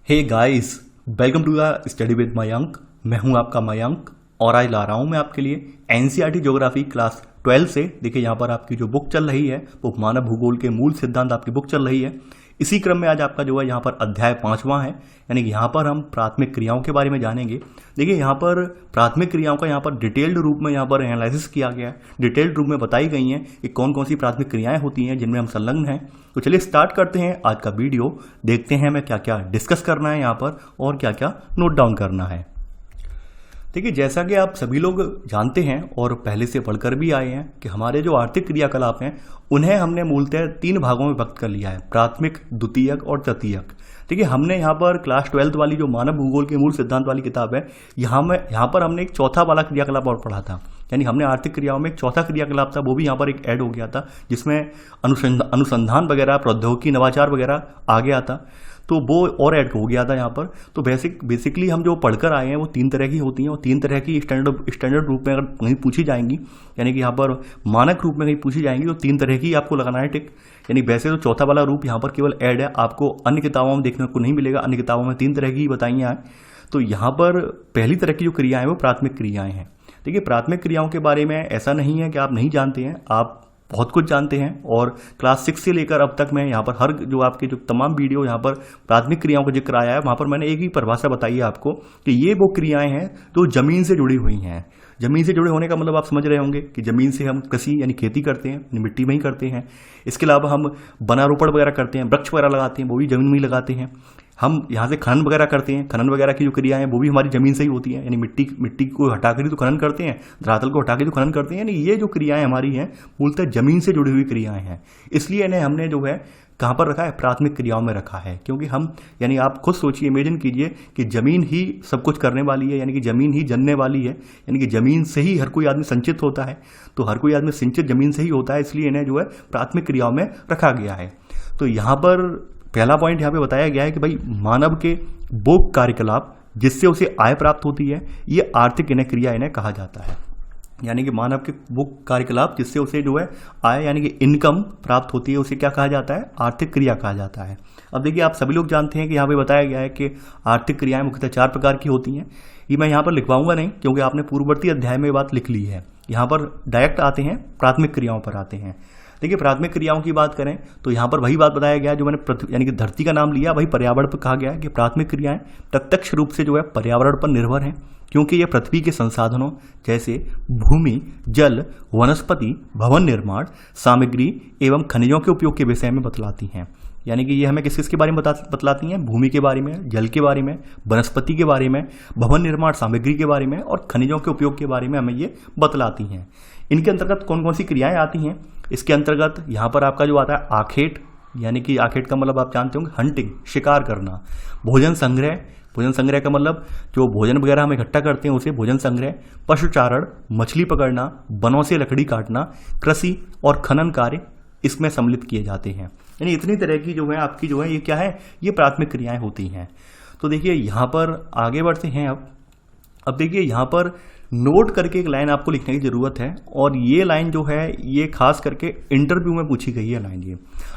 Hey guys, welcome to the study with Mayank. मैं हूं आपका मयंक और आज ला रहा हूं मैं आपके लिए एनसीईआरटी ज्योग्राफी क्लास 12 से। देखिए यहाँ पर आपकी जो बुक चल रही है वो मानव भूगोल के मूल सिद्धांत आपकी बुक चल रही है। इसी क्रम में आज आपका जो है यहाँ पर अध्याय 5वां है, यानी कि यहाँ पर हम प्राथमिक क्रियाओं के बारे में जानेंगे। देखिए यहाँ पर प्राथमिक क्रियाओं का यहाँ पर डिटेल्ड रूप में यहाँ पर एनालिसिस किया गया है, डिटेल्ड रूप में बताई गई हैं कि कौन कौन सी प्राथमिक क्रियाएं होती हैं जिनमें हम संलग्न हैं। तो चलिए स्टार्ट करते हैं आज का वीडियो, देखते हैं हमें क्या क्या डिस्कस करना है यहाँ पर और क्या क्या नोट डाउन करना है। देखिए जैसा कि आप सभी लोग जानते हैं और पहले से पढ़कर भी आए हैं कि हमारे जो आर्थिक क्रियाकलाप हैं उन्हें हमने मूलतः 3 भागों में विभक्त कर लिया है, प्राथमिक, द्वितीयक और तृतीयक। देखिए हमने यहाँ पर क्लास 12 वाली जो मानव भूगोल के मूल सिद्धांत वाली किताब है, यहाँ पर हमने एक चौथा वाला क्रियाकलाप और पढ़ा था, यानी हमने आर्थिक क्रियाओं में एक चौथा क्रियाकलाप था, वो भी यहाँ पर एक ऐड हो गया था जिसमें अनुसंधान वगैरह, प्रौद्योगिकी, नवाचार वगैरह आ गया था, तो वो और ऐड हो गया था यहाँ पर। तो बेसिकली हम जो पढ़कर आए हैं वो 3 तरह की होती हैं और 3 तरह की स्टैंडर्ड रूप में अगर कहीं पूछी जाएंगी, यानी कि यहाँ पर मानक रूप में कहीं पूछी जाएंगी तो 3 तरह की आपको लगाना है टिक। यानी वैसे तो चौथा वाला रूप यहाँ पर केवल ऐड है, आपको अन्य किताबों में देखने को नहीं मिलेगा, अन्य किताबों में 3 तरह की बताई हैं। तो यहाँ पर पहली तरह की जो क्रियाएं वो प्राथमिक क्रियाएं हैं। देखिए प्राथमिक क्रियाओं के बारे में ऐसा नहीं है कि आप नहीं जानते हैं, आप बहुत कुछ जानते हैं और क्लास 6 से लेकर अब तक मैं यहाँ पर हर जो आपके जो तमाम वीडियो यहाँ पर प्राथमिक क्रियाओं का जिक्र आया है वहाँ पर मैंने एक ही परिभाषा बताई है आपको कि ये वो क्रियाएं हैं जो जमीन से जुड़ी हुई हैं। जमीन से जुड़े होने का मतलब आप समझ रहे होंगे कि जमीन से हम कृषि यानी खेती करते हैं, मिट्टी में ही करते हैं। इसके अलावा हम वनारोपण वगैरह करते हैं, वृक्ष वगैरह लगाते हैं, वो भी जमीन में ही लगाते हैं। हम यहाँ से खनन वगैरह करते हैं, खनन वगैरह की जो क्रियाएं हैं वो भी हमारी जमीन से ही होती हैं, यानी मिट्टी को हटाकर ही तो खनन करते हैं, धरातल को हटाकर तो खनन करते हैं। यानी ये जो क्रियाएं हमारी हैं मूलतः जमीन से जुड़ी हुई क्रियाएं हैं, इसलिए इन्हें हमने जो है कहाँ पर रखा है, प्राथमिक क्रियाओं में रखा है। क्योंकि हम यानी आप खुद सोचिए, इमेजिन कीजिए कि जमीन ही सब कुछ करने वाली है, यानी कि जमीन ही जनने वाली है, यानी कि जमीन से ही हर कोई आदमी संचित होता है, तो हर कोई आदमी सिंचित जमीन से ही होता है, इसलिए इन्हें जो है प्राथमिक क्रियाओं में रखा गया है। तो यहाँ पर पहला पॉइंट यहाँ पे बताया गया है कि भाई मानव के वो कार्यकलाप जिससे उसे आय प्राप्त होती है, ये आर्थिक इन्हें क्रिया इन्हें कहा जाता है। यानी कि मानव के वो कार्यकलाप जिससे उसे जो है आय यानी कि इनकम प्राप्त होती है, उसे क्या कहा जाता है, आर्थिक क्रिया कहा जाता है। अब देखिए आप सभी लोग जानते हैं कि यहाँ पे बताया गया है कि आर्थिक क्रियाएं मुख्यतः 4 प्रकार की होती हैं। ये मैं यहाँ पर लिखवाऊंगा नहीं क्योंकि आपने पूर्ववर्ती अध्याय में बात लिख ली है। यहाँ पर डायरेक्ट आते हैं, प्राथमिक क्रियाओं पर आते हैं। देखिए प्राथमिक क्रियाओं की बात करें तो यहाँ पर वही बात बताया गया जो मैंने पृथ्वी यानी कि धरती का नाम लिया, वही पर्यावरण पर कहा गया है कि प्राथमिक क्रियाएं प्रत्यक्ष रूप से जो है पर्यावरण पर निर्भर हैं, क्योंकि ये पृथ्वी के संसाधनों जैसे भूमि, जल, वनस्पति, भवन निर्माण, सामग्री एवं खनिजों के उपयोग के विषय में बतलाती हैं। यानी कि ये हमें किस किस के बारे में बतलाती हैं, भूमि के बारे में, जल के बारे में, वनस्पति के बारे में, भवन निर्माण सामग्री के बारे में और खनिजों के उपयोग के बारे में हमें ये बतलाती हैं। इनके अंतर्गत कौन कौन सी क्रियाएं आती हैं, इसके अंतर्गत यहाँ पर आपका जो आता है आखेट, यानी कि आखेट का मतलब आप जानते होंगे हंटिंग, शिकार करना। भोजन संग्रह, भोजन संग्रह का मतलब जो भोजन वगैरह हम इकट्ठा करते हैं उसे भोजन संग्रह। पशुचारण, मछली पकड़ना, वनों से लकड़ी काटना, कृषि और खनन कार्य इसमें सम्मिलित किए जाते हैं। यानी इतनी तरह की जो है आपकी जो है ये क्या है, ये प्राथमिक क्रियाएं होती हैं। तो देखिए यहाँ पर आगे बढ़ते हैं। अब देखिए यहाँ पर नोट करके एक लाइन आपको लिखने की जरूरत है, और ये लाइन जो है ये खास करके इंटरव्यू में पूछी गई है लाइन। ये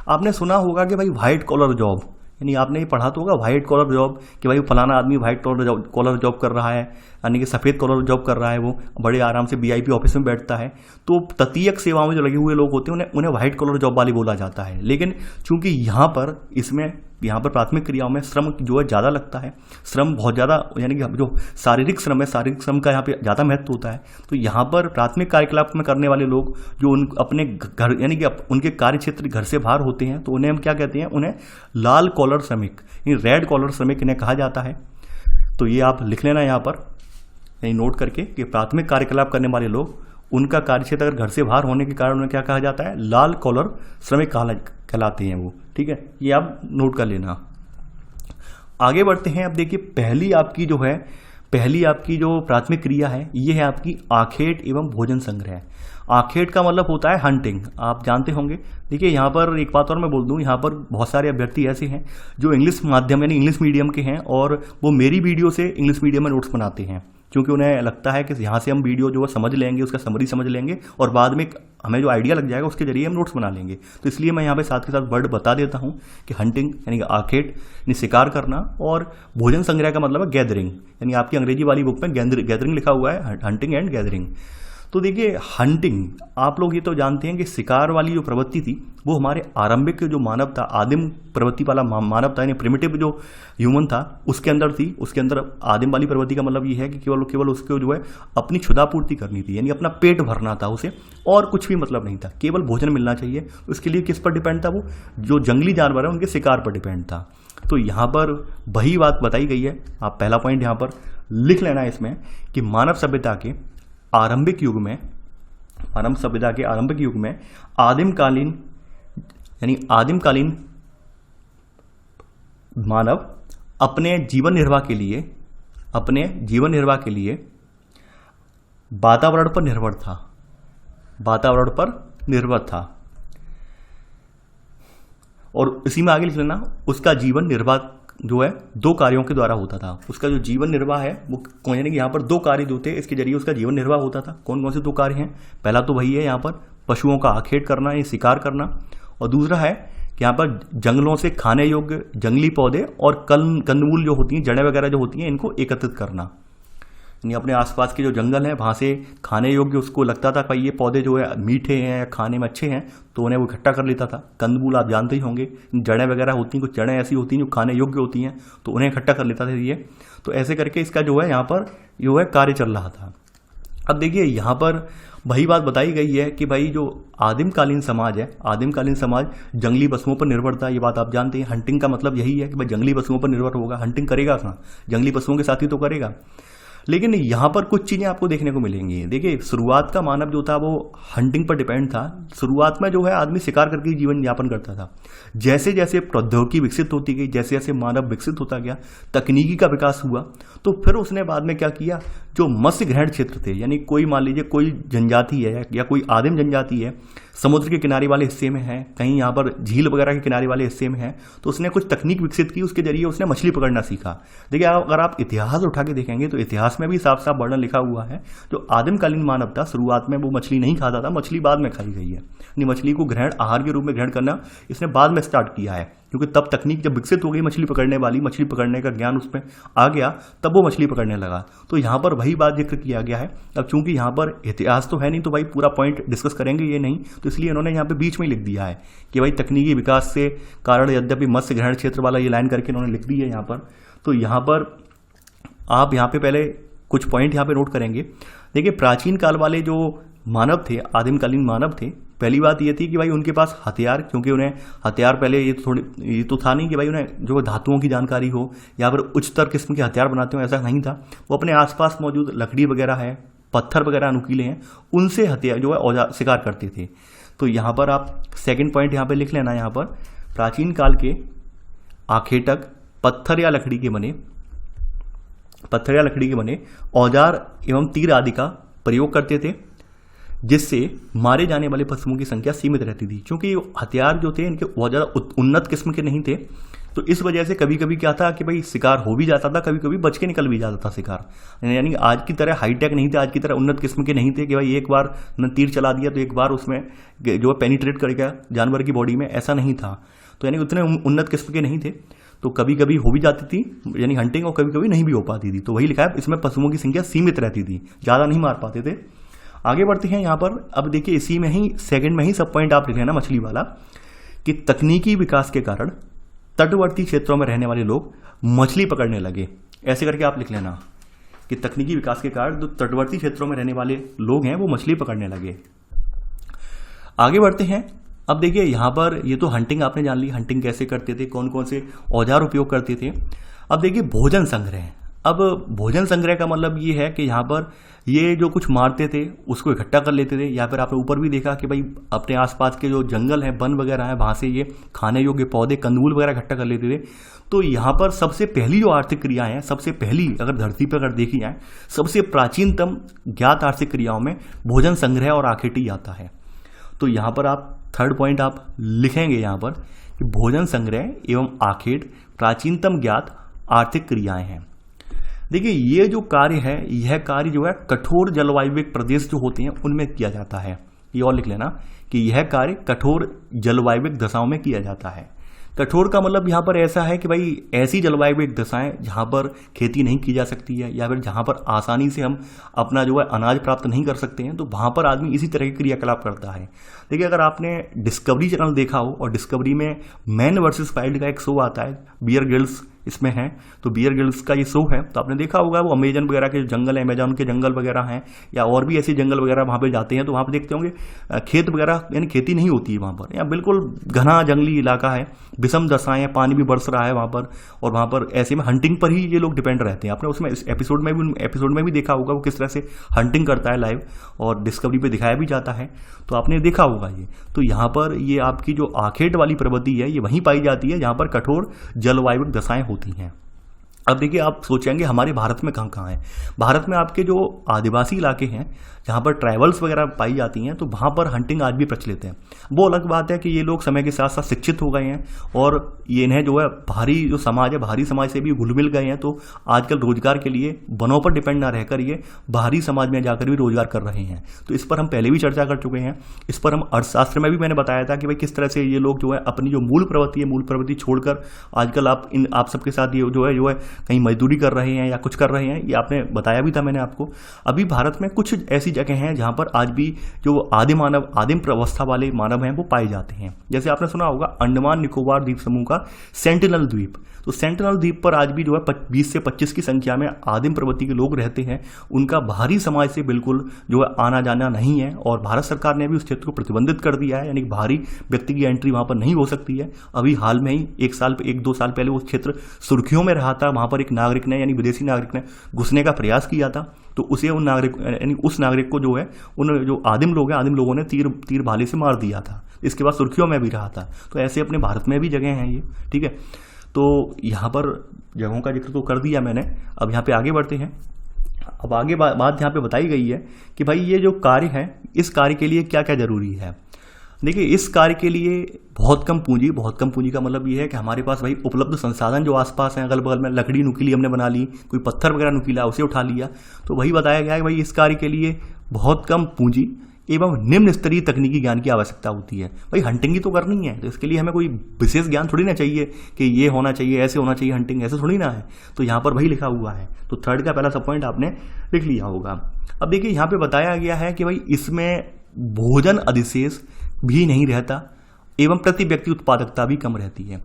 आपने सुना होगा कि भाई व्हाइट कॉलर जॉब, यानी आपने ये पढ़ा तो होगा व्हाइट कॉलर जॉब कि भाई फलाना आदमी व्हाइट कॉलर जॉब कर रहा है, यानी कि सफ़ेद कॉलर जॉब कर रहा है, वो बड़े आराम से वीआईपी ऑफिस में बैठता है। तो तृतीयक सेवाओं में जो लगे हुए लोग होते हैं उन्हें व्हाइट कॉलर जॉब वाली बोला जाता है। लेकिन चूंकि यहाँ पर प्राथमिक क्रियाओं में श्रम जो है ज़्यादा लगता है, श्रम बहुत ज़्यादा, यानी कि जो शारीरिक श्रम है, शारीरिक श्रम का यहाँ पे ज़्यादा महत्व होता है। तो यहाँ पर प्राथमिक कार्यकलाप में करने वाले लोग जो अपने घर यानी कि उनके कार्य क्षेत्र घर से बाहर होते हैं, तो उन्हें हम क्या कहते हैं, उन्हें लाल कॉलर श्रमिक यानी रेड कॉलर श्रमिक इन्हें कहा जाता है। तो ये आप लिख लेना यहाँ पर, यानी नोट करके कि प्राथमिक कार्यकलाप करने वाले लोग उनका कार्यक्षेत्र अगर घर से बाहर होने के कारण उन्हें क्या कहा जाता है, लाल कॉलर श्रमिक कहलाते हैं वो। ठीक है, ये आप नोट कर लेना। आगे बढ़ते हैं। अब देखिए पहली आपकी जो प्राथमिक क्रिया है ये है आपकी आखेट एवं भोजन संग्रह। आखेट का मतलब होता है हंटिंग, आप जानते होंगे। देखिए यहाँ पर एक बात और मैं बोल दूं, यहाँ पर बहुत सारे अभ्यर्थी ऐसे हैं जो इंग्लिश माध्यम यानी इंग्लिश मीडियम के हैं और वो मेरी वीडियो से इंग्लिश मीडियम में नोट्स बनाते हैं। क्योंकि उन्हें लगता है कि यहाँ से हम वीडियो जो है समझ लेंगे, उसका समरी समझ लेंगे और बाद में हमें जो आइडिया लग जाएगा उसके जरिए हम नोट्स बना लेंगे। तो इसलिए मैं यहाँ पे साथ के साथ वर्ड बता देता हूँ कि हंटिंग यानी कि आखेट यानी शिकार करना, और भोजन संग्रह का मतलब है गैदरिंग, यानी आपकी अंग्रेजी वाली बुक में गैदरिंग लिखा हुआ है, हंटिंग एंड गैदरिंग। तो देखिए हंटिंग, आप लोग ये तो जानते हैं कि शिकार वाली जो प्रवृत्ति थी वो हमारे आरंभिक जो मानव था, आदिम प्रवृत्ति वाला मानव था, यानी प्रिमिटिव जो ह्यूमन था उसके अंदर थी। उसके अंदर आदिम वाली प्रवृत्ति का मतलब ये है कि केवल उसको जो है अपनी क्षुधा पूर्ति करनी थी, यानी अपना पेट भरना था उसे, और कुछ भी मतलब नहीं था, केवल भोजन मिलना चाहिए। उसके लिए किस पर डिपेंड था? वो जो जंगली जानवर है उनके शिकार पर डिपेंड था। तो यहाँ पर वही बात बताई गई है। आप पहला पॉइंट यहाँ पर लिख लेना है इसमें कि मानव सभ्यता के आरंभिक युग में, मानव सभ्यता के आरंभिक युग में आदिमकालीन मानव अपने जीवन निर्वाह के लिए वातावरण पर निर्भर था। और इसी में आगे लिख लेना, उसका जीवन निर्वाह जो है दो कार्यों के द्वारा होता था। उसका जो जीवन निर्वाह है वो यानी कि यहाँ पर दो कार्य जो थे इसके जरिए उसका जीवन निर्वाह होता था। कौन कौन से दो कार्य हैं? पहला तो वही है यहाँ पर पशुओं का आखेट करना, ये शिकार करना, और दूसरा है कि यहाँ पर जंगलों से खाने योग्य जंगली पौधे और कंदमूल जो होती हैं, जड़ें वगैरह जो होती हैं, इनको एकत्रित करना। यानी अपने आसपास के जो जंगल हैं वहाँ से खाने योग्य, उसको लगता था भाई ये पौधे जो है मीठे हैं या खाने में अच्छे हैं, तो उन्हें वो इकट्ठा कर लेता था। कंदमूल आप जानते ही होंगे, जड़ें वगैरह होती हैं, कुछ जड़ें ऐसी होती हैं जो खाने योग्य होती हैं, तो उन्हें इकट्ठा कर लेता था ये। तो ऐसे करके इसका जो है यहाँ पर जो है कार्य चल रहा था। अब देखिए यहाँ पर वही बात बताई गई है कि भाई जो आदिमकालीन समाज है, आदिमकालीन समाज जंगली पशुओं पर निर्भर था। ये बात आप जानते हैं। हंटिंग का मतलब यही है कि भाई जंगली पशुओं पर निर्भर होगा। हंटिंग करेगा कहाँ? जंगली पशुओं के साथ ही तो करेगा। लेकिन यहाँ पर कुछ चीज़ें आपको देखने को मिलेंगी। देखिए शुरुआत का मानव जो था वो हंटिंग पर डिपेंड था। शुरुआत में जो है आदमी शिकार करके जीवन यापन करता था। जैसे जैसे प्रौद्योगिकी विकसित होती गई, जैसे जैसे मानव विकसित होता गया, तकनीकी का विकास हुआ, तो फिर उसने बाद में क्या किया, जो मत्स्य ग्रहण क्षेत्र थे, यानी कोई मान लीजिए कोई जनजाति है या कोई आदिम जनजाति है, समुद्र के किनारे वाले हिस्से में है, कहीं यहाँ पर झील वगैरह के किनारे वाले हिस्से में है, तो उसने कुछ तकनीक विकसित की, उसके जरिए उसने मछली पकड़ना सीखा। देखिए अगर आप इतिहास उठा के देखेंगे तो इतिहास में भी साफ साफ वर्णन लिखा हुआ है, जो आदिमकालीन मानव था शुरुआत में वो मछली नहीं खाता था, मछली बाद में खाई गई है। यानी मछली को ग्रहण आहार के रूप में ग्रहण करना इसने बाद में स्टार्ट किया है, क्योंकि तब तकनीक जब विकसित हो गई मछली पकड़ने वाली, मछली पकड़ने का ज्ञान उसमें आ गया, तब वो मछली पकड़ने लगा। तो यहाँ पर वही बात जिक्र किया गया है। अब चूंकि यहाँ पर इतिहास तो है नहीं, तो भाई पूरा पॉइंट डिस्कस करेंगे ये नहीं, तो इसलिए इन्होंने यहाँ पे बीच में लिख दिया है कि भाई तकनीकी विकास से कारण यद्यपि मत्स्य ग्रहण क्षेत्र वाला ये लाइन करके इन्होंने लिख दी है यहाँ पर। तो यहाँ पर आप यहाँ पे पहले कुछ पॉइंट यहाँ पे नोट करेंगे। देखिए प्राचीन काल वाले जो मानव थे, आदिमकालीन मानव थे, पहली बात ये थी कि भाई उनके पास हथियार, क्योंकि उन्हें हथियार पहले ये तो था नहीं कि भाई उन्हें जो धातुओं की जानकारी हो या फिर उच्चतर किस्म के हथियार बनाते हो, ऐसा नहीं था। वो अपने आसपास मौजूद लकड़ी वगैरह है, पत्थर वगैरह अनुकीले हैं, उनसे हथियार जो है औजार शिकार करते थे। तो यहाँ पर आप सेकंड पॉइंट यहाँ पे लिख लेना। यहाँ पर प्राचीन काल के आखेटक पत्थर या लकड़ी के बने औजार एवं तीर आदि का प्रयोग करते थे, जिससे मारे जाने वाले पशुओं की संख्या सीमित रहती थी। क्योंकि हथियार जो थे इनके बहुत ज़्यादा उन्नत किस्म के नहीं थे, तो इस वजह से कभी कभी क्या था कि भाई शिकार हो भी जाता था, कभी कभी बच के निकल भी जाता था शिकार। यानी आज की तरह हाईटेक नहीं थे, आज की तरह उन्नत किस्म के नहीं थे कि भाई एक बार न तीर चला दिया तो एक बार उसमें जो है पेनिट्रेट कर गया जानवर की बॉडी में, ऐसा नहीं था। तो यानी उतने उन्नत किस्म के नहीं थे, तो कभी कभी हो भी जाती थी यानी हंटिंग, और कभी कभी नहीं भी हो पाती थी। तो वही लिखा है इसमें पशुओं की संख्या सीमित रहती थी, ज़्यादा नहीं मार पाते थे। आगे बढ़ते हैं यहाँ पर। अब देखिए इसी में ही सेकंड में ही सब पॉइंट आप लिख लेना मछली वाला, कि तकनीकी विकास के कारण तटवर्ती क्षेत्रों में रहने वाले लोग मछली पकड़ने लगे। ऐसे करके आप लिख लेना कि तकनीकी विकास के कारण जो तटवर्ती क्षेत्रों में रहने वाले लोग हैं वो मछली पकड़ने लगे। आगे बढ़ते हैं। अब देखिए यहाँ पर ये तो हंटिंग आपने जान ली, हंटिंग कैसे करते थे, कौन कौन से औजार उपयोग करते थे। अब देखिए भोजन संग्रह। अब भोजन संग्रह का मतलब ये है कि यहाँ पर ये जो कुछ मारते थे उसको इकट्ठा कर लेते थे, या फिर आपने ऊपर भी देखा कि भाई अपने आसपास के जो जंगल हैं, वन वगैरह हैं, वहाँ से ये खाने योग्य पौधे, कंदमूल वगैरह इकट्ठा कर लेते थे। तो यहाँ पर सबसे पहली जो आर्थिक क्रियाएं हैं, सबसे पहली अगर धरती पर अगर देखी जाए, सबसे प्राचीनतम ज्ञात आर्थिक क्रियाओं में भोजन संग्रह और आखेटी आता है। तो यहाँ पर आप थर्ड पॉइंट आप लिखेंगे यहाँ पर कि भोजन संग्रह एवं आखेट प्राचीनतम ज्ञात आर्थिक क्रियाएं हैं। देखिए ये जो कार्य है, यह कार्य जो है कठोर जलवायु प्रदेश जो होते हैं उनमें किया जाता है। ये और लिख लेना कि यह कार्य कठोर जलवायु दशाओं में किया जाता है। कठोर का मतलब यहाँ पर ऐसा है कि भाई ऐसी जलवायु दशाएं जहाँ पर खेती नहीं की जा सकती है या फिर जहाँ पर आसानी से हम अपना जो है अनाज प्राप्त नहीं कर सकते हैं, तो वहाँ पर आदमी इसी तरह की क्रियाकलाप करता है। देखिए अगर आपने डिस्कवरी चैनल देखा हो और डिस्कवरी में मैन वर्सेस वाइल्ड का एक शो आता है, बियर ग्रिल्स इसमें है, तो बियर ग्रिल्स का ये शो है, तो आपने देखा होगा वो अमेजन वगैरह के जंगल, अमेजन के जंगल वगैरह हैं या और भी ऐसे जंगल वगैरह वहाँ पे जाते हैं, तो वहाँ पे देखते होंगे खेत वगैरह यानी खेती नहीं होती है वहाँ पर, या बिल्कुल घना जंगली इलाका है, विषम दशाएं, पानी भी बरस रहा है वहाँ पर, और वहाँ पर ऐसे में हंटिंग पर ही ये लोग डिपेंड रहते हैं। आपने उसमें इस एपिसोड में भी देखा होगा वो किस तरह से हंटिंग करता है लाइव, और डिस्कवरी पे दिखाया भी जाता है, तो आपने देखा होगा ये। तो यहाँ पर ये आपकी जो आखेट वाली प्रवृत्ति है ये वहीं पाई जाती है जहाँ पर कठोर जलवायु दशाएं होती हैं। अब देखिए आप सोचेंगे हमारे भारत में कहाँ कहाँ है। भारत में आपके जो आदिवासी इलाके हैं जहाँ पर ट्राइबल्स वगैरह पाई जाती हैं, तो वहाँ पर हंटिंग आज भी प्रचलित है। वो अलग बात है कि ये लोग समय के साथ साथ शिक्षित हो गए हैं और ये इन्हें जो है भारी जो समाज है, भारी समाज से भी घुल मिल गए हैं, तो आजकल रोजगार के लिए वनों पर डिपेंड ना रहकर ये बाहरी समाज में जाकर भी रोजगार कर रहे हैं। तो इस पर हम पहले भी चर्चा कर चुके हैं। इस पर हम अर्थशास्त्र में भी मैंने बताया था कि भाई किस तरह से ये लोग जो है अपनी जो मूल प्रवृत्ति छोड़कर आजकल आप सबके साथ ये जो है कहीं मजदूरी कर रहे हैं या कुछ कर रहे हैं, ये आपने बताया भी था मैंने आपको। अभी भारत में कुछ ऐसी जगह हैं जहां पर आज भी जो आदिम अवस्था वाले मानव हैं वो पाए जाते हैं। जैसे आपने सुना होगा अंडमान निकोबार द्वीप समूह का सेंटिनल द्वीप, तो सेंटिनल द्वीप पर आज भी जो है 20 से 25 की संख्या में आदिम प्रवृत्ति के लोग रहते हैं। उनका बाहरी समाज से बिल्कुल जो है आना जाना नहीं है, और भारत सरकार ने भी उस क्षेत्र को प्रतिबंधित कर दिया है, यानी बाहरी व्यक्ति की एंट्री वहां पर नहीं हो सकती है। अभी हाल में ही 1-2 साल पहले वो क्षेत्र सुर्खियों में रहा था, वहां पर एक नागरिक ने यानी विदेशी नागरिक ने घुसने का प्रयास किया था, तो उसे उस नागरिक को जो है उन जो आदिम लोग हैं, आदिम लोगों ने तीर भाले से मार दिया था। इसके बाद सुर्खियों में भी रहा था। तो ऐसे अपने भारत में भी जगह हैं ये, ठीक है। तो यहाँ पर जगहों का जिक्र तो कर दिया मैंने, अब यहाँ पे आगे बढ़ते हैं। अब आगे बात यहाँ पे बताई गई है कि भाई ये जो कार्य है, इस कार्य के लिए क्या क्या जरूरी है। देखिए इस कार्य के लिए बहुत कम पूंजी का मतलब ये है कि हमारे पास भाई उपलब्ध संसाधन जो आसपास हैं, अगल बगल में लकड़ी नुकीली हमने बना ली, कोई पत्थर वगैरह नुकीला उसे उठा लिया, तो वही बताया गया है कि भाई इस कार्य के लिए बहुत कम पूंजी एवं निम्न स्तरीय तकनीकी ज्ञान की आवश्यकता होती है। भाई हंटिंग ही तो करनी है, तो इसके लिए हमें कोई विशेष ज्ञान थोड़ी ना चाहिए कि ये होना चाहिए, ऐसे होना चाहिए, हंटिंग ऐसे थोड़ी ना है। तो यहाँ पर वही लिखा हुआ है। तो थर्ड का पहला सब पॉइंट आपने लिख लिया होगा। अब देखिए यहाँ पे बताया गया है कि भाई इसमें भोजन अधिशेष भी नहीं रहता एवं प्रति व्यक्ति उत्पादकता भी कम रहती है।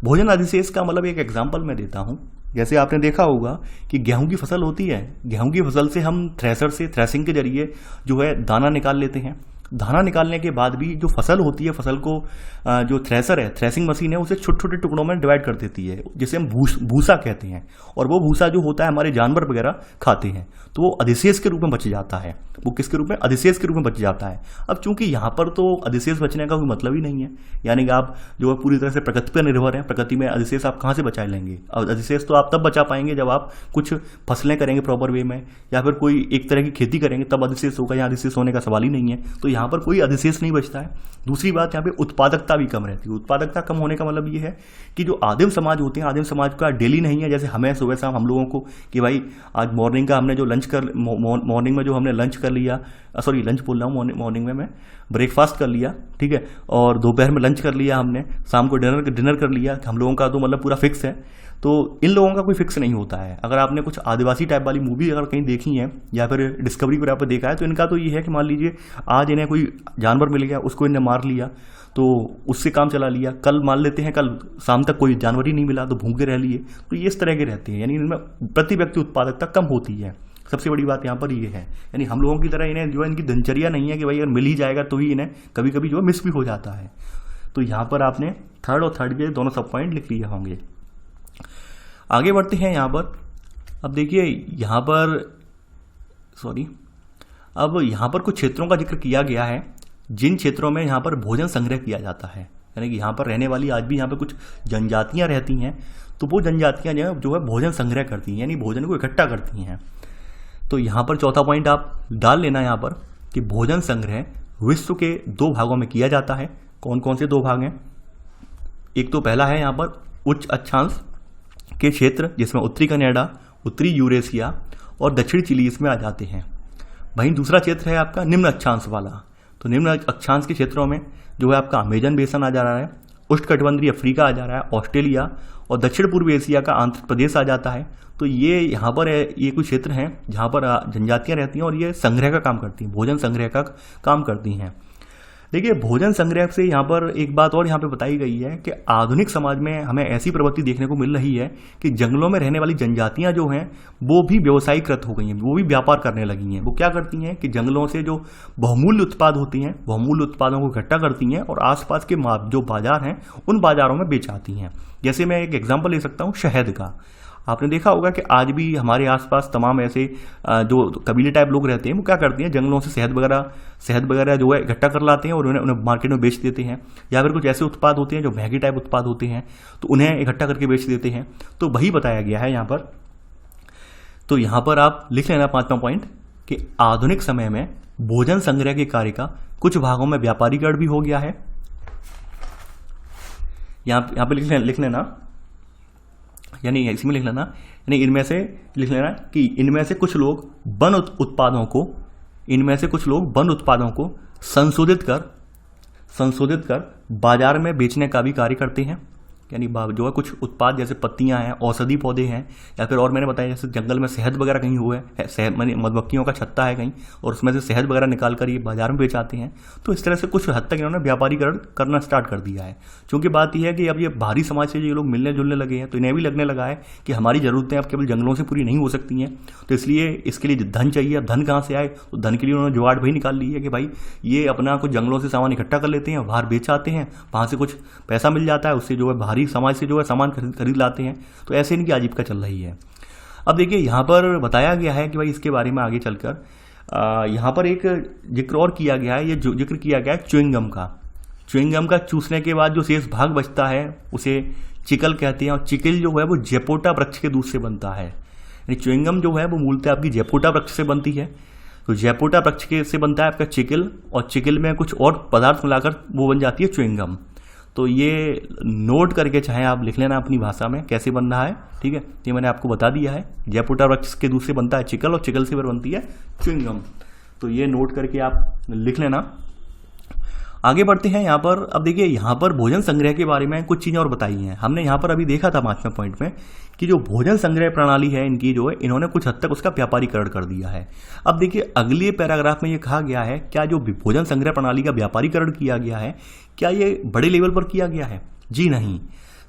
भोजन अधिशेष का मतलब एक एग्जाम्पल मैं देता हूँ। जैसे आपने देखा होगा कि गेहूं की फसल होती है, गेहूं की फसल से हम थ्रेसिंग के जरिए जो है दाना निकाल लेते हैं। दाना निकालने के बाद भी जो फसल होती है, फसल को जो थ्रेसर है, थ्रेसिंग मशीन है, उसे छोटे छोटे टुकड़ों में डिवाइड कर देती है, जिसे हम भूसा कहते हैं। और वो भूसा जो होता है हमारे जानवर वगैरह खाते हैं, तो वो अधिशेष के रूप में बच जाता है। वो किसके रूप में? अधिशेष के रूप में बच जाता है। अब चूंकि यहाँ पर तो अधिशेष बचने का कोई मतलब ही नहीं है, यानी कि आप जो है पूरी तरह से प्रकृति पर निर्भर हैं। प्रकृति में अधिशेष आप कहाँ से बचा लेंगे? अब अधिशेष तो आप तब बचा पाएंगे जब आप कुछ फसलें करेंगे प्रॉपर वे में, या फिर कोई एक तरह की खेती करेंगे, तब अधिशेष होगा। यहाँ अधिशेष होने का सवाल ही नहीं है, तो यहाँ पर कोई अधिशेष नहीं बचता है। दूसरी बात, यहाँ पे उत्पादकता भी कम रहती है। उत्पादकता कम होने का मतलब ये है कि जो आदिम समाज होते हैं, आदिम समाज का डेली नहीं है, जैसे हमें सुबह शाम हम लोगों को कि भाई आज मॉर्निंग का हमने जो मॉर्निंग में जो हमने लंच कर लिया, सॉरी लंच बोल रहा हूँ, मॉर्निंग में मैं ब्रेकफास्ट कर लिया, ठीक है, और दोपहर में लंच कर लिया हमने, शाम को डिनर कर लिया। हम लोगों का तो मतलब पूरा फिक्स है। तो इन लोगों का कोई फिक्स नहीं होता है। अगर आपने कुछ आदिवासी टाइप वाली मूवी अगर कहीं देखी है या फिर डिस्कवरी पर देखा है, तो इनका तो ये है कि मान लीजिए आज इन्हें कोई जानवर मिल गया, उसको इन्हें मार लिया, तो उससे काम चला लिया। कल मान लेते हैं कल शाम तक कोई जानवर ही नहीं मिला तो भूखे रह लिए। तो ये इस तरह के रहते हैं, यानी इनमें प्रति व्यक्ति उत्पादकता कम होती है। सबसे बड़ी बात यहाँ पर ये है, यानी हम लोगों की तरह इन्हें जो है इनकी दिनचर्या नहीं है कि भाई अगर मिल ही जाएगा तो ही इन्हें कभी कभी जो है मिस भी हो जाता है। तो यहाँ पर आपने थर्ड के दोनों सब पॉइंट लिख लिए होंगे। आगे बढ़ते हैं यहाँ पर। अब देखिए यहाँ पर अब यहाँ पर कुछ क्षेत्रों का जिक्र किया गया है जिन क्षेत्रों में यहाँ पर भोजन संग्रह किया जाता है, यानी कि यहाँ पर रहने वाली आज भी यहाँ पर कुछ जनजातियाँ रहती हैं, तो वो जनजातियाँ जो है भोजन संग्रह करती हैं, यानी भोजन को इकट्ठा करती हैं। तो यहाँ पर चौथा पॉइंट आप डाल लेना यहाँ पर कि भोजन संग्रह विश्व के 2 भागों में किया जाता है। कौन कौन से 2 भाग हैं? एक तो पहला है यहाँ पर उच्च अक्षांश के क्षेत्र, जिसमें उत्तरी कनाडा, उत्तरी यूरेशिया और दक्षिण चिली इसमें आ जाते हैं। वहीं दूसरा क्षेत्र है आपका निम्न अक्षांश वाला। तो निम्न अक्षांश के क्षेत्रों में जो है आपका अमेजन बेसन आ जा रहा है, उष्णकटिबंधीय अफ्रीका आ जा रहा है, ऑस्ट्रेलिया और दक्षिण पूर्व एशिया का आंध्र प्रदेश आ जाता है। तो ये यहाँ पर ये कुछ क्षेत्र हैं जहाँ पर जनजातियाँ रहती हैं और ये संग्रह का काम करती हैं, भोजन संग्रह का काम करती हैं। देखिए, भोजन संग्रह से यहाँ पर एक बात और यहाँ पे बताई गई है कि आधुनिक समाज में हमें ऐसी प्रवृत्ति देखने को मिल रही है कि जंगलों में रहने वाली जनजातियाँ जो हैं वो भी व्यवसायीकृत हो गई हैं, वो भी व्यापार करने लगी हैं। वो क्या करती हैं कि जंगलों से जो बहुमूल्य उत्पाद होती हैं, बहुमूल्य उत्पादों को इकट्ठा करती हैं और आसपास के जो बाजार हैं उन बाजारों में बेच आती हैं। जैसे मैं एक एग्जाम्पल ले सकता हूँ शहद का। आपने देखा होगा कि आज भी हमारे आसपास तमाम ऐसे जो कबीले टाइप लोग रहते हैं वो क्या करते हैं, जंगलों से शहद वगैरह जो है इकट्ठा कर लाते हैं और उन्हें मार्केट में बेच देते हैं। या फिर कुछ ऐसे उत्पाद होते हैं जो महंगे टाइप उत्पाद होते हैं तो उन्हें इकट्ठा करके बेच देते हैं। तो वही बताया गया है यहाँ पर। तो यहाँ पर आप लिख लेना 5वां पॉइंट कि आधुनिक समय में भोजन संग्रह के कार्य का कुछ भागों में व्यापारीकरण भी हो गया है। यहाँ पे लिख लेना, यानी इसमें लिख लेना, यानी इनमें से लिख लेना कि इनमें से कुछ लोग वन उत्पादों को संशोधित कर बाजार में बेचने का भी कार्य करते हैं। यानी जो है कुछ उत्पाद जैसे पत्तियां हैं, औषधि पौधे हैं, या फिर और मैंने बताया जैसे जंगल में शहद वगैरह कहीं हुआ है, शहद माने मधुमक्खियों का छत्ता है कहीं और उसमें से शहद वगैरह निकाल कर ये बाजार में बेचाते हैं। तो इस तरह से कुछ हद तक इन्होंने व्यापारीकरण करना स्टार्ट कर दिया है। क्योंकि बात यह है कि अब ये बाहरी समाज से जो लोग मिलने जुलने लगे हैं तो इन्हें भी लगने लगा है कि हमारी ज़रूरतें अब केवल जंगलों से पूरी नहीं हो सकती हैं। तो इसलिए इसके लिए धन चाहिए। अब धन कहाँ से आए, तो धन के लिए उन्होंने जुगाड़ भी निकाल ली है कि भाई ये अपना कुछ जंगलों से सामान इकट्ठा कर लेते हैं, बाहर बेच आते हैं, वहाँ से कुछ पैसा मिल जाता है, उससे जो है बाहरी समाज से जो है सामान खरीद लाते हैं। तो ऐसे इनकी आजीविका चल रही है। अब देखिए यहाँ पर बताया गया है कि भाई इसके बारे में आगे चलकर यहाँ पर एक जिक्र और किया गया है, ये जो जिक्र किया गया है च्युइंगम का चूसने के बाद जो शेष भाग बचता है उसे चिकल कहते हैं। और चिकल जो है वो जैपोटा वृक्ष के दूध से बनता है। यानी च्युइंगम जो है वो मूलतः आपकी जैपोटा वृक्ष से बनती है। तो जैपोटा वृक्ष के से बनता है आपका चिकल, और चिकल में कुछ और पदार्थ मिलाकर वो बन जाती है च्युइंगम। तो ये नोट करके चाहे आप लिख लेना अपनी भाषा में कैसे बन रहा है, ठीक है। ये मैंने आपको बता दिया है। जैपोटा वृक्ष के दूध से बनता है चिकल और चिकल से फिर बनती है च्युइंगम। तो ये नोट करके आप लिख लेना। आगे बढ़ते हैं यहाँ पर। अब देखिए यहाँ पर भोजन संग्रह के बारे में कुछ चीज़ें और बताई हैं। हमने यहाँ पर अभी देखा था 5वें पॉइंट में कि जो भोजन संग्रह प्रणाली है इनकी जो है इन्होंने कुछ हद तक उसका व्यापारीकरण कर दिया है। अब देखिए अगले पैराग्राफ में ये कहा गया है क्या जो भोजन संग्रह प्रणाली का व्यापारीकरण किया गया है क्या ये बड़े लेवल पर किया गया है? जी नहीं।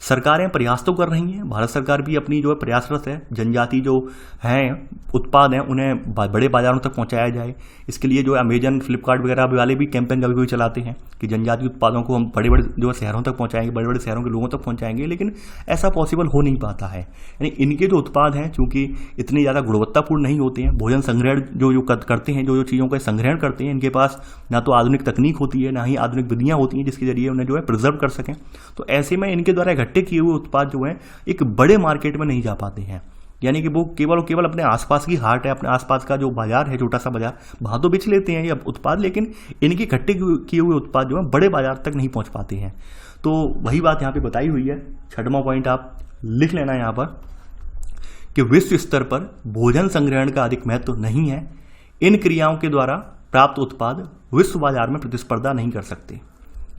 सरकारें प्रयास तो कर रही हैं, भारत सरकार भी अपनी जो है प्रयासरत है, जनजाति जो हैं उत्पाद हैं उन्हें बड़े बाजारों तक पहुंचाया जाए। इसके लिए जो है अमेजन, फ्लिपकार्ट वगैरह वाले भी कैंपेन कभी कभी चलाते हैं कि जनजाति उत्पादों को हम बड़े बड़े जो शहरों तक पहुंचाएंगे, बड़े बड़े शहरों के लोगों तक पहुंचाएंगे, लेकिन ऐसा पॉसिबल हो नहीं पाता है। यानी इनके जो उत्पाद हैं चूँकि इतने ज़्यादा गुणवत्तापूर्ण नहीं होते हैं, भोजन संग्रहण जो करते हैं, जो चीज़ों का संग्रहण करते हैं, इनके पास ना तो आधुनिक तकनीक होती है ना ही आधुनिक विधियाँ होती हैं जिसके जरिए उन्हें जो है प्रिजर्व कर सकें। तो ऐसे में इनके द्वारा इकट्ठे किए हुए उत्पाद जो है एक बड़े मार्केट में नहीं जा पाते हैं। यानी कि वो केवल अपने आसपास की हाट है, अपने आसपास का जो बाजार है, छोटा सा बाजार, वहां तो बेच लेते हैं ये उत्पाद, लेकिन इनके इकट्ठे किए हुए उत्पाद जो है बड़े बाजार तक नहीं पहुंच पाते हैं। तो वही बात यहाँ पे बताई हुई है। 6वां पॉइंट आप लिख लेना यहाँ पर कि विश्व स्तर पर भोजन संग्रहण का अधिक महत्व नहीं है। इन क्रियाओं के द्वारा प्राप्त उत्पाद विश्व बाजार में प्रतिस्पर्धा नहीं कर सकते।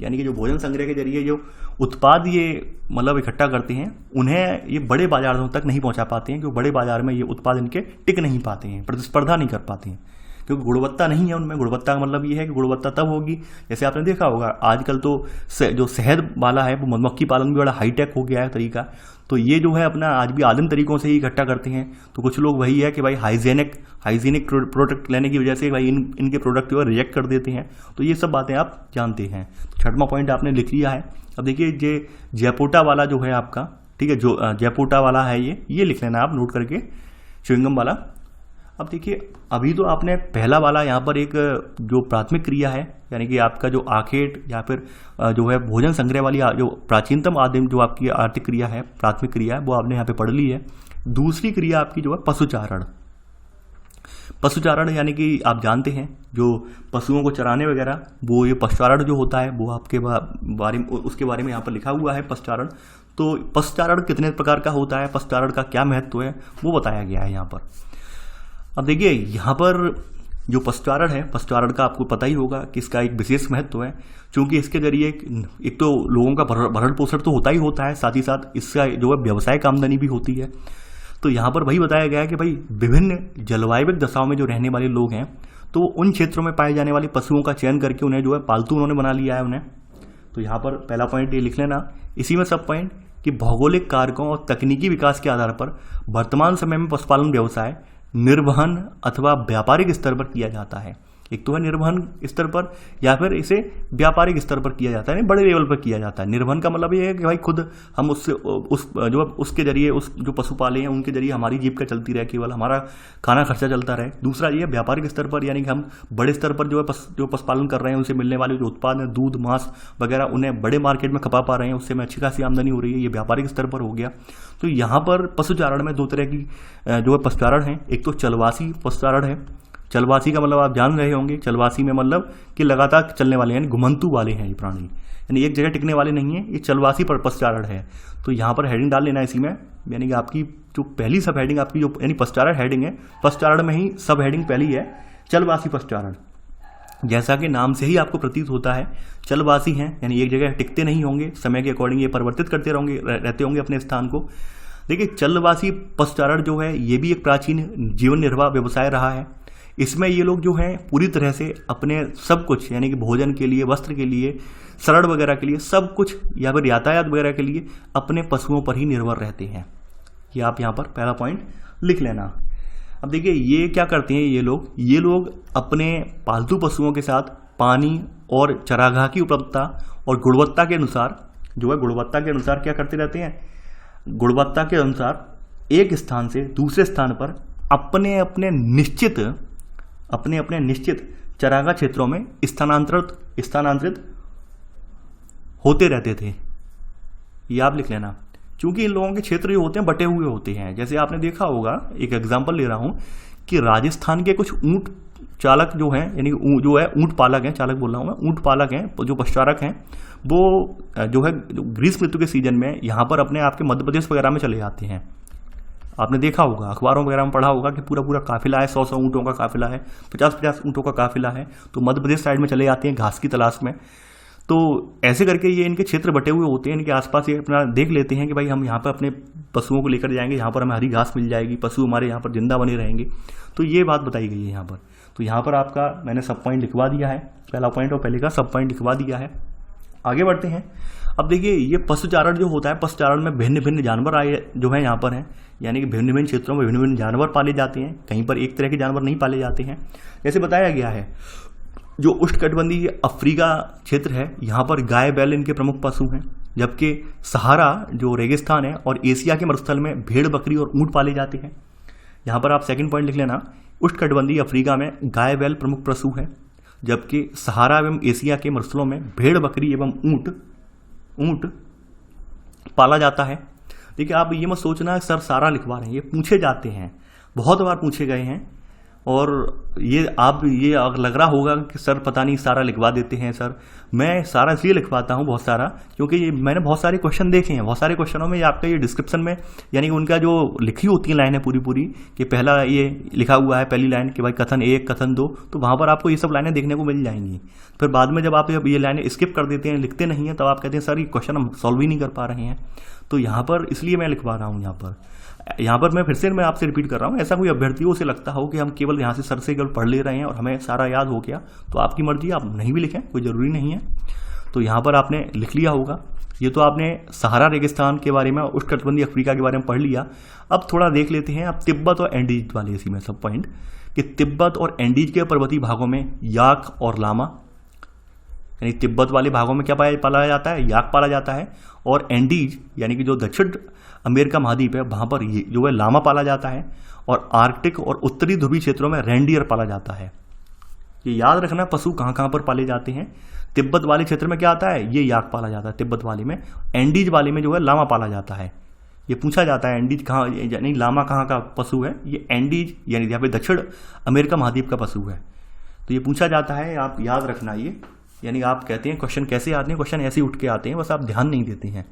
यानी कि जो भोजन संग्रह के जरिए जो उत्पाद ये मतलब इकट्ठा करते हैं उन्हें ये बड़े बाजारों तक नहीं पहुंचा पाते हैं, क्योंकि बड़े बाजार में ये उत्पाद इनके टिक नहीं पाते हैं, प्रतिस्पर्धा नहीं कर पाते हैं, क्योंकि गुणवत्ता नहीं है उनमें। गुणवत्ता का मतलब ये है कि गुणवत्ता तब होगी, जैसे आपने देखा होगा आजकल तो जो शहद वाला है वो मधुमक्खी पालन भी बड़ा हाईटेक हो गया है तरीका। तो ये जो है अपना आज भी आदिम तरीकों से ही इकट्ठा करते हैं। तो कुछ लोग वही है कि भाई हाइजीनिक प्रोडक्ट लेने की वजह से भाई इनके प्रोडक्ट जो है रिजेक्ट कर देते हैं। तो ये सब बातें आप जानते हैं। तो 6वां पॉइंट आपने लिख लिया है। अब देखिए जयपोटा वाला जो है आपका, ठीक है, जो जयपोटा वाला है ये लिख लेना आप नोट करके, च्युइंगम वाला। अब देखिए अभी तो आपने पहला वाला यहाँ पर एक जो प्राथमिक क्रिया है, यानी कि आपका जो आखेट या फिर जो है भोजन संग्रह वाली जो प्राचीनतम आदिम जो आपकी आर्थिक क्रिया है, प्राथमिक क्रिया है, वो आपने यहाँ पे पढ़ ली है। दूसरी क्रिया आपकी जो है पशुचारण, यानी कि आप जानते हैं जो पशुओं को चराने वगैरह, वो ये पशुचारण जो होता है वो आपके बारे में, उसके बारे में यहाँ पर लिखा हुआ है पशुचारण। तो पशुचारण कितने प्रकार का होता है, पशुचारण का क्या महत्व है, वो बताया गया है यहाँ पर। अब देखिए यहाँ पर जो पशुचारण है, पशुचारण का आपको पता ही होगा कि इसका एक विशेष महत्व है, क्योंकि इसके जरिए एक तो लोगों का भरण पोषण तो होता ही होता है, साथ ही साथ इसका जो है व्यवसायिक आमदनी भी होती है। तो यहाँ पर वही बताया गया है कि भाई विभिन्न जलवायु दशाओं में जो रहने वाले लोग हैं, तो उन क्षेत्रों में पाए जाने वाले पशुओं का चयन करके उन्हें जो है पालतू उन्होंने बना लिया है उन्हें। तो यहाँ पर पहला पॉइंट ये लिख लेना, इसी में सब पॉइंट कि भौगोलिक कारकों और तकनीकी विकास के आधार पर वर्तमान समय में पशुपालन व्यवसाय निर्वहन अथवा व्यापारिक स्तर पर किया जाता है। एक तो है निर्वहन स्तर पर या फिर इसे व्यापारिक स्तर पर किया जाता है, बड़े लेवल पर किया जाता है। निर्वहन का मतलब ये है कि भाई खुद हम उससे उसके जरिए उस जो पशु पाले हैं उनके जरिए हमारी जीविका चलती रहे, केवल हमारा खाना खर्चा चलता रहे। दूसरा ये व्यापारिक स्तर पर, यानी कि हम बड़े स्तर पर जो है पशुपालन कर रहे हैं, उनसे मिलने वाले जो उत्पाद हैं, दूध मांस वगैरह, उन्हें बड़े मार्केट में खपा पा रहे हैं, उससे में अच्छी खासी आमदनी हो रही है, ये व्यापारिक स्तर पर हो गया। तो यहाँ पर पशुचारण में दो तरह की जो है पशुचारण है। एक तो चलवासी पशुचारण है। चलवासी का मतलब आप जान रहे होंगे, चलवासी में मतलब कि लगातार चलने वाले यानी घुमंतु वाले हैं ये प्राणी, यानी एक जगह टिकने वाले नहीं है, ये चलवासी पर पशुचारण है। तो यहाँ पर हेडिंग डाल लेना इसी में, यानी कि आपकी जो पहली सब हेडिंग आपकी जो यानी पशुचारण हेडिंग है, पशुचारण में ही सब हेडिंग पहली है चलवासी पशुचारण। जैसा कि नाम से ही आपको प्रतीत होता है, चलवासी हैं यानी एक जगह टिकते नहीं होंगे, समय के अकॉर्डिंग ये परिवर्तित करते रहते होंगे अपने स्थान को। देखिए चलवासी पशुचारण जो है ये भी एक प्राचीन जीवन निर्वाह व्यवसाय रहा है। इसमें ये लोग जो हैं पूरी तरह से अपने सब कुछ यानी कि भोजन के लिए, वस्त्र के लिए, शरण वगैरह के लिए, सब कुछ या फिर यातायात वगैरह के लिए अपने पशुओं पर ही निर्भर रहते हैं। ये आप यहाँ पर पहला पॉइंट लिख लेना। अब देखिए ये क्या करते हैं ये लोग अपने पालतू पशुओं के साथ पानी और चरागाह की उपलब्धता और गुणवत्ता के अनुसार क्या करते रहते हैं, गुणवत्ता के अनुसार एक स्थान से दूसरे स्थान पर अपने अपने निश्चित चरागाह क्षेत्रों में स्थानांतरित होते रहते थे। ये आप लिख लेना, क्योंकि इन लोगों के क्षेत्र जो होते हैं बटे हुए होते हैं। जैसे आपने देखा होगा, एक एग्जांपल ले रहा हूं कि राजस्थान के कुछ ऊंट चालक जो हैं, यानी जो है ऊंट पालक हैं, चालक बोल रहा हूं मैं, ऊंट पालक हैं, जो पशुचारक हैं, वो जो है ग्रीष्म ऋतु के सीजन में यहाँ पर अपने आपके मध्य प्रदेश वगैरह में चले जाते हैं। आपने देखा होगा, अखबारों वगैरह में पढ़ा होगा कि पूरा काफिला है, 100 ऊँटों का काफिला है, 50 ऊँटों का काफिला है, तो मध्य प्रदेश साइड में चले जाते हैं घास की तलाश में। तो ऐसे करके ये इनके क्षेत्र बटे हुए होते हैं, इनके आसपास ये अपना देख लेते हैं कि भाई हम यहाँ पर अपने पशुओं को लेकर जाएंगे, यहाँ पर हमें हरी घास मिल जाएगी, पशु हमारे यहाँ पर जिंदा बने रहेंगे। तो ये बात बताई गई है यहाँ पर। तो यहाँ पर आपका मैंने सब पॉइंट लिखवा दिया है, पहला पॉइंट और पहले का सब पॉइंट लिखवा दिया है। आगे बढ़ते हैं। अब देखिए ये पशुचारण जो होता है, पशुचारण में भिन्न भिन्न जानवर आए जो है यहाँ पर हैं, यानी कि भिन्न भिन्न क्षेत्रों में भिन्न भिन्न जानवर पाले जाते हैं, कहीं पर एक तरह के जानवर नहीं पाले जाते हैं। जैसे बताया गया है, जो उष्णकटिबंधीय अफ्रीका क्षेत्र है, यहाँ पर गाय बैल इनके प्रमुख पशु हैं, जबकि सहारा जो रेगिस्तान है और एशिया के मरुस्थल में भेड़ बकरी और ऊंट पाले जाते हैं। यहाँ पर आप सेकंड पॉइंट लिख लेना, उष्णकटिबंधीय अफ्रीका में गाय बैल प्रमुख पशु है, जबकि सहारा एवं एशिया के मरुस्थलों में भेड़ बकरी एवं ऊंट पाला जाता है। देखिए आप ये मत सोचना सर सारा लिखवा रहे हैं, ये पूछे जाते हैं, बहुत बार पूछे गए हैं। और ये लग रहा होगा कि सर पता नहीं सारा लिखवा देते हैं सर। मैं सारा इसलिए लिखवाता हूँ बहुत सारा, क्योंकि ये मैंने बहुत सारे क्वेश्चन देखे हैं, बहुत सारे क्वेश्चनों में आपका ये डिस्क्रिप्शन में यानी कि उनका जो लिखी होती है लाइनें पूरी कि पहला ये लिखा हुआ है पहली लाइन कि भाई कथन 1 कथन 2, तो वहाँ पर आपको ये सब लाइनें देखने को मिल जाएंगी। फिर बाद में जब आप ये लाइनें स्किप कर देते हैं, लिखते नहीं हैं, तब आप कहते हैं सर ये क्वेश्चन हम सॉल्व ही नहीं कर पा रहे हैं। तो यहाँ पर इसलिए मैं लिखवा रहा हूँ। यहाँ पर मैं आपसे रिपीट कर रहा हूँ, ऐसा कोई अभ्यर्थियों से लगता हो कि हम केवल यहाँ से सर से केवल पढ़ ले रहे हैं और हमें सारा याद हो गया, तो आपकी मर्जी, आप नहीं भी लिखें, कोई ज़रूरी नहीं है। तो यहाँ पर आपने लिख लिया होगा। ये तो आपने सहारा रेगिस्तान के बारे में, उष्णकटिबंधीय अफ्रीका के बारे में पढ़ लिया। अब थोड़ा देख लेते हैं अब तिब्बत और एंडीज वाले इसी में सब पॉइंट, कि तिब्बत और एंडीज के पर्वतीय भागों में याक और लामा, यानी तिब्बत वाले भागों में क्या पाला जाता है, याक पाला जाता है, और एंडीज यानी कि जो दक्षिण अमेरिका महाद्वीप है वहाँ पर ये जो है लामा पाला जाता है, और आर्कटिक और उत्तरी ध्रुवीय क्षेत्रों में रेंडियर पाला जाता है। ये याद रखना पशु कहाँ कहाँ पर पाले जाते हैं। तिब्बत वाले क्षेत्र में क्या आता है, ये याक पाला जाता है तिब्बत वाले में, एंडीज वाले में जो है लामा पाला जाता है। ये पूछा जाता है एंडीज कहाँ यानी लामा कहाँ का पशु है, ये एंडीज यानी यहाँ पे दक्षिण अमेरिका महाद्वीप का पशु है। तो ये पूछा जाता है, आप याद रखना ये, यानी आप कहते हैं क्वेश्चन कैसे आते हैं, क्वेश्चन ऐसे उठ के आते हैं, बस आप ध्यान नहीं देते हैं।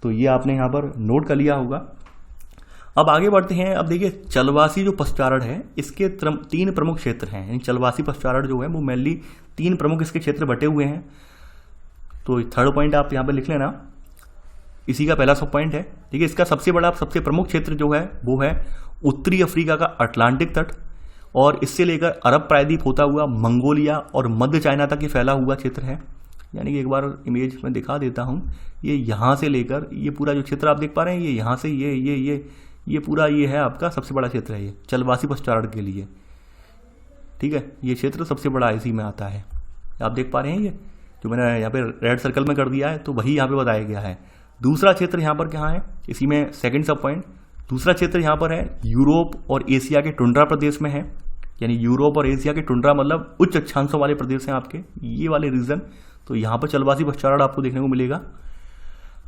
तो ये आपने यहाँ पर नोट कर लिया होगा। अब आगे बढ़ते हैं। अब देखिए चलवासी जो पशुचारण है इसके 3 प्रमुख क्षेत्र हैं, यानी चलवासी पशुचारण जो है वो मेनली 3 प्रमुख इसके क्षेत्र बटे हुए हैं। तो थर्ड पॉइंट आप यहाँ पर लिख लेना, इसी का पहला सब पॉइंट है। ठीक है, इसका सबसे बड़ा सबसे प्रमुख क्षेत्र जो है वो है उत्तरी अफ्रीका का अटलांटिक तट, और इससे लेकर अरब प्रायद्वीप होता हुआ मंगोलिया और मध्य चाइना तक ये फैला हुआ क्षेत्र है। यानी कि एक बार इमेज में दिखा देता हूँ, ये यहाँ से लेकर ये पूरा जो क्षेत्र आप देख पा रहे हैं, ये यहाँ से ये पूरा ये है आपका सबसे बड़ा क्षेत्र है ये चलवासी पशुचारण के लिए। ठीक है, ये क्षेत्र सबसे बड़ा इसी में आता है। आप देख पा रहे हैं ये जो मैंने यहाँ पे रेड सर्कल में कर दिया है, तो वही यहाँ पे बताया गया है। दूसरा क्षेत्र यहाँ पर कहाँ है, इसी में सेकंड सब पॉइंट, दूसरा क्षेत्र यहाँ पर है यूरोप और एशिया के टुंड्रा प्रदेश में है। यानी यूरोप और एशिया के टुंड्रा मतलब उच्च अक्षांशों वाले प्रदेश हैं आपके, ये वाले रीजन। तो यहाँ पर चलवासी पशुचारण आपको देखने को मिलेगा।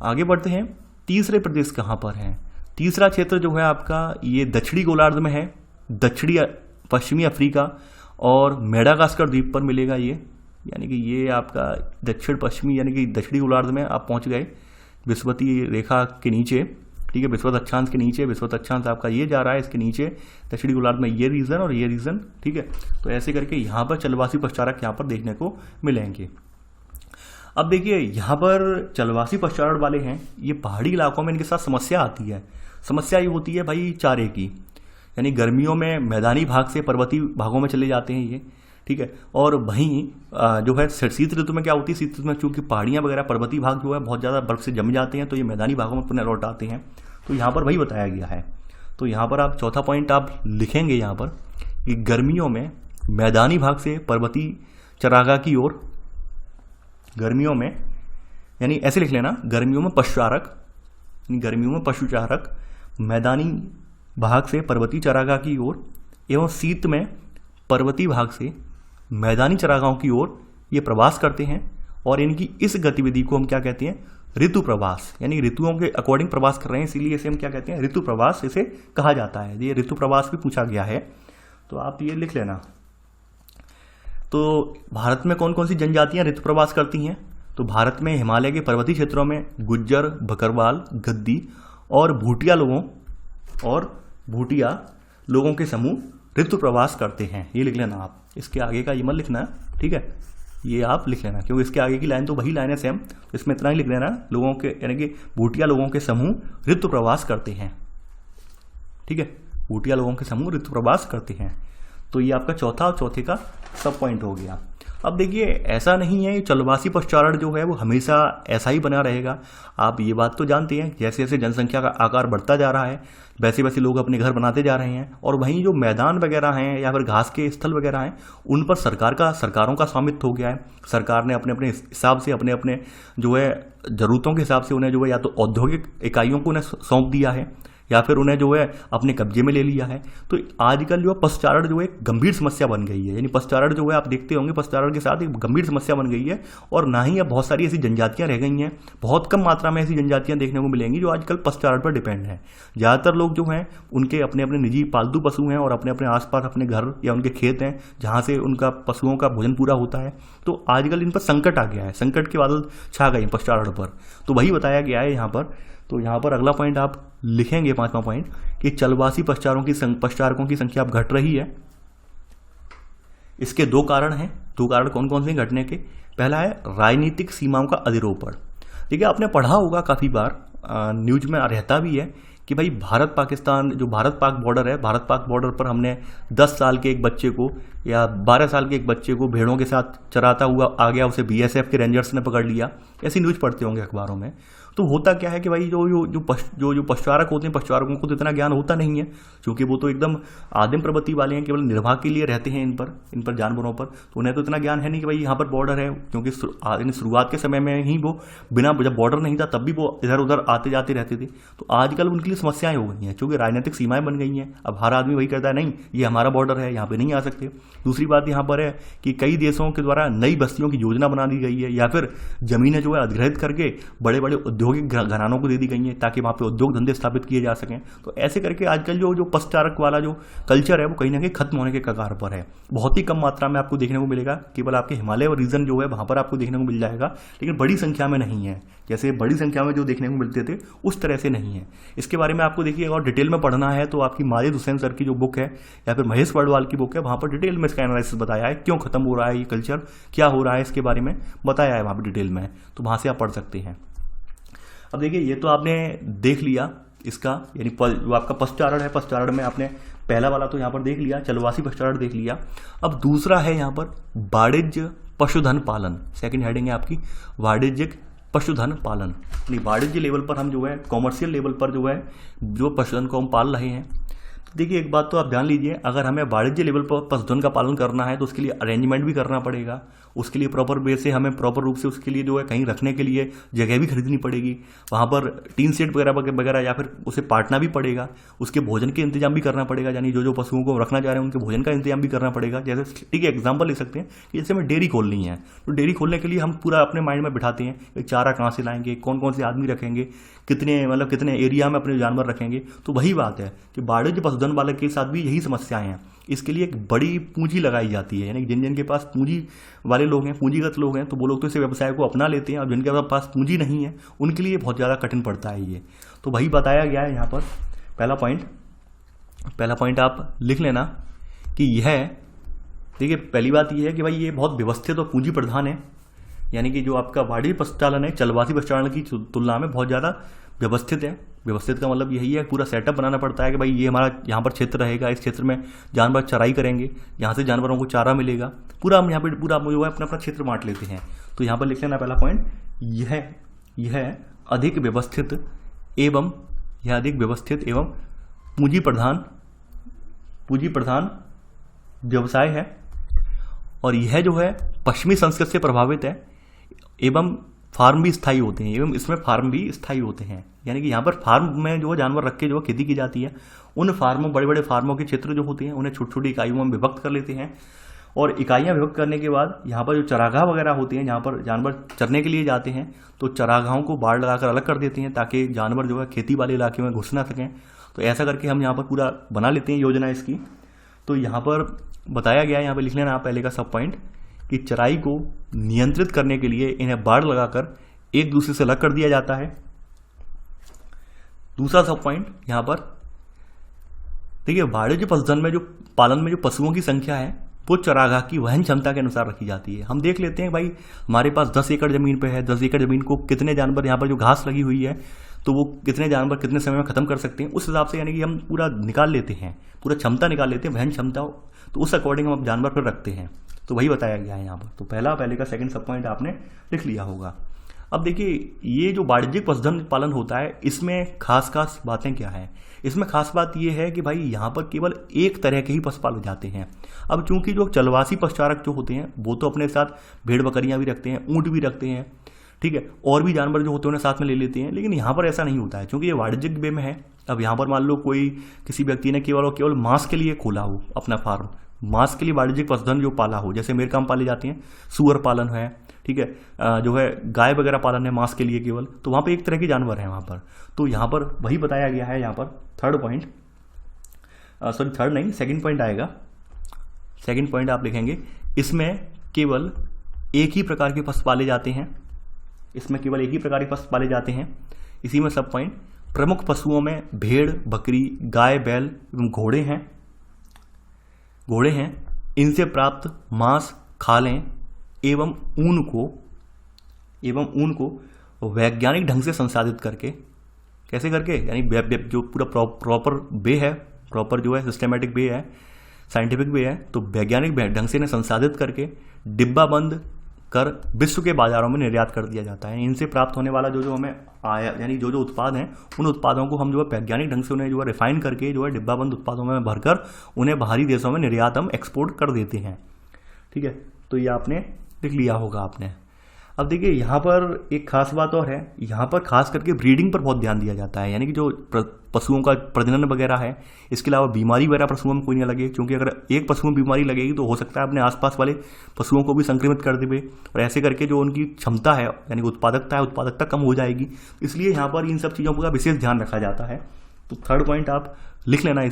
आगे बढ़ते हैं, तीसरे प्रदेश कहाँ पर हैं। तीसरा क्षेत्र जो है आपका ये दक्षिणी गोलार्ध में है, दक्षिणी पश्चिमी अफ्रीका और मेडागास्कर द्वीप पर मिलेगा ये। यानी कि ये आपका दक्षिण पश्चिमी यानी कि दक्षिणी गोलार्ध में आप पहुँच गए, विषुवतीय रेखा के नीचे। ठीक है, विषुवत अक्षांश के नीचे, विषुवत अक्षांश आपका ये जा रहा है, इसके नीचे दक्षिणी गोलार्ध में ये रीजन और ये रीजन। ठीक है, तो ऐसे करके यहाँ पर चलवासी पशुचारक यहाँ पर देखने को मिलेंगे। अब देखिए यहाँ पर चलवासी पशुचारण वाले हैं, ये पहाड़ी इलाकों में इनके साथ समस्या आती है। समस्या ये होती है भाई चारे की, यानी गर्मियों में मैदानी भाग से पर्वतीय भागों में चले जाते हैं ये। ठीक है, और वहीं जो है शीत ऋतु में क्या होती है, शीत ऋतु में चूंकि पहाड़ियाँ वगैरह पर्वतीय भाग जो है बहुत ज़्यादा बर्फ से जम जाते हैं, तो ये मैदानी भागों में पुनः लौट आते हैं। तो यहाँ पर वही बताया गया है। तो यहाँ पर आप चौथा पॉइंट आप लिखेंगे यहाँ पर कि गर्मियों में मैदानी भाग से पर्वतीय चरागाह की ओर, गर्मियों में यानी ऐसे लिख लेना, गर्मियों में पशुचारक, गर्मियों में पशुचारक मैदानी भाग से पर्वतीय चरागाह की ओर एवं शीत में पर्वतीय भाग से मैदानी चरागाहों की ओर ये प्रवास करते हैं। और इनकी इस गतिविधि को हम क्या कहते हैं, ऋतु प्रवास, यानी ऋतुओं के अकॉर्डिंग प्रवास कर रहे हैं, इसीलिए इसे हम क्या कहते हैं, ऋतु प्रवास इसे कहा जाता है। ये ऋतु प्रवास भी पूछा गया है, तो आप ये लिख लेना। तो भारत में कौन कौन सी जनजातियां ऋतु प्रवास करती हैं, तो भारत में हिमालय के पर्वतीय क्षेत्रों में गुज्जर, बकरवाल, गद्दी और भूटिया लोगों के समूह ऋतु प्रवास करते हैं। ये लिख लेना आप, इसके आगे का ये मत लिखना, ठीक है, ये आप लिख लेना, क्योंकि इसके आगे की लाइन तो वही लाइन है सेम, इसमें इतना ही लिख लेना, लोगों के यानी कि भूटिया लोगों के समूह ऋतु प्रवास करते हैं। ठीक है, भूटिया लोगों के समूह ऋतु प्रवास करते हैं। तो ये आपका चौथा और चौथे का सब पॉइंट हो गया। अब देखिए ऐसा नहीं है चलवासी पशुचारण जो है वो हमेशा ऐसा ही बना रहेगा। आप ये बात तो जानते हैं, जैसे जैसे जनसंख्या का आकार बढ़ता जा रहा है वैसे वैसे लोग अपने घर बनाते जा रहे हैं, और वहीं जो मैदान वगैरह हैं या फिर घास के स्थल वगैरह हैं उन पर सरकारों का स्वामित्व हो गया है। सरकार ने अपने अपने हिसाब से अपने अपने जो है ज़रूरतों के हिसाब से उन्हें जो है या तो औद्योगिक इकाइयों को उन्हें सौंप दिया है या फिर उन्हें जो है अपने कब्जे में ले लिया है। तो आजकल जो है पशुचारण जो है एक गंभीर समस्या बन गई है, यानी पशुचारण जो है आप देखते होंगे पशुचारण के साथ एक गंभीर समस्या बन गई है। और ना ही अब बहुत सारी ऐसी जनजातियां रह गई हैं, बहुत कम मात्रा में ऐसी जनजातियां देखने को मिलेंगी जो आजकल पशुचारण पर डिपेंड है। ज़्यादातर लोग जो हैं उनके अपने अपने निजी पालतू पशु हैं और अपने अपने आसपास अपने घर या उनके खेत हैं जहाँ से उनका पशुओं का भोजन पूरा होता है। तो आजकल इन पर संकट आ गया है, संकट के बादल छा गए पशुचारण पर, तो वही बताया गया है यहाँ पर। तो यहाँ पर अगला पॉइंट आप लिखेंगे, पांचवा पॉइंट, कि चलवासी पशुचारकों की संख्या अब घट रही है। इसके दो कारण हैं। दो कारण कौन कौन से घटने के? पहला है राजनीतिक सीमाओं का अधिरोपण। देखिए आपने पढ़ा होगा काफ़ी बार, न्यूज में रहता भी है कि भाई भारत पाकिस्तान जो भारत पाक बॉर्डर है, भारत पाक बॉर्डर पर हमने 10 साल के एक बच्चे को या 12 साल के एक बच्चे को भेड़ों के साथ चराता हुआ आ गया, उसे बीएसएफ के रेंजर्स ने पकड़ लिया। ऐसी न्यूज पढ़ते होंगे अखबारों में। तो होता क्या है कि भाई जो पशुचारक होते हैं, पशुचारकों को तो इतना ज्ञान होता नहीं है, क्योंकि वो तो एकदम आदिम प्रवृत्ति वाले हैं, केवल निर्वाह के लिए रहते हैं इन पर जानवरों पर। तो उन्हें तो इतना ज्ञान है नहीं कि भाई यहाँ पर बॉर्डर है, क्योंकि शुरुआत के समय में ही वो बिना जब बॉर्डर नहीं था तब भी वो इधर उधर आते जाते रहते थे। तो आजकल उनके लिए समस्याएं हो गई हैं, क्योंकि राजनीतिक सीमाएं बन गई हैं। अब हर आदमी वही कहता है नहीं ये हमारा बॉर्डर है, यहाँ पे नहीं आ सकते। दूसरी बात यहाँ पर है कि कई देशों के द्वारा नई बस्तियों की योजना बना दी गई है, या फिर जमीनें जो है अधिग्रहित करके बड़े बड़े उद्योग औद्योगिक घरानों को दे दी गई हैं ताकि वहाँ पे उद्योग धंधे स्थापित किए जा सकें। तो ऐसे करके आजकल जो पशुचारक वाला जो कल्चर है वो कहीं ना कहीं खत्म होने के कगार पर है। बहुत ही कम मात्रा में आपको देखने को मिलेगा, केवल आपके हिमालय और रीजन जो है वहाँ पर आपको देखने को मिल जाएगा, लेकिन बड़ी संख्या में नहीं है। जैसे बड़ी संख्या में जो देखने को मिलते थे उस तरह से नहीं है। इसके बारे में आपको देखिए और डिटेल में पढ़ना है तो आपकी माजिद हुसैन सर की जो बुक है या फिर महेश वर्डवाल की बुक है, वहाँ पर डिटेल में इसका एनालिसिस बताया है, क्यों खत्म हो रहा है ये कल्चर, क्या हो रहा है इसके बारे में बताया है वहाँ पर डिटेल में, तो वहाँ से आप पढ़ सकते हैं। अब देखिए ये तो आपने देख लिया इसका, यानी जो आपका पशुचारण है, पशुचारण में आपने पहला वाला तो यहाँ पर देख लिया, चलवासी पशुचारण देख लिया। अब दूसरा है यहाँ पर वाणिज्य पशुधन पालन, सेकंड हेडिंग है आपकी वाणिज्यिक पशुधन पालन। यानी वाणिज्य लेवल पर हम जो है, कॉमर्शियल लेवल पर जो है जो पशुधन को हम पाल रहे हैं। तो देखिए एक बात तो आप ध्यान लीजिए, अगर हमें वाणिज्य लेवल पर पशुधन का पालन करना है तो उसके लिए अरेंजमेंट भी करना पड़ेगा, उसके लिए प्रॉपर वे से हमें प्रॉपर रूप से उसके लिए जो है कहीं रखने के लिए जगह भी खरीदनी पड़ेगी, वहाँ पर टीन शेड वगैरह या फिर उसे पाटना भी पड़ेगा, उसके भोजन के इंतजाम भी करना पड़ेगा, यानी जो पशुओं को रखना चाह रहे हैं उनके भोजन का इंतजाम भी करना पड़ेगा। जैसे ठीक है एग्जाम्पल ले सकते हैं कि जैसे हमें डेयरी खोलनी है, तो डेयरी खोलने के लिए हम पूरा अपने माइंड में बिठाते हैं कि चारा कहाँ से लाएंगे, कौन कौन से आदमी रखेंगे, कितने एरिया में अपने जानवर रखेंगे। तो वही बात है कि वाणिज्य पशुधन वाले के साथ भी यही समस्याएं हैं। इसके लिए एक बड़ी पूंजी लगाई जाती है, यानी जिनके पास पूंजी वाले लोग हैं, पूंजीगत लोग हैं, तो वो लोग तो इस व्यवसाय को अपना लेते हैं, और जिनके पास पूंजी नहीं है उनके लिए बहुत ज़्यादा कठिन पड़ता है ये। तो वही बताया गया है यहाँ पर। पहला पॉइंट आप लिख लेना कि यह देखिए, पहली बात यह है कि भाई ये बहुत व्यवस्थित और पूंजी प्रधान है, यानी कि जो आपका वाणिज्य पशुचालन है चलवासी पशुचालन की तुलना में बहुत ज़्यादा व्यवस्थित है। व्यवस्थित का मतलब यही है, पूरा सेटअप बनाना पड़ता है कि भाई ये हमारा यहाँ पर क्षेत्र रहेगा, इस क्षेत्र में जानवर चराई करेंगे, यहाँ से जानवरों को चारा मिलेगा, पूरा हम यहाँ पे पूरा जो है अपना अपना क्षेत्र बांट लेते हैं। तो यहाँ पर लिख लेना पहला पॉइंट, यह अधिक व्यवस्थित एवं पूंजी प्रधान व्यवसाय है, और यह जो है पश्चिमी संस्कृति से प्रभावित है, एवं फार्म भी स्थायी होते हैं, एवं इसमें फार्म भी स्थायी होते हैं। यानी कि यहाँ पर फार्म में जो जानवर रख के जो खेती की जाती है, उन फार्मों बड़े बड़े फार्मों के क्षेत्र जो होते हैं उन्हें छोटी छोटी इकाइयों में विभक्त कर लेते हैं, और इकाइयाँ विभक्त करने के बाद यहाँ पर जो चरागाह वगैरह होते हैं, जहाँ पर जानवर चरने के लिए जाते हैं, तो चरागाहों को बाड़ लगाकर अलग कर देते हैं ताकि जानवर जो है खेती वाले इलाके में घुस ना सकें। तो ऐसा करके हम यहाँ पर पूरा बना लेते हैं योजना इसकी। तो यहाँ पर बताया गया है, यहाँ पर लिख लेना आप पहले का सब पॉइंट, कि चराई को नियंत्रित करने के लिए इन्हें बाड़ लगाकर एक दूसरे से अलग कर दिया जाता है। दूसरा सब पॉइंट यहाँ पर देखिए, वाणिज्य पशुधन में जो पालन में जो पशुओं की संख्या है वो चरागाह की वहन क्षमता के अनुसार रखी जाती है। हम देख लेते हैं भाई हमारे पास 10 एकड़ जमीन पे है, 10 एकड़ जमीन को कितने जानवर, यहाँ पर जो घास लगी हुई है तो वो कितने जानवर कितने समय में खत्म कर सकते हैं, उस हिसाब से यानी कि हम पूरा निकाल लेते हैं, पूरा क्षमता निकाल लेते हैं, वहन क्षमता, तो उस अकॉर्डिंग हम जानवर पर रखते हैं। तो वही बताया गया है यहाँ पर। तो पहले का सेकंड सब पॉइंट आपने लिख लिया होगा। अब देखिए ये जो वाणिज्यिक पशुधन पालन होता है, इसमें खास बातें क्या हैं। इसमें खास बात ये है कि भाई यहाँ पर केवल एक तरह के ही पशु पाले जाते हैं। अब चूंकि जो चलवासी पशुचारक जो होते हैं वो तो अपने साथ भेड़ बकरियां भी रखते हैं, ऊँट भी रखते हैं, ठीक है, और भी जानवर जो होते हैं उन्हें साथ में ले लेते हैं, लेकिन यहाँ पर ऐसा नहीं होता है क्योंकि ये वाणिज्यिक वे में है। अब यहाँ पर मान लो किसी व्यक्ति ने केवल मांस के लिए खोला हो अपना फार्म, मांस के लिए वाणिज्यिक पशुधन जो पाला हो, जैसे मेरे काम पाले जाते हैं, सुअर पालन है, ठीक है, जो है गाय वगैरह पालन है मांस के लिए केवल, तो वहाँ पे एक तरह के जानवर हैं वहाँ पर। तो यहाँ पर वही बताया गया है। यहाँ पर सेकंड पॉइंट आएगा। सेकंड पॉइंट आप लिखेंगे, इसमें केवल एक ही प्रकार के पशु पाले जाते हैं, इसमें केवल एक ही प्रकार के पशु पाले जाते हैं। इसी में सब पॉइंट, प्रमुख पशुओं में भेड़, बकरी, गाय, बैल एवं घोड़े हैं। इनसे प्राप्त मांस, खालें एवं ऊन को वैज्ञानिक ढंग से संसाधित करके, कैसे करके, यानी जो पूरा प्रॉपर वे है, प्रॉपर जो है सिस्टमेटिक वे है, साइंटिफिक वे है, तो वैज्ञानिक ढंग से इन्हें संसाधित करके डिब्बा बंद कर विश्व के बाजारों में निर्यात कर दिया जाता है। इनसे प्राप्त होने वाला जो हमें आया, यानी जो उत्पाद हैं, उन उत्पादों को हम जो है वैज्ञानिक ढंग से उन्हें जो है रिफाइन करके जो है डिब्बाबंद उत्पादों में भरकर उन्हें बाहरी देशों में निर्यात हम एक्सपोर्ट कर देते हैं। ठीक है, तो ये आपने लिख लिया होगा आपने। अब देखिए यहाँ पर एक खास बात और है, यहाँ पर खास करके ब्रीडिंग पर बहुत ध्यान दिया जाता है, यानी कि जो पशुओं का प्रजनन वगैरह है, इसके अलावा बीमारी वगैरह पशुओं में कोई नहीं लगे, क्योंकि अगर एक पशु में बीमारी लगेगी तो हो सकता है अपने आसपास वाले पशुओं को भी संक्रमित कर देवे, और ऐसे करके जो उनकी क्षमता है यानी कि उत्पादकता कम हो जाएगी। इसलिए यहाँ पर इन सब चीज़ों का विशेष ध्यान रखा जाता है। तो थर्ड पॉइंट आप लिख लेना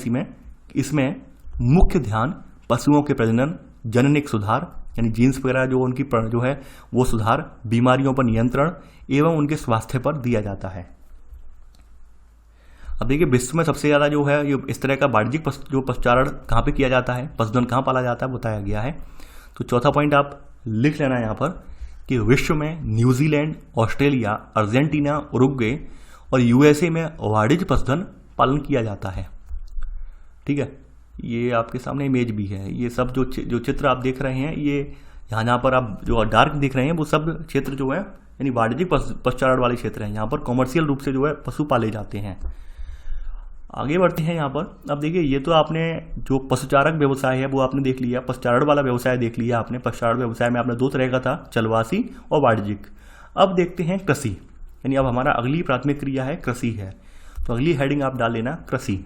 इसमें मुख्य ध्यान पशुओं के प्रजनन, जननिक सुधार यानी जीन्स वगैरह जो उनकी जो है वो सुधार, बीमारियों पर नियंत्रण एवं उनके स्वास्थ्य पर दिया जाता है। अब देखिए विश्व में सबसे ज़्यादा जो है ये इस तरह का वाणिज्यिक जो पशुचारण कहाँ पे किया जाता है, पशुधन कहाँ पाला जाता है बताया गया है। तो चौथा पॉइंट आप लिख लेना यहाँ पर कि विश्व में न्यूजीलैंड, ऑस्ट्रेलिया, अर्जेंटीना, उरुग्वे और यूएसए में वाणिज्यिक पशुधन पालन किया जाता है। ठीक है, ये आपके सामने इमेज भी है। ये सब जो चित्र आप देख रहे हैं, ये यहाँ पर आप जो डार्क देख रहे हैं वो सब क्षेत्र जो है यानी वाणिज्यिक पशुचारण वाले क्षेत्र हैं। यहाँ पर कॉमर्शियल रूप से जो है पशु पाले जाते हैं। आगे बढ़ते हैं यहाँ पर। अब देखिए ये तो आपने जो पशुचारक व्यवसाय है वो आपने देख लिया, पशुचारण वाला व्यवसाय देख लिया आपने। पशुचारण व्यवसाय में आपने दो तरह का था, चलवासी और वाणिज्यिक। अब देखते हैं कृषि, यानी अब हमारा अगली प्राथमिक क्रिया है कृषि है। तो अगली हेडिंग आप डाल लेना कृषि।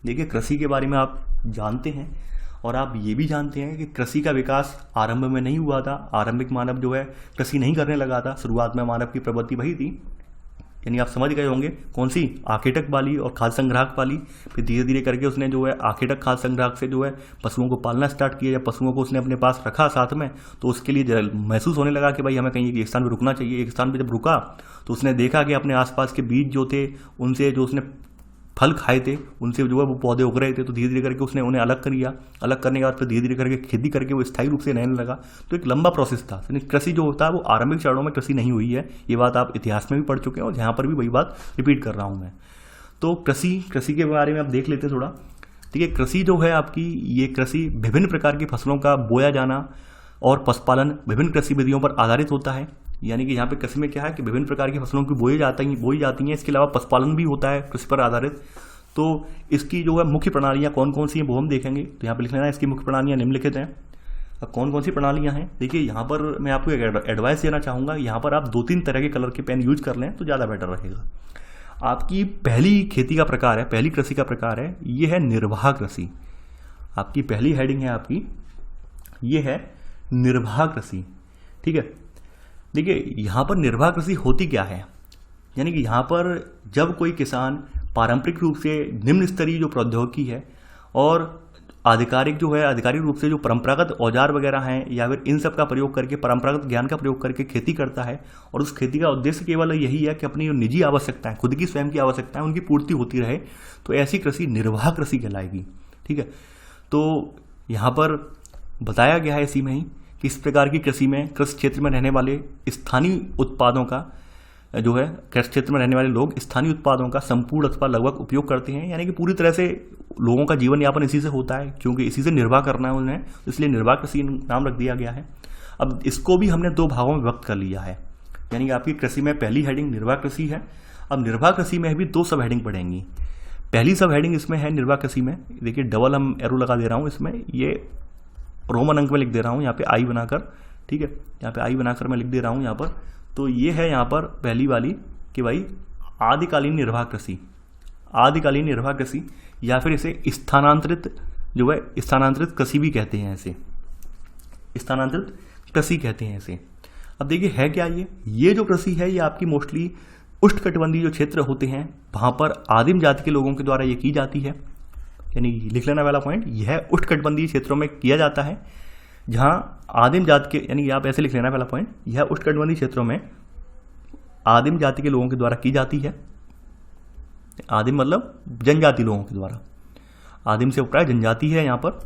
देखिए कृषि के बारे में आप जानते हैं और आप ये भी जानते हैं कि कृषि का विकास आरंभ में नहीं हुआ था। आरंभिक मानव जो है कृषि नहीं करने लगा था। शुरुआत में मानव की प्रवृत्ति वही थी, यानी आप समझ गए होंगे कौन सी, आखेटक वाली और खाद्य संग्राहक वाली। फिर धीरे धीरे करके उसने जो है आखेटक खाद्य संग्राहक से जो है पशुओं को पालना स्टार्ट किया। जब पशुओं को उसने अपने पास रखा साथ में, तो उसके लिए महसूस होने लगा कि भाई हमें कहीं एक स्थान पर रुकना चाहिए। एक स्थान पर जब रुका तो उसने देखा कि अपने आसपास के बीज जो थे उनसे जो उसने फल खाए थे उनसे जो है वो पौधे उग रहे थे। तो धीरे धीरे करके उसने उन्हें अलग कर लिया। अलग करने के बाद फिर धीरे धीरे करके खेती करके वो स्थायी रूप से रहने लगा। तो एक लंबा प्रोसेस था। कृषि जो होता है वो आरंभिक चरणों में कृषि नहीं हुई है। ये बात आप इतिहास में भी पढ़ चुके हैं और यहाँ पर भी वही बात रिपीट कर रहा हूँ मैं। तो कृषि के बारे में आप देख लेते थोड़ा। ठीक है, कृषि जो है आपकी, ये कृषि विभिन्न प्रकार की फसलों का बोया जाना और पशुपालन विभिन्न कृषि विधियों पर आधारित होता है। यानी कि यहाँ पे कृषि में क्या है कि विभिन्न प्रकार की फसलों की बोई जाती हैं। इसके अलावा पशुपालन भी होता है कृषि पर आधारित। तो इसकी जो है मुख्य प्रणालियाँ कौन कौन सी हैं वो हम देखेंगे। तो यहाँ पे लिख लेना इसकी मुख्य प्रणालियाँ निम्नलिखित हैं। अब कौन कौन सी प्रणालियाँ हैं, देखिए यहाँ पर मैं आपको एक एडवाइस देना चाहूँगा। यहाँ पर आप 2-3 तरह के कलर के पेन यूज कर लें तो ज़्यादा बेटर रहेगा। आपकी पहली खेती का प्रकार है, पहली कृषि का प्रकार है, ये है निर्वाह कृषि। आपकी पहली हेडिंग है आपकी, ये है निर्वाह कृषि। ठीक है, देखिए यहाँ पर निर्वाह कृषि होती क्या है, यानी कि यहाँ पर जब कोई किसान पारंपरिक रूप से निम्न स्तरीय जो प्रौद्योगिकी है और आधिकारिक रूप से जो परंपरागत औजार वगैरह हैं या फिर इन सब का प्रयोग करके, परंपरागत ज्ञान का प्रयोग करके खेती करता है, और उस खेती का उद्देश्य केवल यही है कि अपनी जो निजी आवश्यकताएं, खुद की स्वयं की आवश्यकताएं, उनकी पूर्ति होती रहे, तो ऐसी कृषि निर्वाह कृषि कहलाएगी। ठीक है, तो यहाँ पर बताया गया है इसी में ही कि इस प्रकार की कृषि में कृषि क्षेत्र में रहने वाले स्थानीय उत्पादों का जो है, कृषि क्षेत्र में रहने वाले लोग स्थानीय उत्पादों का संपूर्ण अथवा लगभग उपयोग करते हैं। यानी कि पूरी तरह से लोगों का जीवन यापन इसी से होता है, क्योंकि इसी से निर्वाह करना है उन्हें, इसलिए निर्वाह कृषि नाम रख दिया गया है। अब इसको भी हमने 2 भागों में व्यक्त कर लिया है। यानी कि आपकी कृषि में पहली हेडिंग निर्वाह कृषि है। अब निर्वाह कृषि में भी 2 सब हेडिंग पड़ेंगी। पहली सब हेडिंग इसमें है निर्वाह कृषि में, देखिए डबल हम एरो लगा दे रहा हूँ इसमें, ये रोमन अंक में लिख दे रहा हूँ यहाँ पे आई बनाकर। ठीक है, यहाँ पे आई बनाकर मैं लिख दे रहा हूँ यहाँ पर। तो ये है यहाँ पर पहली वाली कि भाई आदिकालीन निर्वाह कृषि, आदिकालीन निर्वाह कृषि, या फिर इसे स्थानांतरित कृषि भी कहते हैं, ऐसे स्थानांतरित कृषि कहते हैं इसे। अब देखिए है क्या ये जो कृषि है ये आपकी मोस्टली उष्णकटिबंधीय जो क्षेत्र होते हैं वहाँ पर आदिम जाति के लोगों के द्वारा ये की जाती है। यानी लिख लेना वाला पॉइंट, यह उष्णकटिबंधीय क्षेत्रों में किया जाता है जहाँ आदिम जाति के, यानी आप ऐसे लिख लेना पहला पॉइंट, यह उष्णकटिबंधीय क्षेत्रों में आदिम जाति के लोगों के द्वारा की जाती है। आदिम मतलब जनजाति लोगों के द्वारा, आदिम से उपराय जनजाति है यहाँ पर।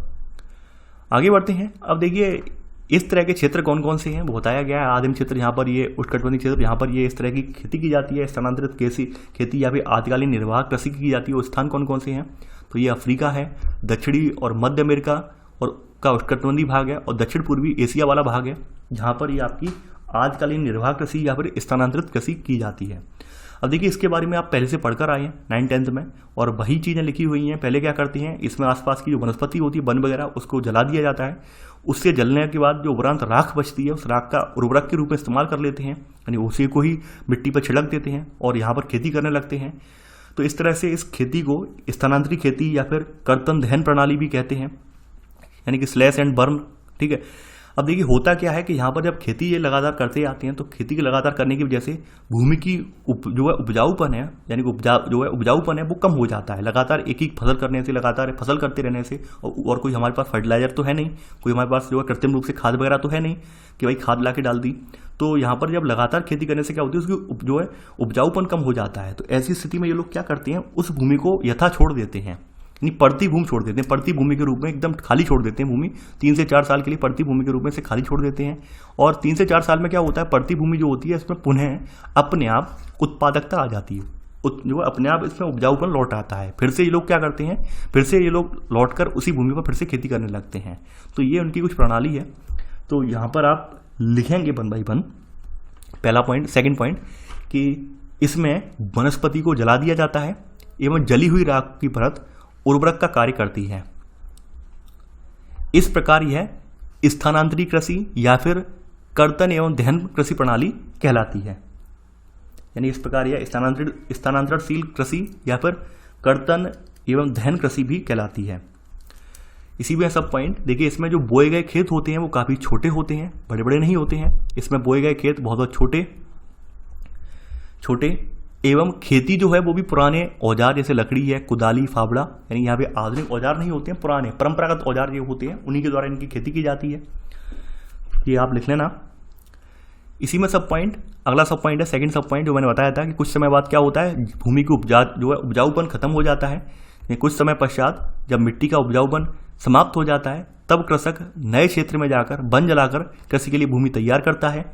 आगे बढ़ते हैं। अब देखिए इस तरह के क्षेत्र कौन कौन से हैं वो बताया गया है। आदिम क्षेत्र यहाँ पर, ये उष्णकटिबंधीय क्षेत्र यहाँ पर ये इस तरह की खेती की जाती है, स्थानांतरित खेती या फिर आदिकालीन निर्वाह कृषि की जाती है। वो स्थान कौन कौन से हैं, तो ये अफ्रीका है, दक्षिणी और मध्य अमेरिका और का उष्णकटिबंधीय भाग है, और दक्षिण पूर्वी एशिया वाला भाग है, जहाँ पर ये आपकी आदिकालीन निर्वाह कृषि या फिर स्थानांतरित कृषि की जाती है। अब देखिए इसके बारे में आप पहले से पढ़कर आए हैं 9th-10th में, और वही चीज़ें लिखी हुई हैं। पहले क्या करती हैं, इसमें आसपास की जो वनस्पति होती है, वन वगैरह, उसको जला दिया जाता है। उससे जलने के बाद जो उपरांत राख बचती है, उस राख का उर्वरक के रूप में इस्तेमाल कर लेते हैं, यानी उसी को ही मिट्टी पर छिड़क देते हैं और यहाँ पर खेती करने लगते हैं। तो इस तरह से इस खेती को स्थानांतरित खेती या फिर कर्तन दहन प्रणाली भी कहते हैं, यानी कि स्लैश एंड बर्न। ठीक है, अब देखिए होता क्या है कि यहाँ पर जब खेती ये लगातार करते आते हैं तो खेती के लगातार करने की वजह से भूमि की जो है उपजाऊपन है, यानी कि उपजाऊपन है वो कम हो जाता है। लगातार एक ही फसल करने से, लगातार फसल करते रहने से, और कोई हमारे पास फर्टिलाइजर तो है नहीं, कोई हमारे पास जो है कृत्रिम रूप से खाद वगैरह तो है नहीं कि भाई खाद ला के डाल दी। तो यहाँ पर जब लगातार खेती करने से क्या होती है, उसकी जो है उपजाऊपन कम हो जाता है। तो ऐसी स्थिति में ये लोग क्या करते हैं, उस भूमि को यथा छोड़ देते हैं, यानी पड़ती भूमि छोड़ देते हैं, पड़ती भूमि के रूप में एकदम खाली छोड़ देते हैं भूमि। 3 से 4 साल के लिए पड़ती भूमि के रूप में से खाली छोड़ देते हैं। और 3 से 4 साल में क्या होता है, पड़ती भूमि जो होती है इसमें पुनः अपने आप उत्पादकता आ जाती है, जो अपने आप इसमें उपजाऊपन लौट आता है। फिर से ये लोग क्या करते हैं, फिर से ये लोग लौटकर उसी भूमि पर फिर से खेती करने लगते हैं। तो ये उनकी कुछ प्रणाली है। तो यहाँ पर आप लिखेंगे 1 बाई 1 पहला पॉइंट। सेकेंड पॉइंट कि इसमें वनस्पति को जला दिया जाता है एवं जली हुई राख की परत उर्वरक का कार्य करती है। इस प्रकार यह स्थानांतरित कृषि या फिर कर्तन एवं दहन कृषि प्रणाली कहलाती है। यानी इस प्रकार यह स्थानांतरणशील कृषि या फिर कर्तन एवं दहन कृषि भी कहलाती है। इसी में सब पॉइंट देखिए, इसमें जो बोए गए खेत होते हैं वो काफ़ी छोटे होते हैं, बड़े बड़े नहीं होते हैं। इसमें बोए गए खेत बहुत छोटे एवं खेती जो है वो भी पुराने औजार जैसे लकड़ी है, कुदाली, फावड़ा, यानी यहाँ पे आधुनिक औजार नहीं होते हैं, पुराने परंपरागत औजार जो होते हैं उन्हीं के द्वारा इनकी खेती की जाती है। ये आप लिख लेना। इसी में सब पॉइंट, अगला सब पॉइंट है सेकंड सब पॉइंट, जो मैंने बताया था कि कुछ समय बाद क्या होता है, भूमि की उपजाऊपन खत्म हो जाता है। कुछ समय पश्चात जब मिट्टी का उपजाऊपन समाप्त हो जाता है तब कृषक नए क्षेत्र में जाकर वन जलाकर कृषि के लिए भूमि तैयार करता है।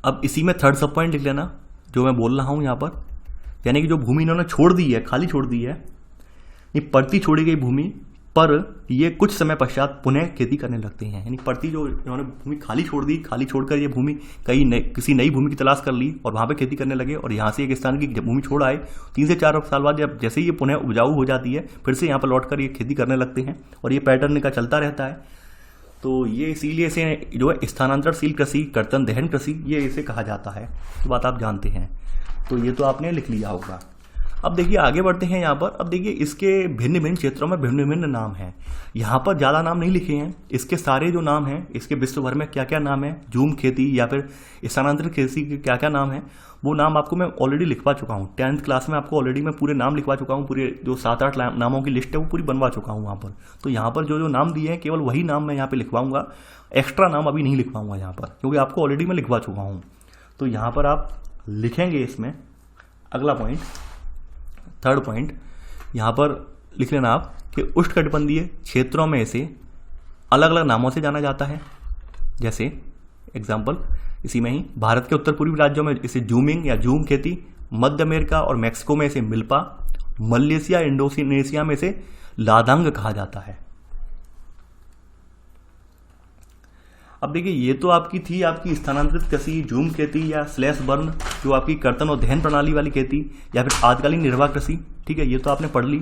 अब इसी में थर्ड सब पॉइंट लिख लेना जो मैं बोल रहा हूं यहाँ पर, यानी कि जो भूमि इन्होंने छोड़ दी है, खाली छोड़ दी है, ये पड़ती छोड़ी गई भूमि पर ये कुछ समय पश्चात पुनः खेती करने लगते हैं। यानी पड़ती जो इन्होंने भूमि खाली छोड़ दी, खाली छोड़कर ये भूमि किसी नई भूमि की तलाश कर ली और वहाँ पे खेती करने लगे, और यहाँ से एक स्थान की भूमि छोड़ आए। 3 से 4 साल बाद जब जैसे ही ये पुनः उपजाऊ हो जाती है फिर से यहाँ पर लौटकर ये खेती करने लगते हैं, और ये पैटर्न का चलता रहता है। तो ये इसीलिए इसे जो है स्थानांतरणशील कृषि, कर्तन दहन कृषि, ये इसे कहा जाता है। तो बात आप जानते हैं, तो ये तो आपने लिख लिया होगा। अब देखिए आगे बढ़ते हैं यहाँ पर। अब देखिए इसके भिन्न भिन्न क्षेत्रों में भिन्न भिन्न नाम हैं। यहाँ पर ज़्यादा नाम नहीं लिखे हैं, इसके सारे जो नाम हैं, इसके विश्व भर में क्या क्या नाम है, झूम खेती या फिर स्थानांतरित खेती के क्या क्या नाम है, वो नाम आपको मैं ऑलरेडी लिखवा चुका हूँ। 10th क्लास में आपको ऑलरेडी मैं पूरे नाम लिखवा चुका हूँ, पूरे जो 7-8 नामों की लिस्ट है वो पूरी बनवा चुका हूँ वहाँ पर। तो यहाँ पर जो जो नाम दिए हैं केवल वही नाम मैं यहाँ पे लिखवाऊंगा, एक्स्ट्रा नाम अभी नहीं लिखवाऊंगा यहाँ पर, क्योंकि आपको ऑलरेडी मैं लिखवा चुका हूँ। तो यहाँ पर आप लिखेंगे इसमें अगला पॉइंट, थर्ड पॉइंट, यहाँ पर लिख लेना आप कि उष्णकटिबंधीय क्षेत्रों में इसे अलग अलग नामों से जाना जाता है। जैसे एग्जाम्पल इसी में ही भारत के उत्तर पूर्वी राज्यों में इसे जूमिंग या जूम खेती, मध्य अमेरिका और मैक्सिको में इसे मिल्पा, मलेशिया इंडोनेशिया में इसे लादांग कहा जाता है। अब देखिए ये तो आपकी थी आपकी स्थानांतरित कृषि, जूम खेती या स्लैश बर्न, जो आपकी कर्तन और दहन प्रणाली वाली खेती, या फिर आजकालीन निर्वाह कृषि। ठीक है, ये तो आपने पढ़ ली।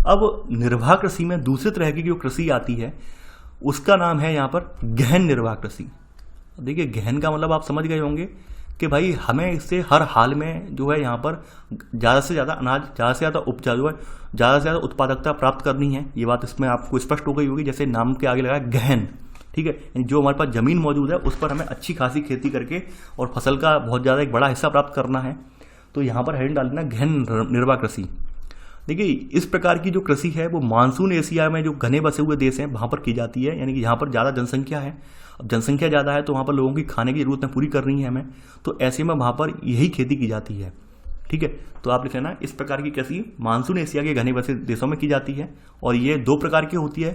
अब निर्वाह कृषि में दूसरे तरह की जो कृषि आती है उसका नाम है यहाँ पर गहन निर्वाह कृषि। देखिए गहन का मतलब आप समझ गए होंगे कि भाई हमें इससे हर हाल में जो है यहाँ पर ज़्यादा से ज़्यादा अनाज, ज़्यादा से ज़्यादा उपजा जो है ज़्यादा से ज़्यादा उत्पादकता प्राप्त करनी है। ये बात इसमें आपको स्पष्ट हो गई होगी। जैसे नाम के आगे लगा गहन, ठीक है, जो हमारे पास ज़मीन मौजूद है उस पर हमें अच्छी खासी खेती करके और फसल का बहुत ज़्यादा एक बड़ा हिस्सा प्राप्त करना है। तो यहाँ पर हेडिंग डालना गहन निर्वाह कृषि। देखिए इस प्रकार की जो कृषि है वो मानसून एशिया में जो घने बसे हुए देश हैं वहाँ पर की जाती है, यानी कि यहाँ पर ज़्यादा जनसंख्या है। अब जनसंख्या ज़्यादा है तो वहाँ पर लोगों की खाने की ज़रूरतें पूरी करनी है हमें, तो ऐसे में वहाँ पर यही खेती की जाती है। ठीक है, तो आप लिख लेना इस प्रकार की कृषि मानसून एशिया के घने बसे देशों में की जाती है, और ये 2 प्रकार की होती है।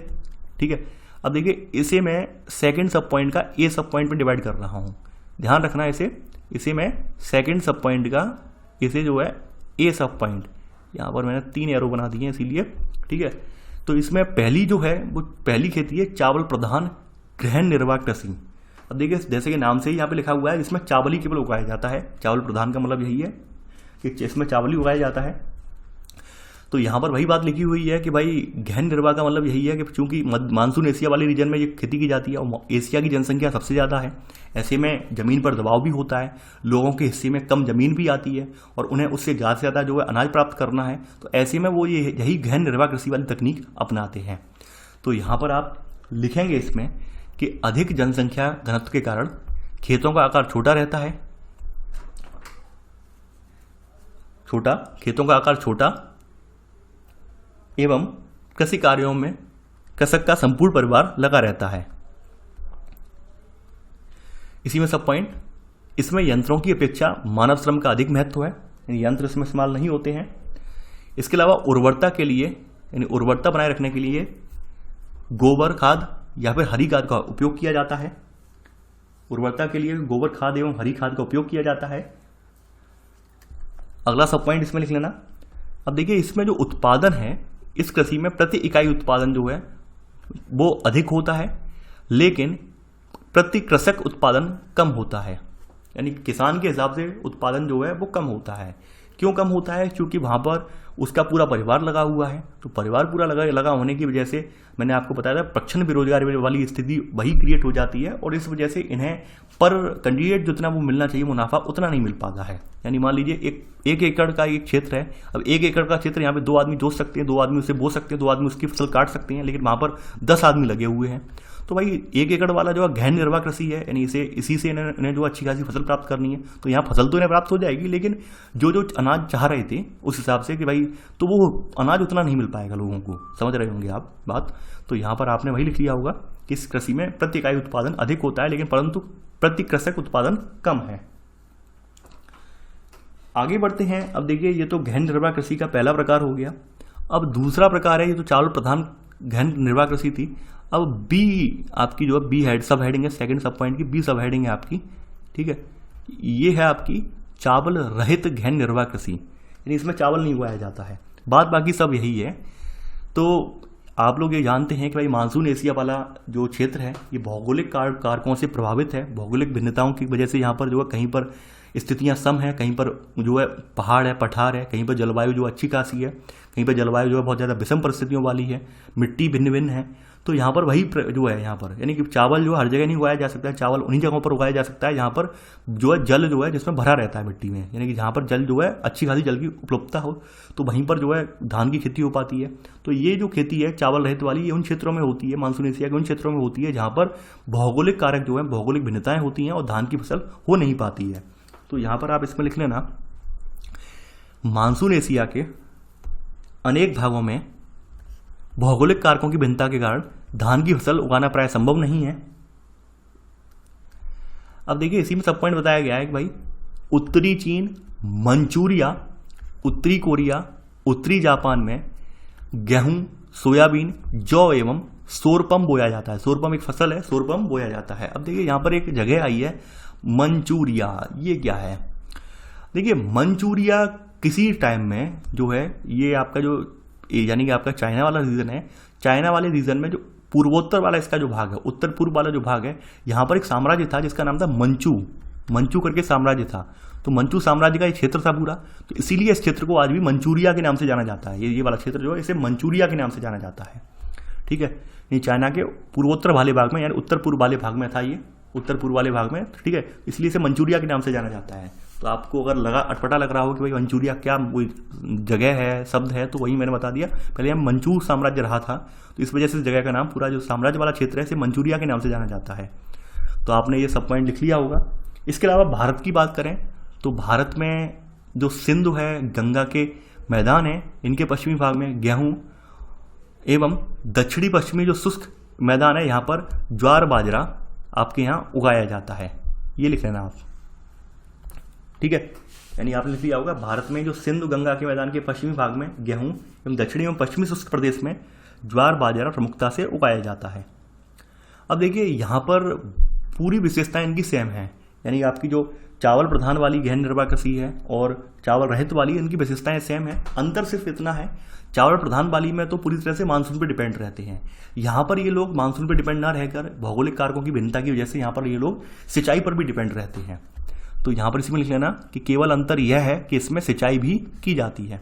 ठीक है, अब देखिए इसे मैं सेकंड सब पॉइंट का ए सब पॉइंट में डिवाइड कर रहा हूँ, ध्यान रखना इसे मैं सेकंड सब पॉइंट का इसे जो है ए सब पॉइंट, यहाँ पर मैंने 3 एरो बना दिए हैं इसीलिए। ठीक है, तो इसमें पहली जो है वो पहली खेती है चावल प्रधान गहन निर्वाह कृषि। अब देखिए जैसे कि नाम से ही यहाँ पे लिखा हुआ है, इसमें चावल ही केवल उगाया जाता है। चावल प्रधान का मतलब यही है कि इसमें चावल ही उगाया जाता है। तो यहाँ पर वही बात लिखी हुई है कि भाई गहन निर्वाह का मतलब यही है कि चूंकि मानसून एशिया वाले रीजन में ये खेती की जाती है और एशिया की जनसंख्या सबसे ज़्यादा है, ऐसे में ज़मीन पर दबाव भी होता है, लोगों के हिस्से में कम ज़मीन भी आती है और उन्हें उससे ज़्यादा से ज़्यादा जो है अनाज प्राप्त करना है। तो ऐसे में वो यही गहन निर्वाह कृषि वाली तकनीक अपनाते हैं। तो यहाँ पर आप लिखेंगे इसमें कि अधिक जनसंख्या घनत्व के कारण खेतों का आकार छोटा रहता है, खेतों का आकार छोटा एवं कृषि कार्यों में कृषक का संपूर्ण परिवार लगा रहता है। इसी में सब पॉइंट, इसमें यंत्रों की अपेक्षा मानव श्रम का अधिक महत्व है, यानी यंत्र इसमें इस्तेमाल नहीं होते हैं। इसके अलावा उर्वरता के लिए यानी उर्वरता बनाए रखने के लिए गोबर खाद या फिर हरी खाद का उपयोग किया जाता है। उर्वरता के लिए गोबर खाद एवं हरी खाद का उपयोग किया जाता है। अगला सब पॉइंट इसमें लिख लेना। अब देखिए इसमें जो उत्पादन है, इस कृषि में प्रति इकाई उत्पादन जो है वो अधिक होता है, लेकिन प्रति कृषक उत्पादन कम होता है, यानी किसान के हिसाब से उत्पादन जो है वो कम होता है। क्यों कम होता है? क्योंकि वहाँ पर उसका पूरा परिवार लगा हुआ है। तो परिवार पूरा लगा होने की वजह से मैंने आपको बताया था प्रच्छन्न बेरोजगारी वाली स्थिति वही क्रिएट हो जाती है और इस वजह से इन्हें पर कैंडिडेट जितना वो मिलना चाहिए मुनाफा उतना नहीं मिल पाता है। यानी मान लीजिए एक एकड़ का एक क्षेत्र है, अब 1 एकड़ का क्षेत्र यहाँ पे 2 आदमी जोत सकते हैं, 2 आदमी उसे बो सकते हैं, 2 आदमी उसकी फसल काट सकते हैं, लेकिन वहाँ पर 10 आदमी लगे हुए हैं। तो भाई 1 एकड़ वाला जो है गहन निर्वाह कृषि है, यानी इसी से इन्हें जो अच्छी खासी फसल प्राप्त करनी है। तो यहाँ फसल तो इन्हें प्राप्त हो जाएगी, लेकिन जो अनाज चाह रहे थे उस हिसाब से कि भाई तो वो अनाज उतना नहीं मिल पाएगा लोगों को। समझ रहे होंगे आप बात। तो यहाँ पर आपने वही लिख लिया होगा कि इस कृषि में प्रति इकाई उत्पादन अधिक होता है, लेकिन परंतु प्रति कृषक उत्पादन कम है। आगे बढ़ते हैं। अब देखिए ये तो गहन निर्वाह कृषि का पहला प्रकार हो गया। अब दूसरा प्रकार है, ये तो चावल प्रधान गहन निर्वाह कृषि थी। अब बी आपकी जो है बी हेड सब हेडिंग है, सेकंड सब पॉइंट की बी सब हेडिंग है आपकी, ठीक है। ये है आपकी चावल रहित गहन निर्वाह कृषि, यानी इसमें चावल नहीं उगाया जाता है, बात बाकी सब यही है। तो आप लोग ये जानते हैं कि भाई मानसून एशिया वाला जो क्षेत्र है ये भौगोलिक कारकों से प्रभावित है। भौगोलिक भिन्नताओं की वजह से यहाँ पर जो है कहीं पर स्थितियाँ सम है, कहीं पर जो है पहाड़ है, पठार है, कहीं पर जलवायु जो अच्छी खासी है, कहीं पर जलवायु जो है बहुत ज़्यादा विषम परिस्थितियों वाली है, मिट्टी भिन्न भिन्न है। तो यहाँ पर वही जो है यहाँ पर यानी कि चावल जो हर जगह नहीं उगाया जा सकता है, चावल उन्हीं जगहों पर उगाया जा सकता है जहाँ पर जो है जल जो है जिसमें भरा रहता है मिट्टी में, यानी कि जहाँ पर जल जो है अच्छी खासी जल की उपलब्धता हो, तो वहीं पर जो है धान की खेती हो पाती है। तो ये जो खेती है चावल रहित वाली, ये उन क्षेत्रों में होती है, मानसून एशिया के उन क्षेत्रों में होती है जहाँ पर भौगोलिक कारक जो है भौगोलिक भिन्नताएं होती हैं और धान की फसल हो नहीं पाती है। तो यहाँ पर आप इसमें लिख लेना, मानसून एशिया के अनेक भागों में भौगोलिक कारकों की भिन्नता के कारण धान की फसल उगाना प्राय संभव नहीं है। अब देखिए इसी में सब पॉइंट बताया गया है कि भाई उत्तरी चीन, मंचूरिया, उत्तरी कोरिया, उत्तरी जापान में गेहूं, सोयाबीन, जौ एवं सोरपम बोया जाता है। सोरपम एक फसल है, सोरपम बोया जाता है। अब देखिए यहाँ पर एक जगह आई है मंचूरिया, ये क्या है? देखिए मंचूरिया किसी टाइम में जो है ये आपका जो यानी कि आपका चाइना वाला रीजन है, चाइना वाले रीजन में जो पूर्वोत्तर वाला इसका जो भाग है, उत्तर पूर्व वाला जो भाग है, यहाँ पर एक साम्राज्य था जिसका नाम था मंचू करके साम्राज्य था। तो मंचू साम्राज्य का एक क्षेत्र था पूरा, तो इसीलिए इस क्षेत्र को आज भी मंचूरिया के नाम से जाना जाता है। ये वाला क्षेत्र जो है इसे मंचूरिया के नाम से जाना जाता है, ठीक है। ये चाइना के पूर्वोत्तर वाले भाग में यानी उत्तर पूर्व वाले भाग में था, ये उत्तर पूर्व वाले भाग में, ठीक है, इसलिए इसे मंचूरिया के नाम से जाना जाता है। तो आपको अगर अटपटा लग रहा हो कि भाई मंचूरिया क्या कोई जगह है, शब्द है, तो वही मैंने बता दिया। पहले यहाँ मंचू साम्राज्य रहा था, तो इस वजह से इस जगह का नाम पूरा जो साम्राज्य वाला क्षेत्र है इसे मंचूरिया के नाम से जाना जाता है। तो आपने ये सब पॉइंट लिख लिया होगा। इसके अलावा भारत की बात करें तो भारत में जो सिंधु है, गंगा के मैदान है, इनके पश्चिमी भाग में गेहूँ एवं दक्षिणी पश्चिमी जो शुष्क मैदान है यहाँ पर ज्वार बाजरा आपके यहाँ उगाया जाता है। ये लिख लेना आप, ठीक है। यानी आपने लिख दिया होगा भारत में जो सिंधु गंगा के मैदान के पश्चिमी भाग में गेहूं एवं दक्षिणी एवं पश्चिमी शुष्क प्रदेश में ज्वार बाजरा प्रमुखता से उगाया जाता है। अब देखिए यहाँ पर पूरी विशेषताएं इनकी सेम है, यानी आपकी जो चावल प्रधान वाली गहन निर्वाह कृषि है और चावल रहित वाली, इनकी विशेषताएं सेम है। अंतर सिर्फ इतना है, चावल प्रधान वाली में तो पूरी तरह से मानसून पर डिपेंड रहते हैं। यहाँ पर ये लोग मानसून पर डिपेंड ना रहकर भौगोलिक कारकों की भिन्नता की वजह से यहाँ पर ये लोग सिंचाई पर भी डिपेंड रहते हैं। तो यहाँ पर इसमें लिख लेना कि केवल अंतर यह है कि इसमें सिंचाई भी की जाती है।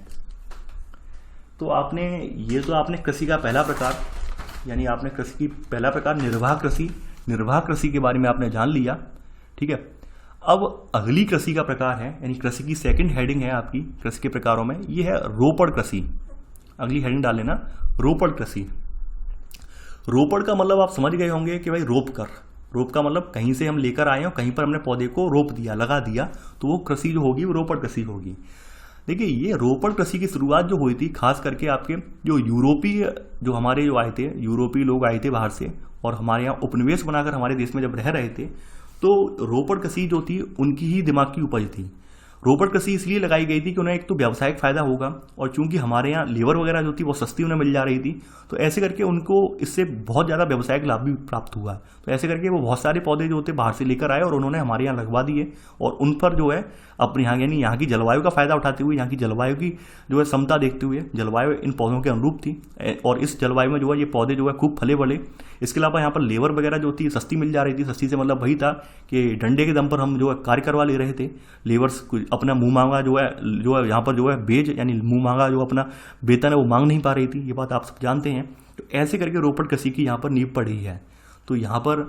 तो आपने कृषि का पहला प्रकार, यानी आपने कृषि की पहला प्रकार निर्वाह कृषि के बारे में आपने जान लिया। ठीक है, अब अगली कृषि का प्रकार है, यानी कृषि की सेकंड हेडिंग है आपकी कृषि के प्रकारों में, ये है रोपड़ कृषि। अगली हेडिंग डाल लेना, रोपड़ कृषि। रोपड़ का मतलब आप समझ गए होंगे कि भाई रोप का मतलब कहीं से हम लेकर आए और कहीं पर हमने पौधे को रोप दिया, लगा दिया, तो वो कृषि जो होगी वो रोपड़ कृषि होगी। देखिए, ये रोपड़ कृषि की शुरुआत जो हुई थी खास करके आपके जो हमारे जो आए थे, यूरोपीय लोग आए थे बाहर से और हमारे यहाँ उपनिवेश बनाकर हमारे देश में जब रह रहे थे, तो रोपड़ कृषि जो थी उनकी ही दिमाग की उपज थी। रोपड़ कृषि इसलिए लगाई गई थी कि उन्हें एक तो व्यावसायिक फायदा होगा और चूंकि हमारे यहाँ लेबर वगैरह जो थी वो सस्ती उन्हें मिल जा रही थी, तो ऐसे करके उनको इससे बहुत ज़्यादा व्यावसायिक लाभ भी प्राप्त हुआ। तो ऐसे करके वो बहुत सारे पौधे जो थे बाहर से लेकर आए और उन्होंने हमारे यहाँ लगवा दिए और उन पर जो है अपने यहाँ, यानी यहाँ की जलवायु का फायदा उठाते हुए, यहाँ की जलवायु की जो है समता देखते हुए, जलवायु इन पौधों के अनुरूप थी और इस जलवायु में जो है ये पौधे जो है खूब फले बढ़े। इसके अलावा यहाँ पर लेबर वगैरह जो थी सस्ती मिल जा रही थी। सस्ती से मतलब वही था कि डंडे के दम पर हम जो है कार्य करवा ले रहे थे। लेबर्स अपना मुंह मांगा जो है यहाँ पर जो है बेज, यानी मुंह मांगा जो अपना वेतन है वो मांग नहीं पा रही थी। ये बात आप सब जानते हैं। तो ऐसे करके रोपड़ कृषि की यहाँ पर नींव पड़ी है। तो यहाँ पर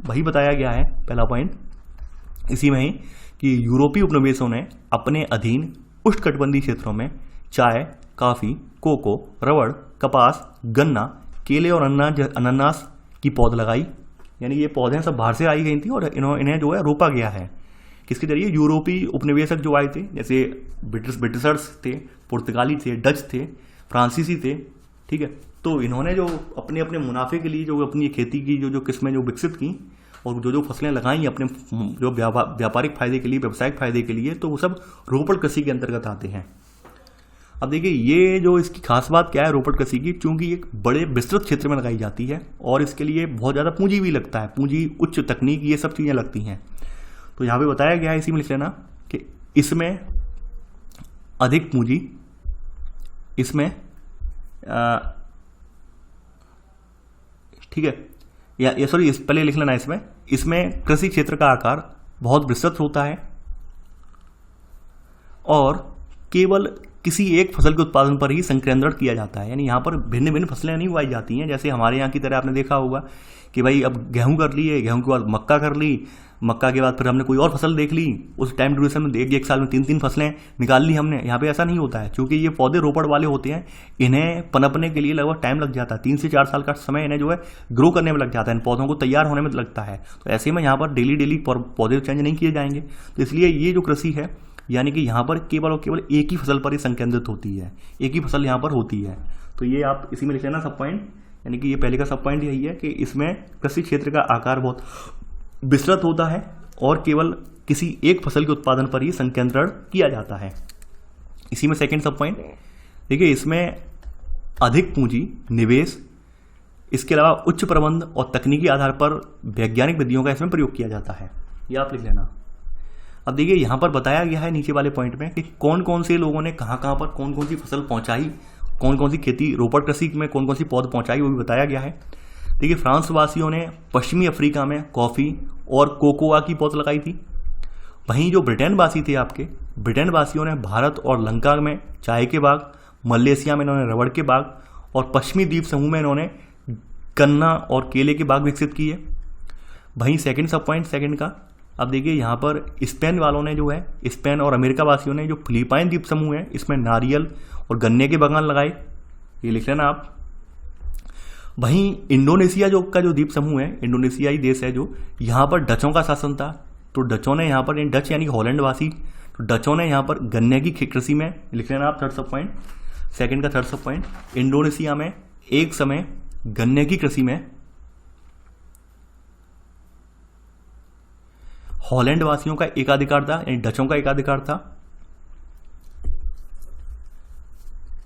वही बताया गया है पहला पॉइंट इसी में ही कि यूरोपीय उपनिवेशों ने अपने अधीन उष्णकटिबंधीय क्षेत्रों में चाय, कॉफी, कोको, रबड़, कपास, गन्ना, केले और अनानास की पौध लगाई। यानी ये पौधे सब बाहर से आई गई थी और इन्हें जो है रोपा गया है। किसके जरिए? यूरोपीय उपनिवेशक जो आए थे, जैसे ब्रिटिशर्स थे, पुर्तगाली थे, डच थे, फ्रांसीसी थे। ठीक है, तो इन्होंने जो अपने अपने मुनाफे के लिए जो अपनी खेती की जो किस्में जो विकसित की और जो फसलें लगाई अपने जो व्यापारिक फायदे के लिए, व्यवसायिक फायदे के लिए, तो वो सब रोपड़ कृषि के अंतर्गत आते हैं। अब देखिए, ये जो इसकी खास बात क्या है रोपड़ कृषि की, चूंकि एक बड़े विस्तृत क्षेत्र में लगाई जाती है और इसके लिए बहुत ज़्यादा पूंजी भी लगता है, पूंजी, उच्च तकनीक, ये सब चीज़ें लगती हैं। तो यहाँ पे बताया गया है, इसी में लिख लेना कि इसमें अधिक पूंजी, इसमें ठीक है, या सॉरी, पहले लिख लेना इसमें कृषि क्षेत्र का आकार बहुत विस्तृत होता है और केवल किसी एक फसल के उत्पादन पर ही संकेंद्रण किया जाता है। यानी यहाँ पर भिन्न भिन्न फसलें नहीं उगाई जाती हैं, जैसे हमारे यहाँ की तरह आपने देखा होगा कि भाई अब गेहूं कर लिए, गेहूं के बाद मक्का कर ली, मक्का के बाद फिर हमने कोई और फसल देख ली, उस टाइम ड्यूरेशन में एक साल में 3-3 फसलें निकाल ली हमने। यहाँ पे ऐसा नहीं होता है, क्योंकि ये पौधे रोपड़ वाले होते हैं, इन्हें पनपने के लिए लगभग टाइम लग जाता है, 3 से 4 साल का समय इन्हें जो है ग्रो करने में लग जाता है, इन पौधों को तैयार होने में लगता है। तो ऐसे में यहाँ पर डेली पौधे चेंज नहीं किए जाएंगे। तो इसलिए ये जो कृषि है, यानी कि यहाँ पर केवल और केवल एक ही फसल पर ही संकेंद्रित होती है, एक ही फसल यहाँ पर होती है। तो ये आप इसी में लिख लेना सब पॉइंट, यानी कि ये पहले का सब पॉइंट यही है कि इसमें कृषि क्षेत्र का आकार बहुत विस्तृत होता है और केवल किसी एक फसल के उत्पादन पर ही संकेंद्रण किया जाता है। इसी में सेकंड सब पॉइंट देखिए, इसमें अधिक पूंजी निवेश, इसके अलावा उच्च प्रबंध और तकनीकी आधार पर वैज्ञानिक विधियों का इसमें प्रयोग किया जाता है। ये आप लिख लेना। अब देखिए, यहाँ पर बताया गया है नीचे वाले पॉइंट में कि कौन कौन से लोगों ने कहाँ कहाँ पर कौन कौन सी फसल पहुँचाई, कौन कौन सी खेती रोपड़ कृषि में कौन कौन सी पौध पहुँचाई, वो भी बताया गया है। देखिए, फ्रांस वासियों ने पश्चिमी अफ्रीका में कॉफ़ी और कोकोआ की पौध लगाई थी। वहीं जो ब्रिटेन वासी थे आपके, ब्रिटेन वासियों ने भारत और लंका में चाय के बाग, मलेशिया में इन्होंने रबड़ के बाग और पश्चिमी द्वीप समूह में इन्होंने गन्ना और केले के बाग विकसित किए। वहीं सेकंड सब पॉइंट सेकंड का, अब देखिए यहाँ पर स्पेन वालों ने जो है, स्पेन और अमेरिका वासियों ने जो फिलिपाइन द्वीप समूह है, इसमें नारियल और गन्ने के बागान लगाए। ये लिख लेना आप। वहीं इंडोनेशिया का जो द्वीप समूह है, इंडोनेशियाई देश है जो, यहाँ पर डचों का शासन था। तो डचों ने यहाँ पर, डच यानी हॉलैंड वासी, तो डचों ने यहाँ पर गन्ने की कृषि में, लिख लेना आप थर्ड सब पॉइंट, सेकंड का थर्ड सब पॉइंट, इंडोनेशिया में एक समय गन्ने की कृषि में हॉलैंड वासियों का एकाधिकार था, यानी डचों का एकाधिकार था।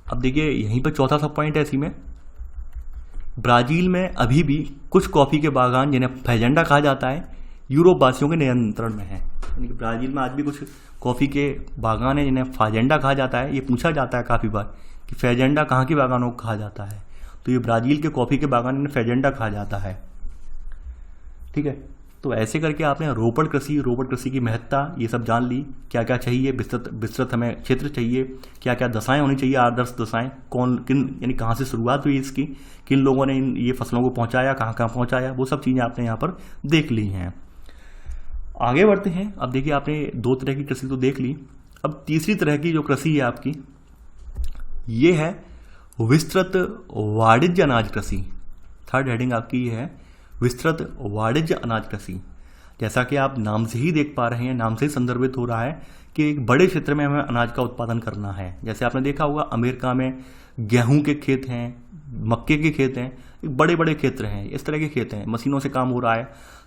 अब देखिए यहीं पर चौथा सब पॉइंट है इसी में, ब्राजील में अभी भी कुछ कॉफी के बागान जिन्हें फैजेंडा कहा जाता है, यूरोप वासियों के नियंत्रण में है। यानी कि ब्राज़ील में आज भी कुछ कॉफ़ी के बागान हैं जिन्हें फाजेंडा कहा जाता है। ये पूछा जाता है काफ़ी बार कि फाजेंडा कहाँ के बागानों को कहा जाता है, तो ये ब्राज़ील के कॉफ़ी के बागान इन्हें फाजेंडा कहा जाता है। ठीक है, तो ऐसे करके आपने रोपड़ कृषि की महत्ता ये सब जान ली, क्या क्या चाहिए, विस्तृत हमें क्षेत्र चाहिए, क्या क्या दशाएं होनी चाहिए, आदर्श दशाएं, कौन किन यानी कहाँ से शुरुआत हुई इसकी, किन लोगों ने ये फसलों को पहुंचाया, कहाँ कहाँ पहुंचाया, वो सब चीज़ें आपने यहाँ पर देख ली हैं। आगे बढ़ते हैं। अब देखिए आपने 2 तरह की कृषि तो देख ली, अब तीसरी तरह की जो कृषि है आपकी ये है विस्तृत वाणिज्य अनाज कृषि। थर्ड हेडिंग आपकी ये है विस्तृत वाणिज्य अनाज कृषि। जैसा कि आप नाम से ही देख पा रहे हैं, नाम से ही संदर्भित हो रहा है कि एक बड़े क्षेत्र में हमें अनाज का उत्पादन करना है। जैसे आपने देखा होगा अमेरिका में गेहूं के खेत हैं, मक्के के खेत हैं, एक बड़े बड़े क्षेत्र हैं, इस तरह के खेत हैं, मशीनों से काम हो रहा है,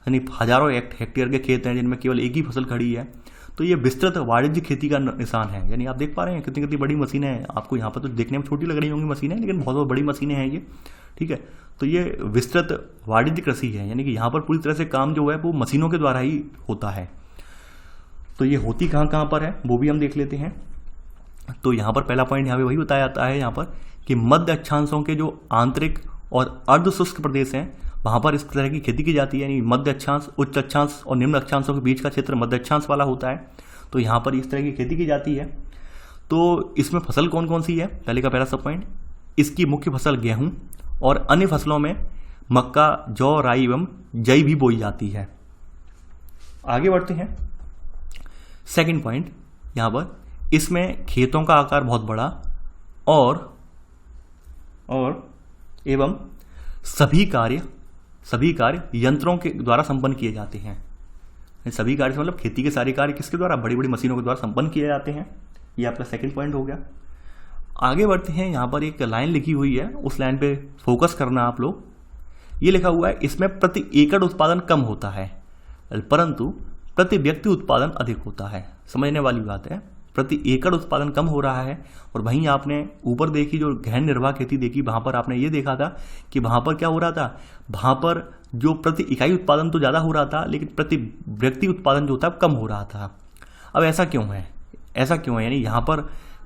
यानी हजारों हेक्टेयर के खेत हैं जिनमें केवल एक ही फसल खड़ी है। तो ये विस्तृत वाणिज्य खेती का निशान है। यानी आप देख पा रहे हैं कितनी कितनी बड़ी मशीनें हैं। आपको यहाँ पर तो देखने में छोटी लग रही होंगी मशीनें, लेकिन बहुत बहुत बड़ी मशीनें हैं ये। ठीक है, तो ये विस्तृत वाणिज्य कृषि है, यानी कि यहाँ पर पूरी तरह से काम जो है वो मशीनों के द्वारा ही होता है। तो ये होती कहाँ कहाँ पर है वो भी हम देख लेते हैं। तो यहाँ पर पहला पॉइंट यहाँ पे वही बताया जाता है यहाँ पर कि मध्य अक्षांशों के जो आंतरिक और अर्ध शुष्क प्रदेश हैं वहाँ पर इस तरह की खेती की जाती है। यानी मध्य अक्षांश, उच्च अक्षांश और निम्न अक्षांशों के बीच का क्षेत्र मध्य अक्षांश वाला होता है। तो यहाँ पर इस तरह की खेती की जाती है। तो इसमें फसल कौन कौन सी है, पहले का पहला सब पॉइंट, इसकी मुख्य फसल गेहूँ और अन्य फसलों में मक्का, जौ, राई एवं जई भी बोई जाती है। आगे बढ़ते हैं। सेकंड पॉइंट यहाँ पर, इसमें खेतों का आकार बहुत बड़ा और एवं सभी कार्य यंत्रों के द्वारा संपन्न किए जाते हैं। सभी कार्य मतलब खेती के सारे कार्य किसके द्वारा, बड़ी बड़ी मशीनों के द्वारा संपन्न किए जाते हैं। ये आपका सेकंड पॉइंट हो गया। आगे बढ़ते हैं। यहाँ पर एक लाइन लिखी हुई है, उस लाइन पे फोकस करना आप लोग। ये लिखा हुआ है इसमें प्रति एकड़ उत्पादन कम होता है परंतु प्रति व्यक्ति उत्पादन अधिक होता है। समझने वाली बात है, प्रति एकड़ उत्पादन कम हो रहा है। और वहीं आपने ऊपर देखी जो गहन निर्वाह खेती देखी, वहाँ पर आपने ये देखा था कि वहाँ पर क्या हो रहा था, वहाँ पर जो प्रति इकाई उत्पादन तो ज़्यादा हो रहा था लेकिन प्रति व्यक्ति उत्पादन जो था कम हो रहा था। अब ऐसा क्यों है, यानी यहाँ पर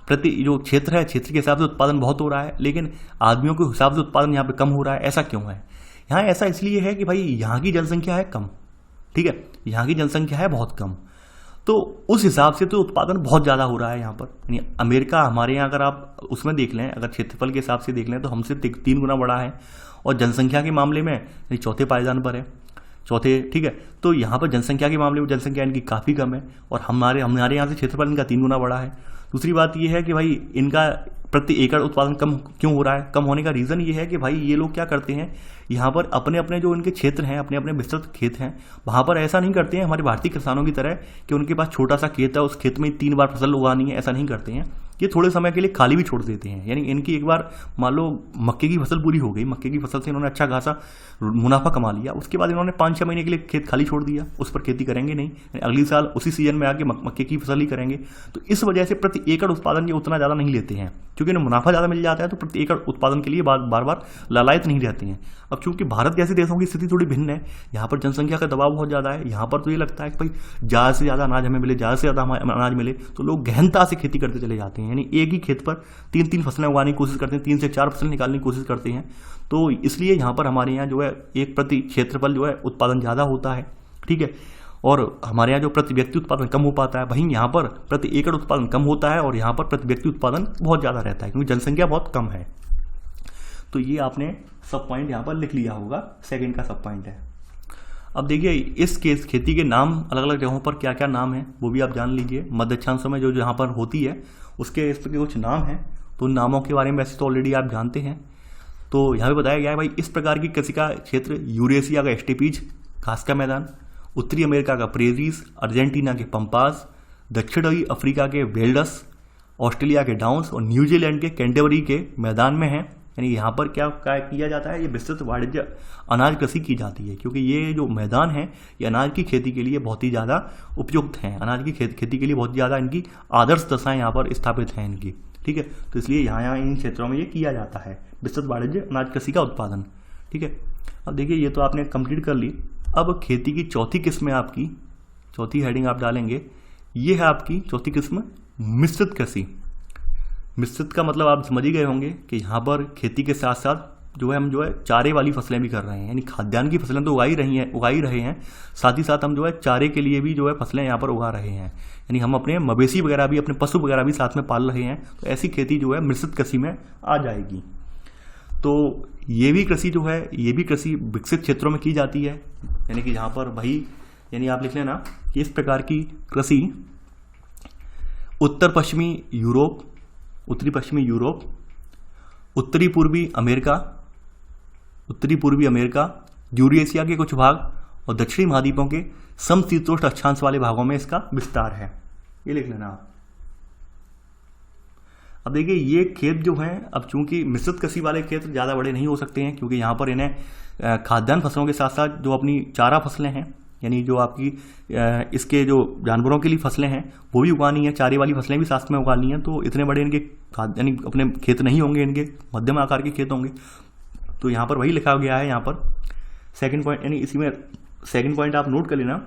प्रति जो क्षेत्र है, क्षेत्र के हिसाब से उत्पादन बहुत हो रहा है लेकिन आदमियों के हिसाब से उत्पादन यहाँ पे कम हो रहा है। ऐसा क्यों है? यहाँ ऐसा इसलिए है कि भाई यहाँ की जनसंख्या है कम, ठीक है, यहाँ की जनसंख्या है बहुत कम, तो उस हिसाब से तो उत्पादन बहुत ज़्यादा हो रहा है यहाँ पर। यानी अमेरिका हमारे यहाँ अगर आप उसमें देख लें, अगर क्षेत्रफल के हिसाब से देख लें तो हमसे 3 गुना बड़ा है और जनसंख्या के मामले में चौथे पायदान पर है, चौथे। ठीक है, तो यहाँ पर जनसंख्या के मामले में जनसंख्या इनकी काफ़ी कम है और हमारे यहाँ से क्षेत्रफल इनका 3 गुना बड़ा है। दूसरी बात ये है कि भाई इनका प्रति एकड़ उत्पादन कम क्यों हो रहा है? कम होने का रीज़न ये है कि भाई ये लोग क्या करते हैं, यहाँ पर अपने अपने जो इनके क्षेत्र हैं, अपने अपने विस्तृत खेत हैं, वहाँ पर ऐसा नहीं करते हैं हमारे भारतीय किसानों की तरह कि उनके पास छोटा सा खेत है, उस खेत में 3 बार फसल उगानी है, ऐसा नहीं करते हैं। ये थोड़े समय के लिए खाली भी छोड़ देते हैं। यानी इनकी एक बार मान लो मक्के की फसल पूरी हो गई, मक्के की फसल से इन्होंने अच्छा खासा मुनाफा कमा लिया, उसके बाद इन्होंने 5-6 महीने के लिए खेत खाली छोड़ दिया, उस पर खेती करेंगे नहीं, अगली साल उसी सीजन में आके मक्के की फसल ही करेंगे। तो इस वजह से प्रति एकड़ उत्पादन ये उतना ज़्यादा नहीं लेते हैं, क्योंकि इन्हें मुनाफा ज़्यादा मिल जाता है, तो प्रति एकड़ उत्पादन के लिए बार बार लालायत नहीं रहते हैं। अब चूंकि भारत जैसे देशों की स्थिति थोड़ी भिन्न है, यहाँ पर जनसंख्या का दबाव बहुत ज़्यादा है, यहाँ पर तो ये लगता है कि भाई ज़्यादा से ज़्यादा अनाज हमें मिले, ज़्यादा से ज़्यादा अनाज मिले, तो लोग गहनता से खेती करते चले जाते हैं। यानी एक ही खेत पर 3-3 फसलें उगाने की कोशिश करते हैं, 3 से 4 फसल निकालने की कोशिश करते हैं। तो इसलिए यहाँ पर हमारे यहाँ जो है एक प्रति क्षेत्रफल जो है उत्पादन ज़्यादा होता है, ठीक है, और हमारे यहाँ जो प्रति व्यक्ति उत्पादन कम हो पाता है। वहीं यहाँ पर प्रति एकड़ उत्पादन कम होता है और यहाँ पर प्रति व्यक्ति उत्पादन बहुत ज़्यादा रहता है, क्योंकि जनसंख्या बहुत कम है। तो ये आपने सब पॉइंट यहाँ पर लिख लिया होगा, सेकंड का सब पॉइंट है। अब देखिए इस खेती के नाम अलग अलग जगहों पर क्या क्या नाम है वो भी आप जान लीजिए। मध्य अक्षांशों में जो यहाँ पर होती है उसके इस पर कुछ नाम हैं, तो उन नामों के बारे में वैसे तो ऑलरेडी आप जानते हैं। तो यहाँ पे बताया गया है भाई इस प्रकार की कृषि का क्षेत्र यूरेशिया का स्टेपीज घास का मैदान, उत्तरी अमेरिका का प्रेरीज, अर्जेंटीना के पंपास, दक्षिणी अफ्रीका के वेल्डस, ऑस्ट्रेलिया के डाउन्स और न्यूजीलैंड के कैंटरबरी के मैदान में है। यानी यहाँ पर क्या किया जाता है, ये विस्तृत वाणिज्य अनाज कृषि की जाती है, क्योंकि ये जो मैदान है ये अनाज की खेती के लिए बहुत ही ज़्यादा उपयुक्त हैं, अनाज की खेती के लिए बहुत ज़्यादा इनकी आदर्श दशाएँ यहाँ पर स्थापित हैं इनकी, ठीक है। तो इसलिए यहाँ इन क्षेत्रों में ये किया जाता है विस्तृत वाणिज्य अनाज कृषि का उत्पादन, ठीक है। अब देखिए ये तो आपने कंप्लीट कर ली। अब खेती की चौथी किस्म है आपकी, चौथी हेडिंग आप डालेंगे, ये है आपकी चौथी किस्म मिश्रित कृषि। मिश्रित का मतलब आप समझ ही गए होंगे कि यहाँ पर खेती के साथ साथ जो है हम जो है चारे वाली फसलें भी कर रहे हैं, यानी खाद्यान्न की फसलें तो उगा ही रहे हैं, साथ ही साथ हम जो है चारे के लिए भी जो है फसलें यहाँ पर उगा रहे हैं, यानी हम अपने मवेशी वगैरह भी, अपने पशु वगैरह भी साथ में पाल रहे हैं। तो ऐसी खेती जो है मिश्रित कृषि में आ जाएगी। तो ये भी कृषि जो है, ये भी कृषि विकसित क्षेत्रों में की जाती है, यानी कि जहाँ पर भाई, यानी आप लिख लेना कि इस प्रकार की कृषि उत्तरी पश्चिमी यूरोप, उत्तरी पूर्वी अमेरिका, यूरेशिया के कुछ भाग और दक्षिणी महाद्वीपों के समशीतोष्ण अक्षांश वाले भागों में इसका विस्तार है। ये लिख लेना आप। अब देखिए ये खेत जो हैं, अब चूंकि मिश्रित कृषि वाले खेत ज़्यादा बड़े नहीं हो सकते हैं, क्योंकि यहाँ पर इन्हें खाद्यान्न फसलों के साथ साथ जो अपनी चारा फसलें हैं, यानी जो आपकी इसके जो जानवरों के लिए फसलें हैं वो भी उगानी है, चारे वाली फसलें भी साथ में उगानी है। तो इतने बड़े इनके यानी अपने खेत नहीं होंगे, इनके मध्यम आकार के खेत होंगे। तो यहाँ पर वही लिखा गया है, यहाँ पर सेकंड पॉइंट, यानी इसी में सेकंड पॉइंट आप नोट कर लेना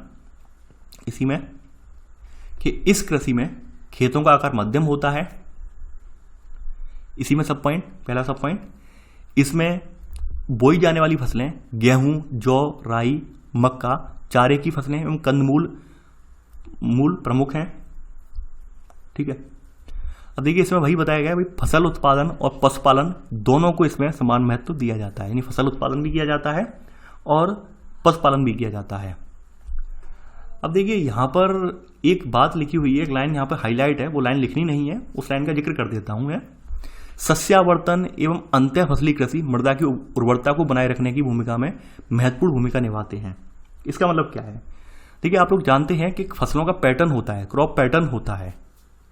इसी में, कि इस कृषि में खेतों का आकार मध्यम होता है। इसी में सब पॉइंट, पहला सब पॉइंट, इसमें बोई जाने वाली फसलें गेहूं, जौ, राई, मक्का, चारे की फसलें एवं कंदमूल प्रमुख हैं। ठीक है। अब देखिए इसमें वही बताया गया है, भाई फसल उत्पादन और पशुपालन दोनों को इसमें समान महत्व दिया जाता है, यानी फसल उत्पादन भी किया जाता है और पशुपालन भी किया जाता है। अब देखिए यहाँ पर एक बात लिखी हुई है, एक लाइन यहाँ पर हाईलाइट है, वो लाइन लिखनी नहीं है, उस लाइन का जिक्र कर देता हूँ मैं। सस्यावर्तन एवं अंत्य फसली कृषि मृदा की उर्वरता को बनाए रखने की भूमिका में महत्वपूर्ण भूमिका निभाते हैं। इसका मतलब क्या है? देखिए आप लोग जानते हैं कि फसलों का पैटर्न होता है, क्रॉप पैटर्न होता है।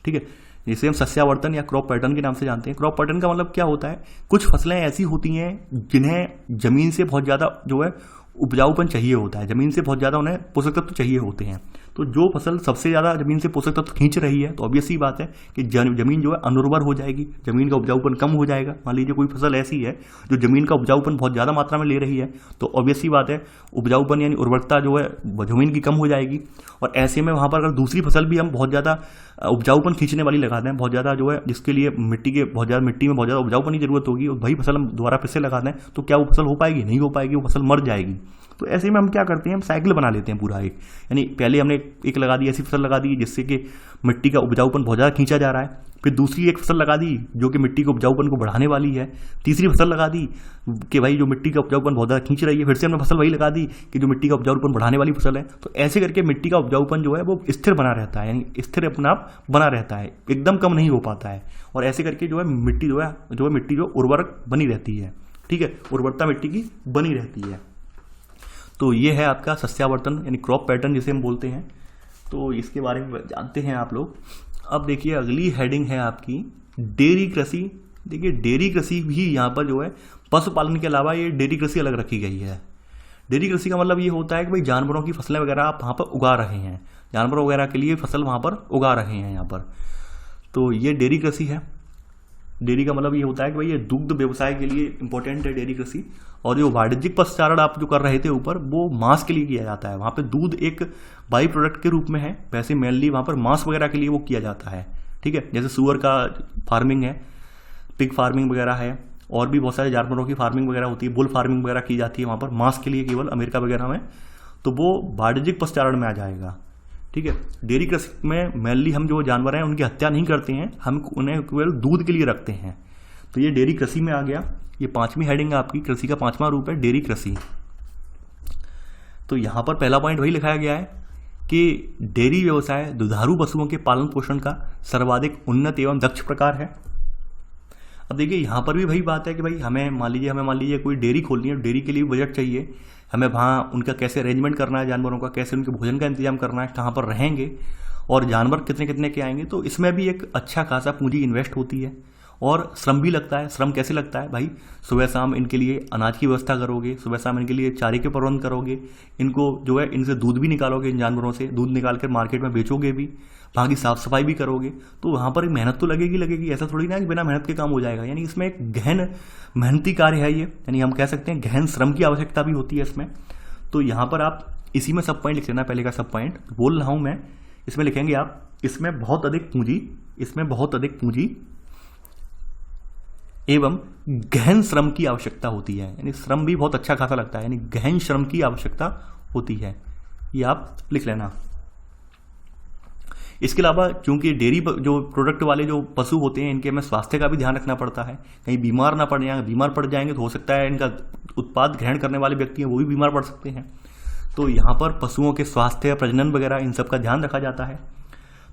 ठीक है, जिसे हम सस्यावर्तन या क्रॉप पैटर्न के नाम से जानते हैं। क्रॉप पैटर्न का मतलब क्या होता है? कुछ फसलें ऐसी होती हैं जिन्हें जमीन से बहुत ज़्यादा जो है उपजाऊपन चाहिए होता है, जमीन से बहुत ज़्यादा उन्हें पोषक तत्व चाहिए होते हैं। तो जो फसल सबसे ज़्यादा जमीन से पोषक तत्व खींच रही है, तो ऑब्वियस ही बात है कि जमीन जो है अनुर्वर हो जाएगी, जमीन का उपजाऊपन कम हो जाएगा। मान लीजिए कोई फसल ऐसी है जो जमीन का उपजाऊपन बहुत ज़्यादा मात्रा में ले रही है, तो ऑब्वियस ही बात है उपजाऊपन यानी उर्वरकता जो है जमीन की कम हो जाएगी। और ऐसे में वहाँ पर अगर दूसरी फसल भी हम बहुत ज़्यादा उपजाऊपन खींचने वाली लगा दें, बहुत ज़्यादा जो है जिसके लिए मिट्टी में बहुत ज़्यादा उपजाऊपन की जरूरत होगी, और वही फसल हम दोबारा फिर से लगा दें, तो क्या वो फसल हो पाएगी? नहीं हो पाएगी, वो फसल मर जाएगी। तो ऐसे में हम क्या करते हैं, हम साइकिल बना लेते हैं पूरा एक, यानी पहले हमने एक लगा दी, ऐसी फसल लगा दी जिससे कि मिट्टी का उपजाऊपन बहुत ज़्यादा खींचा जा रहा है, फिर दूसरी एक फसल लगा दी जो कि मिट्टी के उपजाऊपन को बढ़ाने वाली है, तीसरी फसल लगा दी कि भाई जो मिट्टी का उपजाऊपन बहुत ज़्यादा खींच रही है, फिर से हमने फसल वही लगा दी कि जो मिट्टी का उपजाऊपन बढ़ाने वाली फसल है। तो ऐसे करके मिट्टी का उपजाऊपन जो है वो स्थिर बना रहता है, यानी स्थिर अपना आप बना रहता है, एकदम कम नहीं हो पाता है। और ऐसे करके जो है मिट्टी जो उर्वरक बनी रहती है। ठीक है, उर्वरता मिट्टी की बनी रहती है। तो ये है आपका सस्यावर्तन यानी क्रॉप पैटर्न जिसे हम बोलते हैं। तो इसके बारे में जानते हैं आप लोग। अब देखिए अगली हेडिंग है आपकी डेयरी कृषि। देखिए डेयरी कृषि भी यहाँ पर जो है पशुपालन के अलावा ये डेयरी कृषि अलग रखी गई है। डेयरी कृषि का मतलब ये होता है कि भाई जानवरों की फसलें वगैरह आप वहाँ पर उगा रहे हैं, जानवरों वगैरह के लिए फसल वहाँ पर उगा रहे हैं यहाँ पर, तो ये डेयरी कृषि है। डेयरी का मतलब ये होता है कि भाई ये दुग्ध व्यवसाय के लिए इंपॉर्टेंट है डेयरी कृषि। और जो वाणिज्यिक पशुचारण आप जो कर रहे थे ऊपर, वो मांस के लिए किया जाता है। वहाँ पे दूध एक बाई प्रोडक्ट के रूप में है, वैसे मेनली वहाँ पर मांस वगैरह के लिए वो किया जाता है। ठीक है, जैसे सुअर का फार्मिंग है, पिग फार्मिंग वगैरह है, और भी बहुत सारे जानवरों की फार्मिंग वगैरह होती है, बुल फार्मिंग वगैरह की जाती है वहाँ पर मांस के लिए केवल अमेरिका वगैरह में, तो वो वाणिज्यिक पशुचारण में आ जाएगा। ठीक है, डेयरी कृषि में मेनली हम जो जानवर हैं उनकी हत्या नहीं करते हैं, हम उन्हें केवल दूध के लिए रखते हैं। तो ये डेयरी कृषि में आ गया। ये पांचवी हेडिंग है आपकी, कृषि का पांचवा रूप है डेयरी कृषि। तो यहाँ पर पहला पॉइंट वही लिखाया गया है कि डेयरी व्यवसाय दुधारू पशुओं के पालन पोषण का सर्वाधिक उन्नत एवं दक्ष प्रकार है। अब देखिए यहाँ पर भी वही बात है कि भाई हमें मान लीजिए कोई डेयरी खोलनी है, डेयरी के लिए बजट चाहिए, हमें वहाँ उनका कैसे अरेंजमेंट करना है, जानवरों का कैसे उनके भोजन का इंतजाम करना है, कहाँ पर रहेंगे और जानवर कितने कितने के आएंगे। तो इसमें भी एक अच्छा खासा पूंजी इन्वेस्ट होती है और श्रम भी लगता है। श्रम कैसे लगता है भाई? सुबह शाम इनके लिए अनाज की व्यवस्था करोगे, सुबह शाम इनके लिए चारे के प्रबंध करोगे, इनको जो है इनसे दूध भी निकालोगे, इन जानवरों से दूध निकाल कर मार्केट में बेचोगे भी, वहाँ की साफ सफाई भी करोगे। तो वहाँ पर मेहनत तो लगेगी, ऐसा थोड़ी ना कि बिना मेहनत के काम हो जाएगा। यानी इसमें एक गहन मेहनती कार्य है ये, यानी हम कह सकते हैं गहन श्रम की आवश्यकता भी होती है इसमें। तो यहाँ पर आप इसी में सब पॉइंट लिख लेना, पहले का सब पॉइंट बोल रहा हूं मैं। इसमें लिखेंगे आप, इसमें बहुत अधिक पूंजी एवं गहन श्रम की आवश्यकता होती है। यानी श्रम भी बहुत अच्छा खासा लगता है, यानी गहन श्रम की आवश्यकता होती है, ये आप लिख लेना। इसके अलावा चूंकि डेयरी जो प्रोडक्ट वाले जो पशु होते हैं, इनके में स्वास्थ्य का भी ध्यान रखना पड़ता है, कहीं बीमार ना पड़ जाएंगे। बीमार पड़ जाएंगे तो हो सकता है इनका उत्पाद ग्रहण करने वाले व्यक्ति हैं वो भी बीमार पड़ सकते हैं। तो यहाँ पर पशुओं के स्वास्थ्य, प्रजनन वगैरह इन सब का ध्यान रखा जाता है।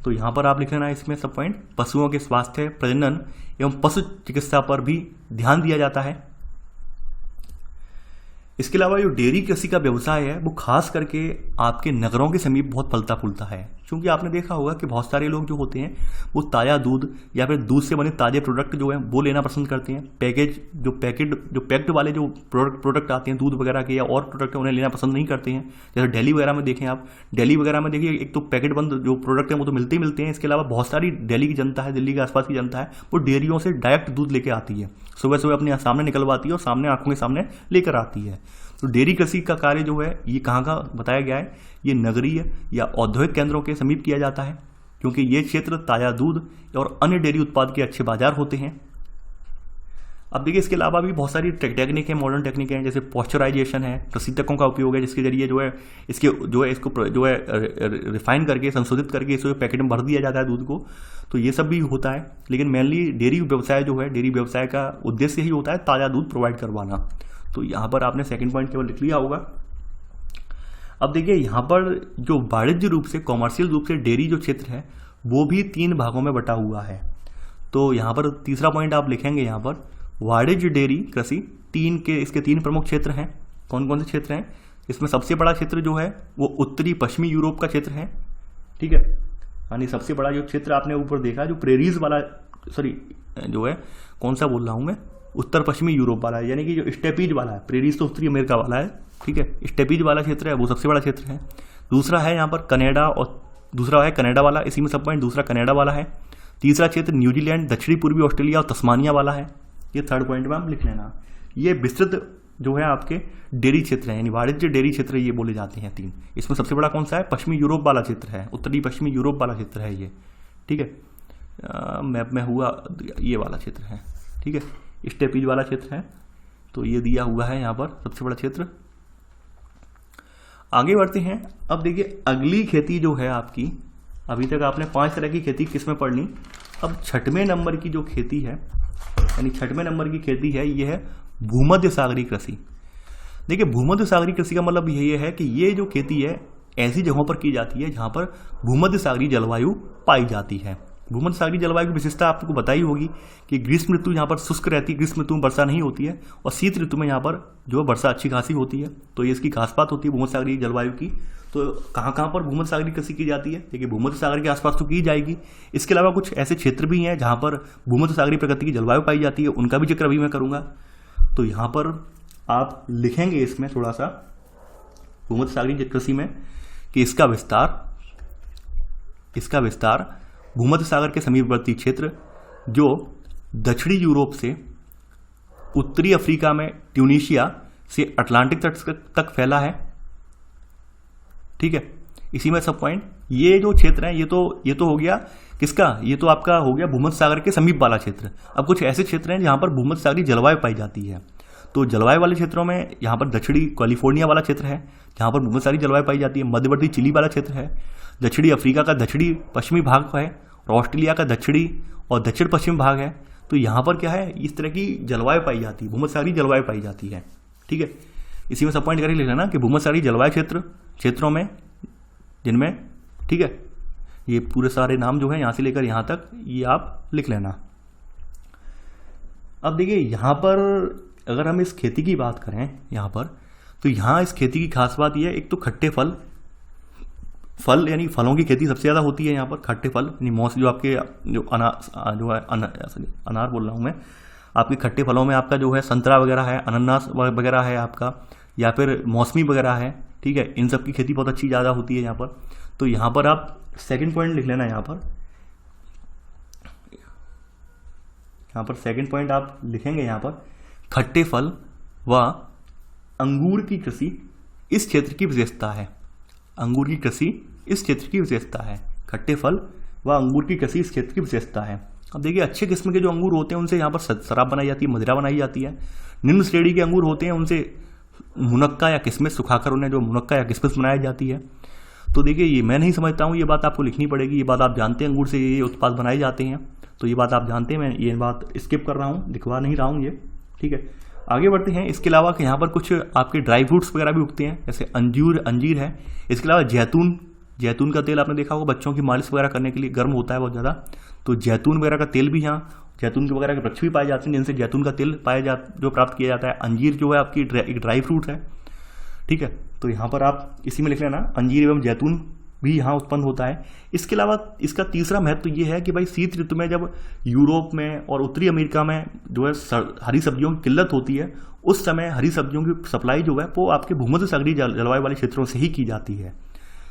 तो यहाँ पर आप लिख लेना इसमें सब पॉइंट, पशुओं के स्वास्थ्य, प्रजनन एवं पशु चिकित्सा पर भी ध्यान दिया जाता है। इसके अलावा जो डेयरी कृषि का व्यवसाय है वो खास करके आपके नगरों के समीप बहुत फलता फूलता है, क्योंकि आपने देखा होगा कि बहुत सारे लोग जो होते हैं वो ताज़ा दूध या फिर दूध से बने ताज़े प्रोडक्ट जो है वो लेना पसंद करते हैं। पैक्ड वाले जो प्रोडक्ट आते हैं दूध वगैरह के या और प्रोडक्ट उन्हें लेना पसंद नहीं करते हैं। जैसे दिल्ली वगैरह में देखें आप, दिल्ली वगैरह में देखिए एक तो पैकेट बंद जो प्रोडक्ट हैं वो तो मिलते ही मिलते हैं। इसके अलावा बहुत सारी दिल्ली की जनता है, दिल्ली के आसपास की जनता है, वो डेयरियों से डायरेक्ट दूध लेके आती है, सुबह सुबह अपने सामने निकलवाती है और सामने आंखों के सामने लेकर आती है। तो डेयरी कृषि का कार्य जो है ये कहाँ का बताया गया है, ये नगरीय या औद्योगिक केंद्रों के समीप किया जाता है, क्योंकि ये क्षेत्र ताज़ा दूध और अन्य डेयरी उत्पाद के अच्छे बाजार होते हैं। अब देखिए इसके अलावा भी बहुत सारी टेक्निक है, मॉडर्न टेक्निक हैं, जैसे पॉस्चराइजेशन है, प्रशीतकों का उपयोग है, जिसके जरिए इसको रिफाइन करके, संशोधित करके इसको पैकेट में भर दिया जाता है दूध को। तो ये सब भी होता है, लेकिन मेनली डेयरी व्यवसाय जो है, डेयरी व्यवसाय का उद्देश्य ही होता है ताज़ा दूध प्रोवाइड करवाना। तो यहाँ पर आपने सेकंड पॉइंट केवल लिख लिया होगा। अब देखिए यहाँ पर जो वाणिज्य रूप से, कॉमर्शियल रूप से डेयरी जो क्षेत्र है वो भी 3 भागों में बटा हुआ है। तो यहाँ पर तीसरा पॉइंट आप लिखेंगे यहाँ पर, वाणिज्य डेयरी कृषि इसके 3 प्रमुख क्षेत्र हैं। कौन कौन से क्षेत्र हैं? इसमें सबसे बड़ा क्षेत्र जो है वो उत्तरी पश्चिमी यूरोप का क्षेत्र है, ठीक है। यानी सबसे बड़ा जो क्षेत्र आपने ऊपर देखा जो प्रेरीज वाला, जो है कौन सा बोल रहा हूँ मैं, उत्तर पश्चिमी यूरोप वाला है, यानी कि जो स्टेपीज वाला है, प्रेरीज तो उत्तरी अमेरिका वाला है, ठीक है। स्टेपीज वाला क्षेत्र है वो सबसे बड़ा क्षेत्र है। दूसरा है यहाँ पर कनाडा, और दूसरा है कनाडा वाला, इसी में सब पॉइंट दूसरा कनाडा वाला है। तीसरा क्षेत्र न्यूजीलैंड, दक्षिणी पूर्वी ऑस्ट्रेलिया और तस्मानिया वाला है। ये थर्ड पॉइंट में आप लिख लेना। ये विस्तृत जो है आपके डेयरी क्षेत्र है, यानी वाणिज्य डेयरी क्षेत्र ये बोले जाते हैं 3। इसमें सबसे बड़ा कौन सा है? पश्चिमी यूरोप वाला क्षेत्र है, उत्तरी पश्चिमी यूरोप वाला क्षेत्र है ये, ठीक है। मैप में हुआ ये वाला क्षेत्र है, ठीक है, स्टेपीज वाला क्षेत्र है। तो ये दिया हुआ है यहाँ पर सबसे बड़ा क्षेत्र। आगे बढ़ते हैं। अब देखिए अगली खेती जो है आपकी, अभी तक आपने 5 तरह की खेती किसमें पढ़ ली। अब 6वें नंबर की जो खेती है, यानी 6वें नंबर की खेती है, ये है भूमध्य सागरीय कृषि। देखिए भूमध्य सागरीय कृषि का मतलब ये है कि ये जो खेती है ऐसी जगहों पर की जाती है जहाँ पर भूमध्य सागरीय जलवायु पाई जाती है। भूमध्य सागरीय जलवायु की विशेषता आपको बताई होगी कि ग्रीष्म ऋतु यहाँ पर शुष्क रहती है, ग्रीष्म ऋतु में वर्षा नहीं होती है, और शीत ऋतु में यहाँ पर जो वर्षा अच्छी खासी होती है। तो ये इसकी खास बात होती है भूमध्य सागरीय जलवायु की। तो कहाँ कहाँ पर भूमध्य सागरीय कृषि की जाती है? देखिए भूमध्य सागर के आसपास तो की जाएगी, इसके अलावा कुछ ऐसे क्षेत्र भी हैं जहाँ पर भूमध्य सागरीय प्रकृति की जलवायु पाई जाती है, उनका भी जिक्र अभी मैं करूँगा। तो यहाँ पर आप लिखेंगे इसमें थोड़ा सा भूमध्य सागरीय कृषि में कि इसका विस्तार भूमध्य सागर के समीपवर्ती क्षेत्र जो दक्षिणी यूरोप से उत्तरी अफ्रीका में ट्यूनीशिया से अटलांटिक तट तक फैला है, ठीक है। इसी में सब पॉइंट, ये जो क्षेत्र है ये तो हो गया किसका, ये तो आपका हो गया भूमध्य सागर के समीप वाला क्षेत्र। अब कुछ ऐसे क्षेत्र हैं जहां पर भूमध्य सागरीय जलवायु पाई जाती है। तो जलवायु वाले क्षेत्रों में यहाँ पर दक्षिणी कैलिफोर्निया वाला क्षेत्र है जहाँ पर भूमध्य सागरीय जलवायु पाई जाती है। मध्यवर्ती चिली वाला क्षेत्र है, दक्षिणी अफ्रीका का दक्षिणी पश्चिमी भाग है, और ऑस्ट्रेलिया का दक्षिणी और दक्षिण पश्चिम भाग है। तो यहाँ पर क्या है, इस तरह की जलवायु पाई जाती है, भूमध्य सागरीय जलवायु पाई जाती है, ठीक है। इसी में सब पॉइंट करके लिख लेना कि भूमध्य सागरीय जलवायु क्षेत्रों में जिनमें, ठीक है, ये पूरे सारे नाम जो है यहाँ से लेकर यहाँ तक ये आप लिख लेना। अब देखिए यहाँ पर अगर हम इस खेती की बात करें यहाँ पर, तो यहाँ इस खेती की खास बात यह है, एक तो खट्टे फल यानी फलों की खेती सबसे ज़्यादा होती है यहाँ पर। खट्टे फल यानी मौसम जो आपके जो अनार बोल रहा हूँ मैं, आपके खट्टे फलों में आपका जो है संतरा वगैरह है, अनानास वगैरह है आपका, या फिर मौसमी वगैरह है, ठीक है। इन सब की खेती बहुत अच्छी ज़्यादा होती है यहाँ पर। तो यहाँ पर आप सेकंड पॉइंट लिख लेना। यहाँ पर सेकंड पॉइंट आप लिखेंगे यहाँ पर, खट्टे फल व अंगूर की कृषि इस क्षेत्र की विशेषता है। अंगूर की कृषि इस क्षेत्र की विशेषता है। खट्टे फल व अंगूर की कृषि इस क्षेत्र की विशेषता है। अब देखिए अच्छे किस्म के जो अंगूर होते हैं उनसे यहाँ पर शराब बनाई जाती है, मदिरा बनाई जाती है। निम्न श्रेणी के अंगूर होते हैं उनसे मुनक्का या किशमिश सुखाकर उन्हें जो मुनक्का या किशमिश बनाई जाती है। तो देखिए ये मैं नहीं समझता हूँ, ये बात आपको लिखनी पड़ेगी। ये बात आप जानते हैं अंगूर से ये उत्पाद बनाए जाते हैं, तो ये बात आप जानते हैं। मैं ये बात स्किप कर रहा हूँ, लिखवा नहीं रहा हूँ ये, ठीक है। आगे बढ़ते हैं। इसके अलावा यहाँ पर कुछ आपके ड्राई फ्रूट्स वगैरह भी उगते हैं, जैसे अंजीर है। इसके अलावा जैतून का तेल आपने देखा होगा, बच्चों की मालिश वगैरह करने के लिए गर्म होता है बहुत ज़्यादा, तो जैतून वगैरह का तेल भी यहाँ, जैतून के वगैरह के वृक्ष भी पाए जाते हैं जिनसे जैतून का तेल जो प्राप्त किया जाता है। अंजीर जो है आपकी एक ड्राई फ्रूट है, ठीक है। तो यहाँ पर आप इसी में लिख लेना, अंजीर एवं जैतून भी यहाँ उत्पन्न होता है। इसके अलावा इसका तीसरा महत्व ये है कि भाई शीत ऋतु में जब यूरोप में और उत्तरी अमेरिका में जो है हरी सब्जियों की किल्लत होती है, उस समय हरी सब्जियों की सप्लाई जो है वो आपके भूमध्य सागरीय जलवायु वाले क्षेत्रों से ही की जाती है।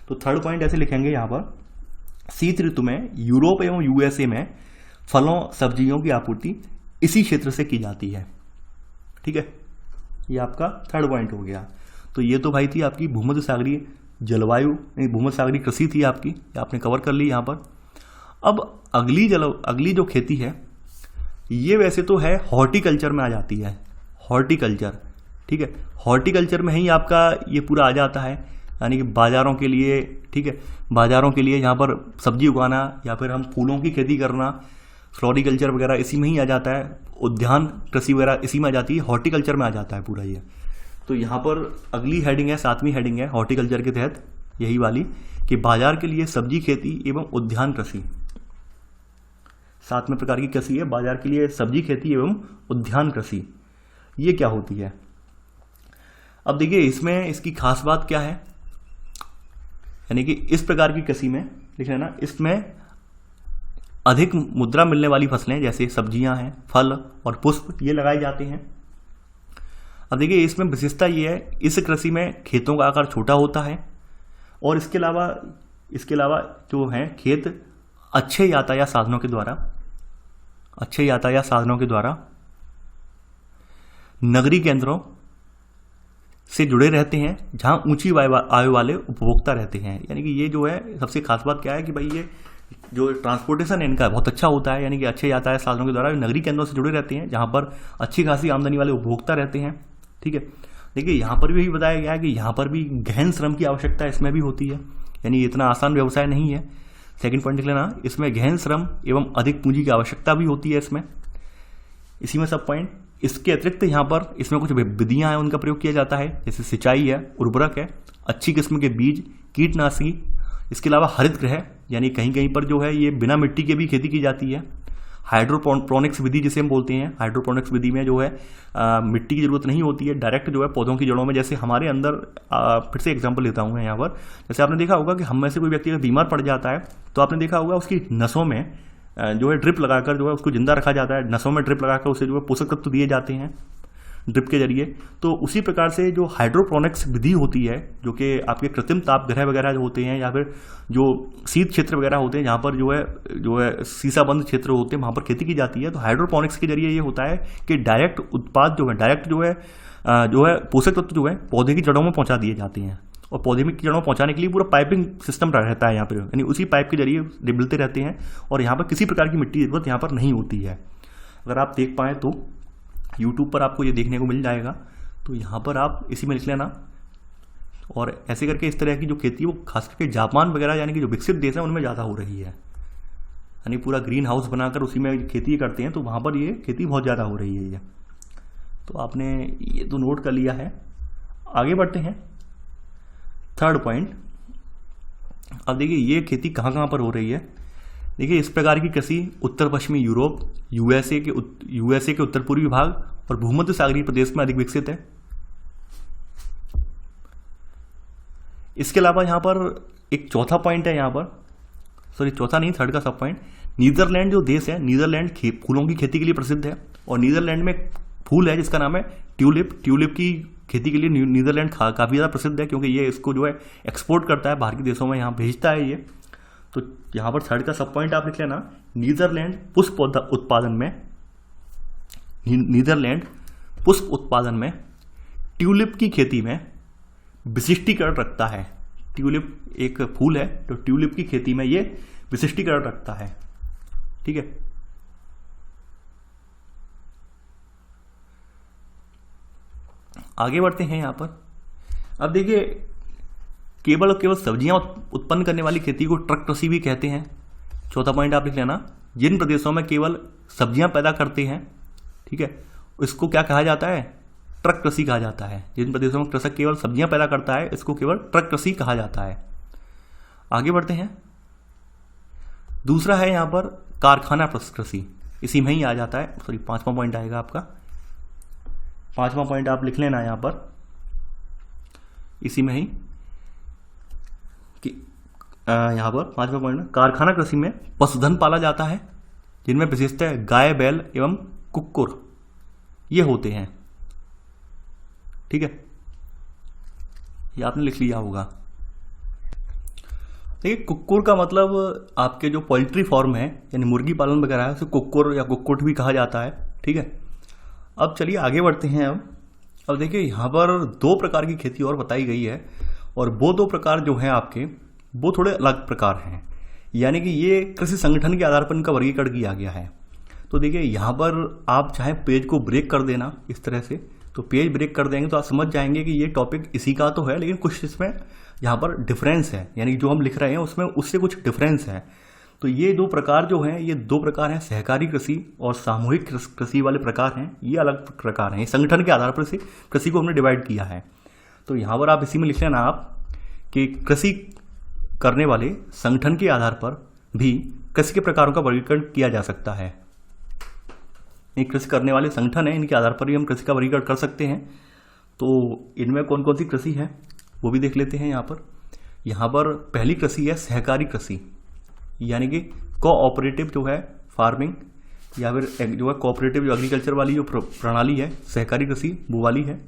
तो थर्ड पॉइंट ऐसे लिखेंगे यहाँ पर, शीत ऋतु में यूरोप एवं यूएसए में फलों सब्जियों की आपूर्ति इसी क्षेत्र से की जाती है, ठीक है। ये आपका थर्ड पॉइंट हो गया। तो ये तो भाई थी आपकी भूमध्य सागरीय जलवायु, भूमध्य सागरीय कृषि थी आपकी, आपने कवर कर ली यहाँ पर। अब अगली जो खेती है ये वैसे तो है हॉर्टिकल्चर में आ जाती है, हॉर्टिकल्चर, ठीक है। हॉर्टिकल्चर में ही आपका ये पूरा आ जाता है, यानी कि बाज़ारों के लिए, ठीक है, बाज़ारों के लिए यहाँ पर सब्जी उगाना या फिर हम फूलों की खेती करना, फ्लोरिकल्चर वगैरह इसी में ही आ जाता है। उद्यान कृषि वगैरह इसी में आ जाती है, हॉर्टिकल्चर में आ जाता है पूरा ये। तो यहाँ पर अगली हेडिंग है, 7वीं हेडिंग है हॉर्टिकल्चर के तहत, यही वाली कि बाजार के लिए सब्जी खेती एवं उद्यान कृषि। 7वें प्रकार की कृषि है बाजार के लिए सब्जी खेती एवं उद्यान कृषि। ये क्या होती है? अब देखिए इसमें इसकी खास बात क्या है, यानी कि इस प्रकार की कृषि में लिख लेना, इसमें अधिक मुद्रा मिलने वाली फसलें जैसे सब्जियां हैं, फल और पुष्प ये लगाए जाते हैं। अब देखिए इसमें विशेषता ये है, इस कृषि में खेतों का आकार छोटा होता है और इसके अलावा जो है खेत अच्छे यातायात साधनों के द्वारा नगरीय केंद्रों से जुड़े रहते हैं जहां ऊंची आयु वाले उपभोक्ता रहते हैं। यानी कि ये जो है सबसे खास बात क्या है कि भाई ये जो ट्रांसपोर्टेशन है इनका बहुत अच्छा होता है, यानी कि अच्छे यातायात साधनों के द्वारा नगरीय केंद्रों से जुड़े रहते हैं जहां पर अच्छी खासी आमदनी वाले उपभोक्ता रहते हैं, ठीक है। देखिए यहाँ पर भी बताया गया है कि यहाँ पर भी गहन श्रम की आवश्यकता इसमें भी होती है, यानी इतना आसान व्यवसाय नहीं है। सेकंड पॉइंट लिख लेना, इसमें गहन श्रम एवं अधिक पूंजी की आवश्यकता भी होती है इसमें, इसी में सब पॉइंट। इसके अतिरिक्त यहाँ पर इसमें कुछ विधियाँ हैं उनका प्रयोग किया जाता है, जैसे सिंचाई है, उर्वरक है, अच्छी किस्म के बीज, कीटनाशी। इसके अलावा हरित गृह, यानी कहीं कहीं पर जो है ये बिना मिट्टी के भी खेती की जाती है। हाइड्रोपोनिक्स विधि जिसे हम बोलते हैं, हाइड्रोपोनिक्स विधि में जो है मिट्टी की जरूरत नहीं होती है, डायरेक्ट जो है पौधों की जड़ों में, जैसे हमारे अंदर फिर से एग्जांपल लेता हूँ मैं यहाँ पर। जैसे आपने देखा होगा कि हम में से कोई व्यक्ति अगर बीमार पड़ जाता है तो आपने देखा होगा उसकी नसों में जो है ड्रिप लगाकर जो है उसको जिंदा रखा जाता है, नसों में ड्रिप लगाकर उसे जो है पोषक तत्व दिए जाते हैं ड्रिप के जरिए। तो उसी प्रकार से जो हाइड्रोपोनिक्स विधि होती है, जो कि आपके कृत्रिम ताप गृह वगैरह जो होते हैं या फिर जो शीत क्षेत्र वगैरह होते हैं जहाँ पर जो है शीशा बंद क्षेत्र होते हैं वहाँ पर खेती की जाती है। तो हाइड्रोपोनिक्स के जरिए ये होता है कि डायरेक्ट उत्पाद जो है पोषक तत्व जो है पौधे की जड़ों में पहुँचा दिए जाते हैं, और पौधे में जड़ों में पहुँचाने के लिए पूरा पाइपिंग सिस्टम रहता है यहाँ पर, यानी उसी पाइप के जरिए मिलते रहते हैं और यहाँ पर किसी प्रकार की मिट्टी की जरूरत यहाँ पर नहीं होती है। अगर आप देख पाएँ तो YouTube पर आपको ये देखने को मिल जाएगा, तो यहाँ पर आप इसी में लिख लेना। और ऐसे करके इस तरह की जो खेती है वो खास करके जापान वगैरह यानी कि जो विकसित देश है उनमें ज़्यादा हो रही है, यानी पूरा ग्रीन हाउस बनाकर उसी में खेती करते हैं, तो वहाँ पर ये खेती बहुत ज़्यादा हो रही है ये। तो आपने ये तो नोट कर लिया है। आगे बढ़ते हैं, थर्ड पॉइंट। अब देखिए ये खेती कहाँ कहाँ पर हो रही है। देखिए इस प्रकार की कृषि उत्तर पश्चिमी यूरोप, यूएसए के उत्तर पूर्वी भाग और भूमध्य सागरीय प्रदेश में अधिक विकसित है। इसके अलावा यहाँ पर एक चौथा पॉइंट है, यहाँ पर सॉरी चौथा नहीं, थर्ड का सब पॉइंट। नीदरलैंड जो देश है, नीदरलैंड फूलों की खेती के लिए प्रसिद्ध है, और नीदरलैंड में फूल है जिसका नाम है ट्यूलिप की खेती के लिए नीदरलैंड काफ़ी ज़्यादा प्रसिद्ध है, क्योंकि ये इसको जो है एक्सपोर्ट करता है बाहर के देशों में, यहाँ भेजता है ये। तो यहाँ पर थर्ड का सब पॉइंट आप लिख लेना, नीदरलैंड पुष्प उत्पादन में ट्यूलिप की खेती में विशिष्टीकरण रखता है। ट्यूलिप एक फूल है, तो ट्यूलिप की खेती में ये विशिष्टीकरण रखता है। ठीक है, आगे बढ़ते हैं यहाँ पर। अब देखिए, केवल और केवल सब्जियां उत्पन्न करने वाली खेती को ट्रक कृषि भी कहते हैं। चौथा पॉइंट आप लिख लेना, जिन प्रदेशों में केवल सब्जियां पैदा करते हैं, ठीक है, इसको क्या कहा जाता है? ट्रक कृषि कहा जाता है। जिन प्रदेशों में कृषक केवल सब्जियां पैदा करता है, इसको केवल ट्रक कृषि कहा जाता है। आगे बढ़ते हैं। दूसरा है यहाँ पर कारखाना कृषि, इसी में ही आ जाता है। सॉरी, 5वां पॉइंट आएगा आपका। 5वां पॉइंट आप लिख लेना यहाँ पर, इसी में ही कि यहाँ पर 5वां पॉइंट में कारखाना कृषि में पशुधन पाला जाता है, जिनमें विशेषतः गाय, बैल एवं कुक्कुर ये होते हैं। ठीक है, ये आपने लिख लिया होगा। देखिए, कुक्कुर का मतलब आपके जो पोल्ट्री फार्म है, यानी मुर्गी पालन वगैरह है, उसे कुक्कुर या कुक्कुट भी कहा जाता है। ठीक है, अब चलिए आगे बढ़ते हैं। अब देखिए, यहाँ पर 2 प्रकार की खेती और बताई गई है, और वो 2 प्रकार जो हैं आपके, वो थोड़े अलग प्रकार हैं, यानी कि ये कृषि संगठन के आधार पर इनका वर्गीकरण किया गया है। तो देखिए, यहाँ पर आप चाहे पेज को ब्रेक कर देना इस तरह से, तो पेज ब्रेक कर देंगे तो आप समझ जाएंगे कि ये टॉपिक इसी का तो है, लेकिन कुछ इसमें यहाँ पर डिफरेंस है, यानी जो हम लिख रहे हैं उसमें उससे कुछ डिफरेंस है। तो ये 2 प्रकार जो हैं, ये 2 प्रकार हैं, सहकारी कृषि और सामूहिक कृषि वाले प्रकार हैं। ये अलग प्रकार हैं, संगठन के आधार पर से कृषि को हमने डिवाइड किया है। तो यहाँ पर आप इसी में लिख लेना आप कि कृषि करने वाले संगठन के आधार पर भी कृषि के प्रकारों का वर्गीकरण किया जा सकता है। ये कृषि करने वाले संगठन है, इनके आधार पर भी हम कृषि का वर्गीकरण कर सकते हैं। तो इनमें कौन कौन सी कृषि है वो भी देख लेते हैं। यहाँ पर पहली कृषि है सहकारी कृषि, यानी कि कोऑपरेटिव जो है फार्मिंग, या फिर जो है कोऑपरेटिव जो एग्रीकल्चर वाली जो प्रणाली है, सहकारी कृषि वो वाली है।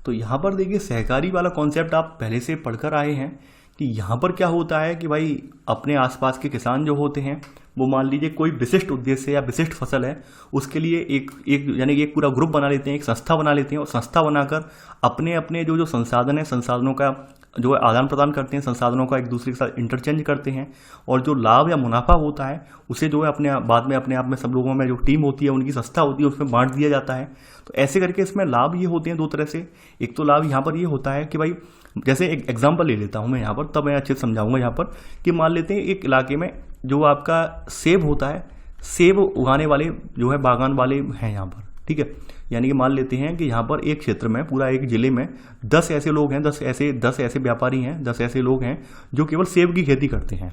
तो यहाँ पर देखिए, सहकारी वाला कॉन्सेप्ट आप पहले से पढ़कर आए हैं कि यहाँ पर क्या होता है कि भाई अपने आसपास के किसान जो होते हैं, वो मान लीजिए कोई विशिष्ट उद्देश्य या विशिष्ट फसल है, उसके लिए एक यानी कि एक पूरा ग्रुप बना लेते हैं, एक संस्था बना लेते हैं, और संस्था बनाकर अपने अपने जो संसाधन है, संसाधनों का जो है आदान प्रदान करते हैं, संसाधनों का एक दूसरे के साथ इंटरचेंज करते हैं, और जो लाभ या मुनाफा होता है उसे जो है अपने बाद में अपने आप में सब लोगों में जो टीम होती है, उनकी संस्था होती है, उसमें बांट दिया जाता है। तो ऐसे करके इसमें लाभ ये होते हैं 2 तरह से। एक तो लाभ यहाँ पर ये होता है कि भाई, जैसे एक एग्जाम्पल ले लेता हूँ मैं यहाँ पर, तब मैं अच्छे से समझाऊंगा यहाँ पर कि मान लेते हैं एक इलाके में जो आपका सेब होता है, सेब उगाने वाले जो है बागान वाले हैं यहाँ पर। ठीक है, यानी कि मान लेते हैं कि यहाँ पर एक क्षेत्र में, पूरा एक जिले में 10 ऐसे लोग हैं, 10 ऐसे व्यापारी हैं, 10 ऐसे लोग हैं जो केवल सेब की खेती करते हैं।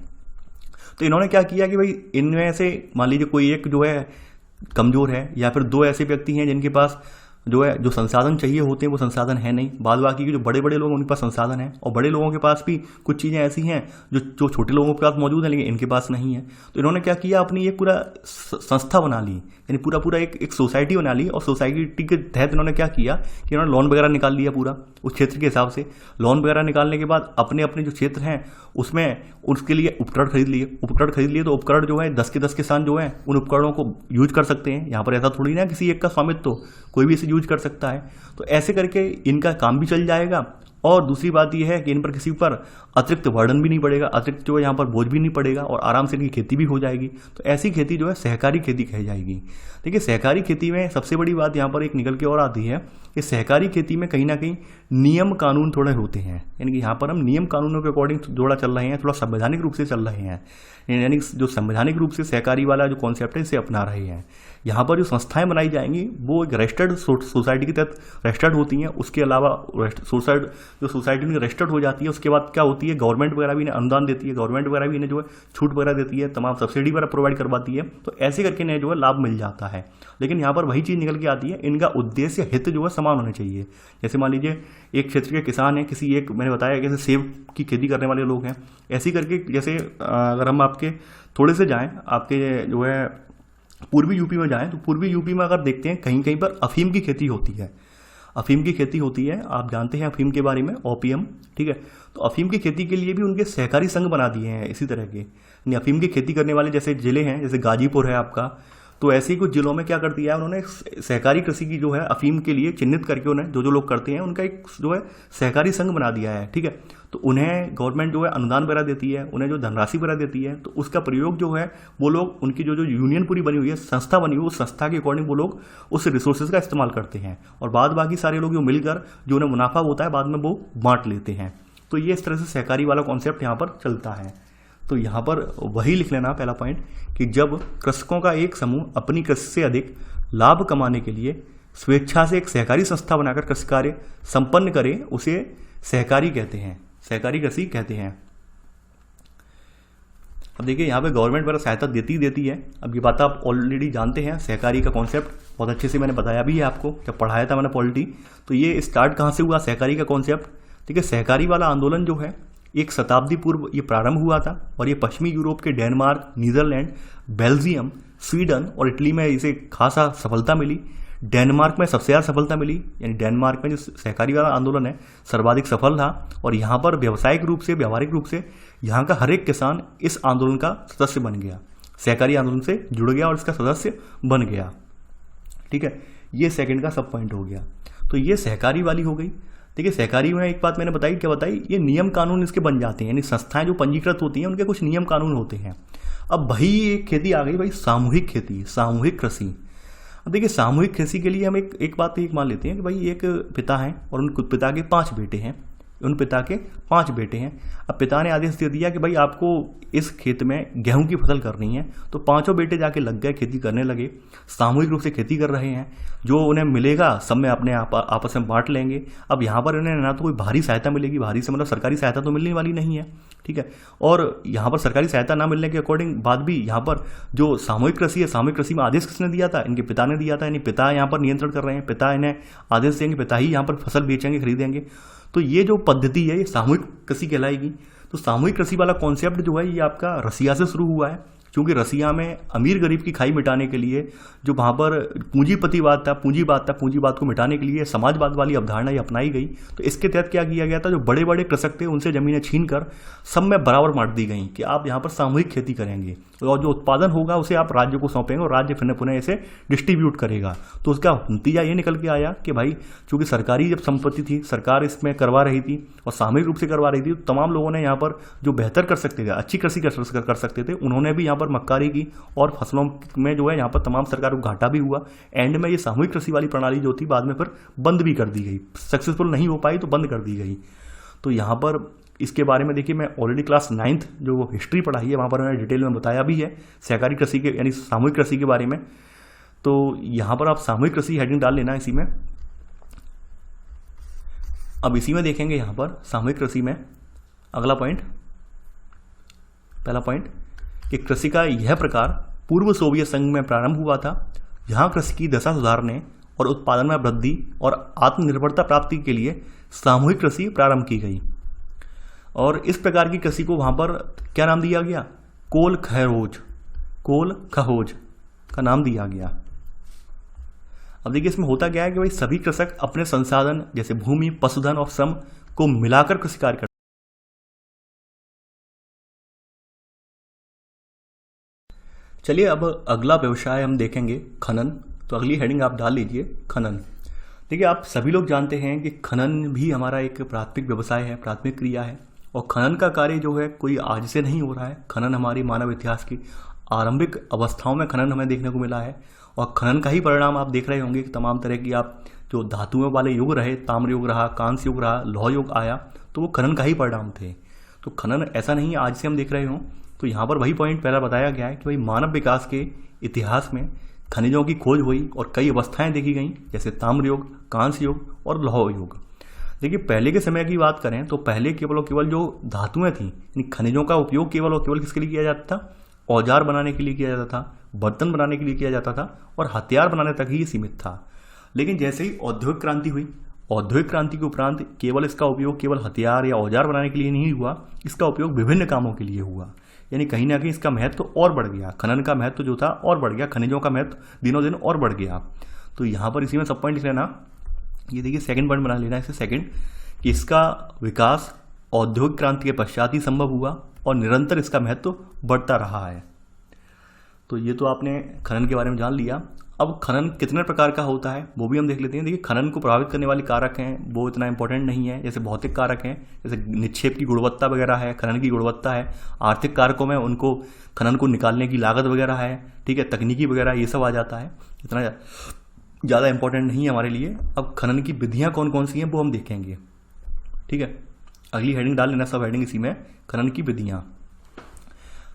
तो इन्होंने क्या किया कि भाई इनमें से मान लीजिए कोई एक जो है कमजोर है, या फिर 2 ऐसे व्यक्ति हैं जिनके पास जो संसाधन चाहिए होते हैं वो संसाधन है नहीं, बाद बाकी के जो बड़े बड़े लोग हैं उनके पास संसाधन है, और बड़े लोगों के पास भी कुछ चीज़ें ऐसी हैं जो छोटे लोगों के पास मौजूद है लेकिन इनके पास नहीं है। तो इन्होंने क्या किया, अपनी एक पूरा संस्था बना ली, यानी पूरा एक सोसाइटी बना ली, और सोसाइटी के तहत इन्होंने क्या किया कि इन्होंने लोन वगैरह निकाल लिया पूरा उस क्षेत्र के हिसाब से। लोन वगैरह निकालने के बाद अपने अपने जो क्षेत्र हैं उसमें उसके लिए उपकरण खरीद लिए। तो उपकरण जो है 10 के 10 किसान जो हैं उन उपकरणों को यूज कर सकते हैं। यहाँ पर ऐसा थोड़ी ना किसी एक का स्वामित्व, तो कोई भी इसे यूज कर सकता है। तो ऐसे करके इनका काम भी चल जाएगा, और दूसरी बात यह है कि इन पर किसी पर अतिरिक्त बर्डन भी नहीं पड़ेगा, अतिरिक्त जो है यहाँ पर बोझ भी नहीं पड़ेगा, और आराम से इनकी खेती भी हो जाएगी। तो ऐसी खेती जो है सहकारी खेती कही जाएगी। देखिए, सहकारी खेती में सबसे बड़ी बात यहाँ पर एक निकल के और आती है कि सहकारी खेती में कहीं ना कहीं नियम कानून थोड़े होते हैं, यानी कि यहाँ पर हम नियम कानूनों के अकॉर्डिंग थोड़ा चल रहे हैं, थोड़ा संवैधानिक रूप से चल रहे हैं, यानी जो संवैधानिक रूप से सहकारी वाला जो कॉन्सेप्ट है इसे अपना रहे हैं। यहाँ पर जो संस्थाएं बनाई जाएंगी वो एक रजिस्टर्ड सोसाइटी के तहत रजिस्टर्ड होती हैं। उसके अलावा जो सोसाइटी में रजिस्टर्ड हो जाती है, उसके बाद क्या होती है, गवर्नमेंट वगैरह भी इन्हें अनुदान देती है, गवर्नमेंट वगैरह भी इन्हें जो है छूट वगैरह देती है, तमाम सब्सिडी वगैरह प्रोवाइड करवाती है। तो ऐसे करके इन्हें जो है लाभ मिल जाता है। लेकिन यहाँ पर वही चीज़ निकल के आती है, इनका उद्देश्य हित जो है समान होने चाहिए। जैसे मान लीजिए एक क्षेत्र के किसान हैं, किसी एक मैंने बताया जैसे सेब की खेती करने वाले लोग हैं, ऐसी करके जैसे अगर हम आपके थोड़े से जाएँ, आपके जो है पूर्वी यूपी में जाएं, तो पूर्वी यूपी में अगर देखते हैं कहीं कहीं पर अफीम की खेती होती है। अफीम की खेती होती है, आप जानते हैं अफीम के बारे में, ओपीएम। ठीक है, तो अफीम की खेती के लिए भी उनके सहकारी संघ बना दिए हैं इसी तरह के। अफीम की खेती करने वाले जैसे जिले हैं, जैसे गाजीपुर है आपका, तो ऐसे ही कुछ जिलों में क्या कर दिया है उन्होंने, सहकारी कृषि की जो है अफीम के लिए चिन्हित करके उन्हें जो जो लोग करते हैं उनका एक जो है सहकारी संघ बना दिया है। ठीक है, तो उन्हें गवर्नमेंट जो है अनुदान वगैरह देती है, उन्हें जो धनराशि वगैरह देती है, तो उसका प्रयोग जो है वो लोग उनकी जो जो यूनियन पूरी बनी हुई है, संस्था बनी हुई है, उस संस्था के अकॉर्डिंग वो लोग उस रिसोर्सेज का इस्तेमाल करते हैं और बाद बाकी सारे लोग जो मिलकर जो उन्हें मुनाफा होता है बाद में वो बांट लेते हैं। तो ये इस तरह से सहकारी वाला कॉन्सेप्ट यहाँ पर चलता है। तो यहाँ पर वही लिख लेना पहला पॉइंट कि जब कृषकों का एक समूह अपनी कृषि से अधिक लाभ कमाने के लिए स्वेच्छा से एक सहकारी संस्था बनाकर कृषि कार्य संपन्न करे उसे सहकारी कहते हैं, सहकारी कृषि कहते हैं। अब देखिए यहाँ पे गवर्नमेंट वगैरह सहायता देती है। अब ये बात आप ऑलरेडी जानते हैं, सहकारी का कॉन्सेप्ट बहुत अच्छे से मैंने बताया भी है आपको जब पढ़ाया था मैंने पॉलिटी। तो ये स्टार्ट कहाँ से हुआ सहकारी का कॉन्सेप्ट? ठीक है, सहकारी वाला आंदोलन जो है एक शताब्दी पूर्व ये प्रारंभ हुआ था और ये पश्चिमी यूरोप के डेनमार्क, नीदरलैंड, बेल्जियम, स्वीडन और इटली में इसे खासा सफलता मिली। डेनमार्क में सबसे ज़्यादा सफलता मिली, यानी डेनमार्क में जो सहकारी वाला आंदोलन है सर्वाधिक सफल था और यहाँ पर व्यावसायिक रूप से, व्यावहारिक रूप से यहाँ का हर एक किसान इस आंदोलन का सदस्य बन गया, सहकारी आंदोलन से जुड़ गया और इसका सदस्य बन गया। ठीक है, ये सेकंड का सब पॉइंट हो गया। तो ये सहकारी वाली हो गई। देखिए सहकारी में एक बात मैंने बताई, क्या बताई, ये नियम कानून इसके बन जाते हैं, यानी संस्थाएं जो पंजीकृत होती हैं उनके कुछ नियम कानून होते हैं। अब भाई एक खेती आ गई भाई सामूहिक खेती, सामूहिक कृषि। अब देखिए सामूहिक कृषि के लिए हम एक बात एक मान लेते हैं कि भाई एक पिता है और उन पिता के 5 बेटे हैं, उन पिता के 5 बेटे हैं। अब पिता ने आदेश दे दिया कि भाई आपको इस खेत में गेहूं की फसल करनी है, तो 5 बेटे जाके लग गए, खेती करने लगे, सामूहिक रूप से खेती कर रहे हैं। जो उन्हें मिलेगा सब में अपने आपस में बांट लेंगे। अब यहाँ पर उन्हें ना तो कोई भारी सहायता मिलेगी, भारी से मतलब सरकारी सहायता तो मिलने वाली नहीं है। ठीक है, और यहाँ पर सरकारी सहायता ना मिलने के अकॉर्डिंग बाद भी यहाँ पर जो सामूहिक कृषि है, सामूहिक कृषि में आदेश किसने दिया था? इनके पिता ने दिया था, यानी पिता यहाँ पर नियंत्रण कर रहे हैं, पिता इन्हें आदेश देंगे, पिता ही यहाँ पर फसल बेचेंगे, खरीदेंगे। तो ये जो पद्धति है ये सामूहिक कृषि कहलाएगी। तो सामूहिक कृषि वाला कॉन्सेप्ट जो है ये आपका रसिया से शुरू हुआ है, क्योंकि रसिया में अमीर गरीब की खाई मिटाने के लिए जो वहाँ पर पूंजीपतिवाद था, पूंजीवाद को मिटाने के लिए समाजवाद वाली अवधारणा ये अपनाई गई। तो इसके तहत क्या किया गया था, जो बड़े बड़े कृषक थे उनसे जमीनें छीन कर सब में बराबर बांट दी गई कि आप यहाँ पर सामूहिक खेती करेंगे और जो उत्पादन होगा उसे आप राज्य को सौंपेंगे और राज्य फिर पुनः इसे डिस्ट्रीब्यूट करेगा। तो उसका नतीजा ये निकल के आया कि भाई चूंकि सरकारी जब संपत्ति थी, सरकार इसमें करवा रही थी और सामूहिक रूप से करवा रही थी, तो तमाम लोगों ने यहाँ पर जो बेहतर कर सकते थे, अच्छी कृषि कर सकते थे, उन्होंने भी यहाँ पर मक्कारी की और फसलों में जो है यहाँ पर तमाम सरकार को घाटा भी हुआ। एंड में ये सामूहिक कृषि वाली प्रणाली जो थी बाद में फिर बंद भी कर दी गई, सक्सेसफुल नहीं हो पाई तो बंद कर दी गई। तो यहाँ पर इसके बारे में देखिए मैं ऑलरेडी क्लास 9th जो हिस्ट्री पढ़ाई है वहाँ पर मैंने डिटेल में बताया भी है सहकारी कृषि के यानी सामूहिक कृषि के बारे में। तो यहाँ पर आप सामूहिक कृषि हेडिंग डाल लेना इसी में। अब इसी में देखेंगे यहाँ पर सामूहिक कृषि में अगला पॉइंट, पहला पॉइंट कि कृषि का यह प्रकार पूर्व सोवियत संघ में प्रारंभ हुआ था। यहाँ कृषि की दशा सुधारने और उत्पादन में वृद्धि और आत्मनिर्भरता प्राप्ति के लिए सामूहिक कृषि प्रारंभ की गई और इस प्रकार की कृषि को वहाँ पर क्या नाम दिया गया? कोल खहोज का नाम दिया गया। अब देखिए इसमें होता क्या है कि भाई सभी कृषक अपने संसाधन जैसे भूमि, पशुधन और श्रम को मिलाकर कृषि कार्य करते। चलिए अब अगला व्यवसाय हम देखेंगे खनन। तो अगली हेडिंग आप डाल लीजिए खनन। देखिए आप सभी लोग जानते हैं कि खनन भी हमारा एक प्राथमिक व्यवसाय है, प्राथमिक क्रिया है और खनन का कार्य जो है कोई आज से नहीं हो रहा है। खनन हमारी मानव इतिहास की आरंभिक अवस्थाओं में खनन हमें देखने को मिला है और खनन का ही परिणाम आप देख रहे होंगे कि तमाम तरह की आप जो धातुओं वाले युग रहे, ताम्र युग रहा, कांस्य युग रहा, लौह युग आया, तो वो खनन का ही परिणाम थे। तो खनन ऐसा नहीं आज से हम देख रहे हों। तो यहाँ पर वही पॉइंट पहला बताया गया है कि भाई मानव विकास के इतिहास में खनिजों की खोज हुई और कई अवस्थाएं देखी गई जैसे ताम्र युग, कांस्य युग और लौह युग। देखिए पहले के समय की बात करें तो पहले केवल और केवल जो धातुएं थी, यानी खनिजों का उपयोग केवल और केवल किसके लिए किया जाता था? औजार बनाने के लिए किया जाता था, बर्तन बनाने के लिए किया जाता था और हथियार बनाने तक ही सीमित था। लेकिन जैसे ही औद्योगिक क्रांति हुई, औद्योगिक क्रांति के उपरांत केवल इसका उपयोग केवल हथियार या औजार बनाने के लिए नहीं हुआ, इसका उपयोग विभिन्न कामों के लिए हुआ। यानी कहीं ना कहीं इसका महत्व और बढ़ गया, खनन का महत्व जो था और बढ़ गया, खनिजों का महत्व दिनों दिन और बढ़ गया। तो यहाँ पर इसी में सब पॉइंट लिख लेना। ये देखिए सेकंड पॉइंट बना लेना इसे सेकंड, कि इसका विकास औद्योगिक क्रांति के पश्चात ही संभव हुआ और निरंतर इसका महत्व बढ़ता रहा है। तो ये तो आपने खनन के बारे में जान लिया। अब खनन कितने प्रकार का होता है वो भी हम देख लेते हैं। देखिए, खनन को प्रभावित करने वाले कारक हैं वो इतना इंपॉर्टेंट नहीं है, जैसे भौतिक कारक हैं, जैसे निक्षेप की गुणवत्ता वगैरह है, खनन की गुणवत्ता है। आर्थिक कारकों में उनको खनन को निकालने की लागत वगैरह है, ठीक है, तकनीकी वगैरह ये सब आ जाता है, इतना ज़्यादा इंपॉर्टेंट नहीं है हमारे लिए। अब खनन की विधियाँ कौन कौन सी हैं वो हम देखेंगे, ठीक है। अगली हेडिंग डाल लेना, सब हेडिंग इसी में, खनन की विधियाँ।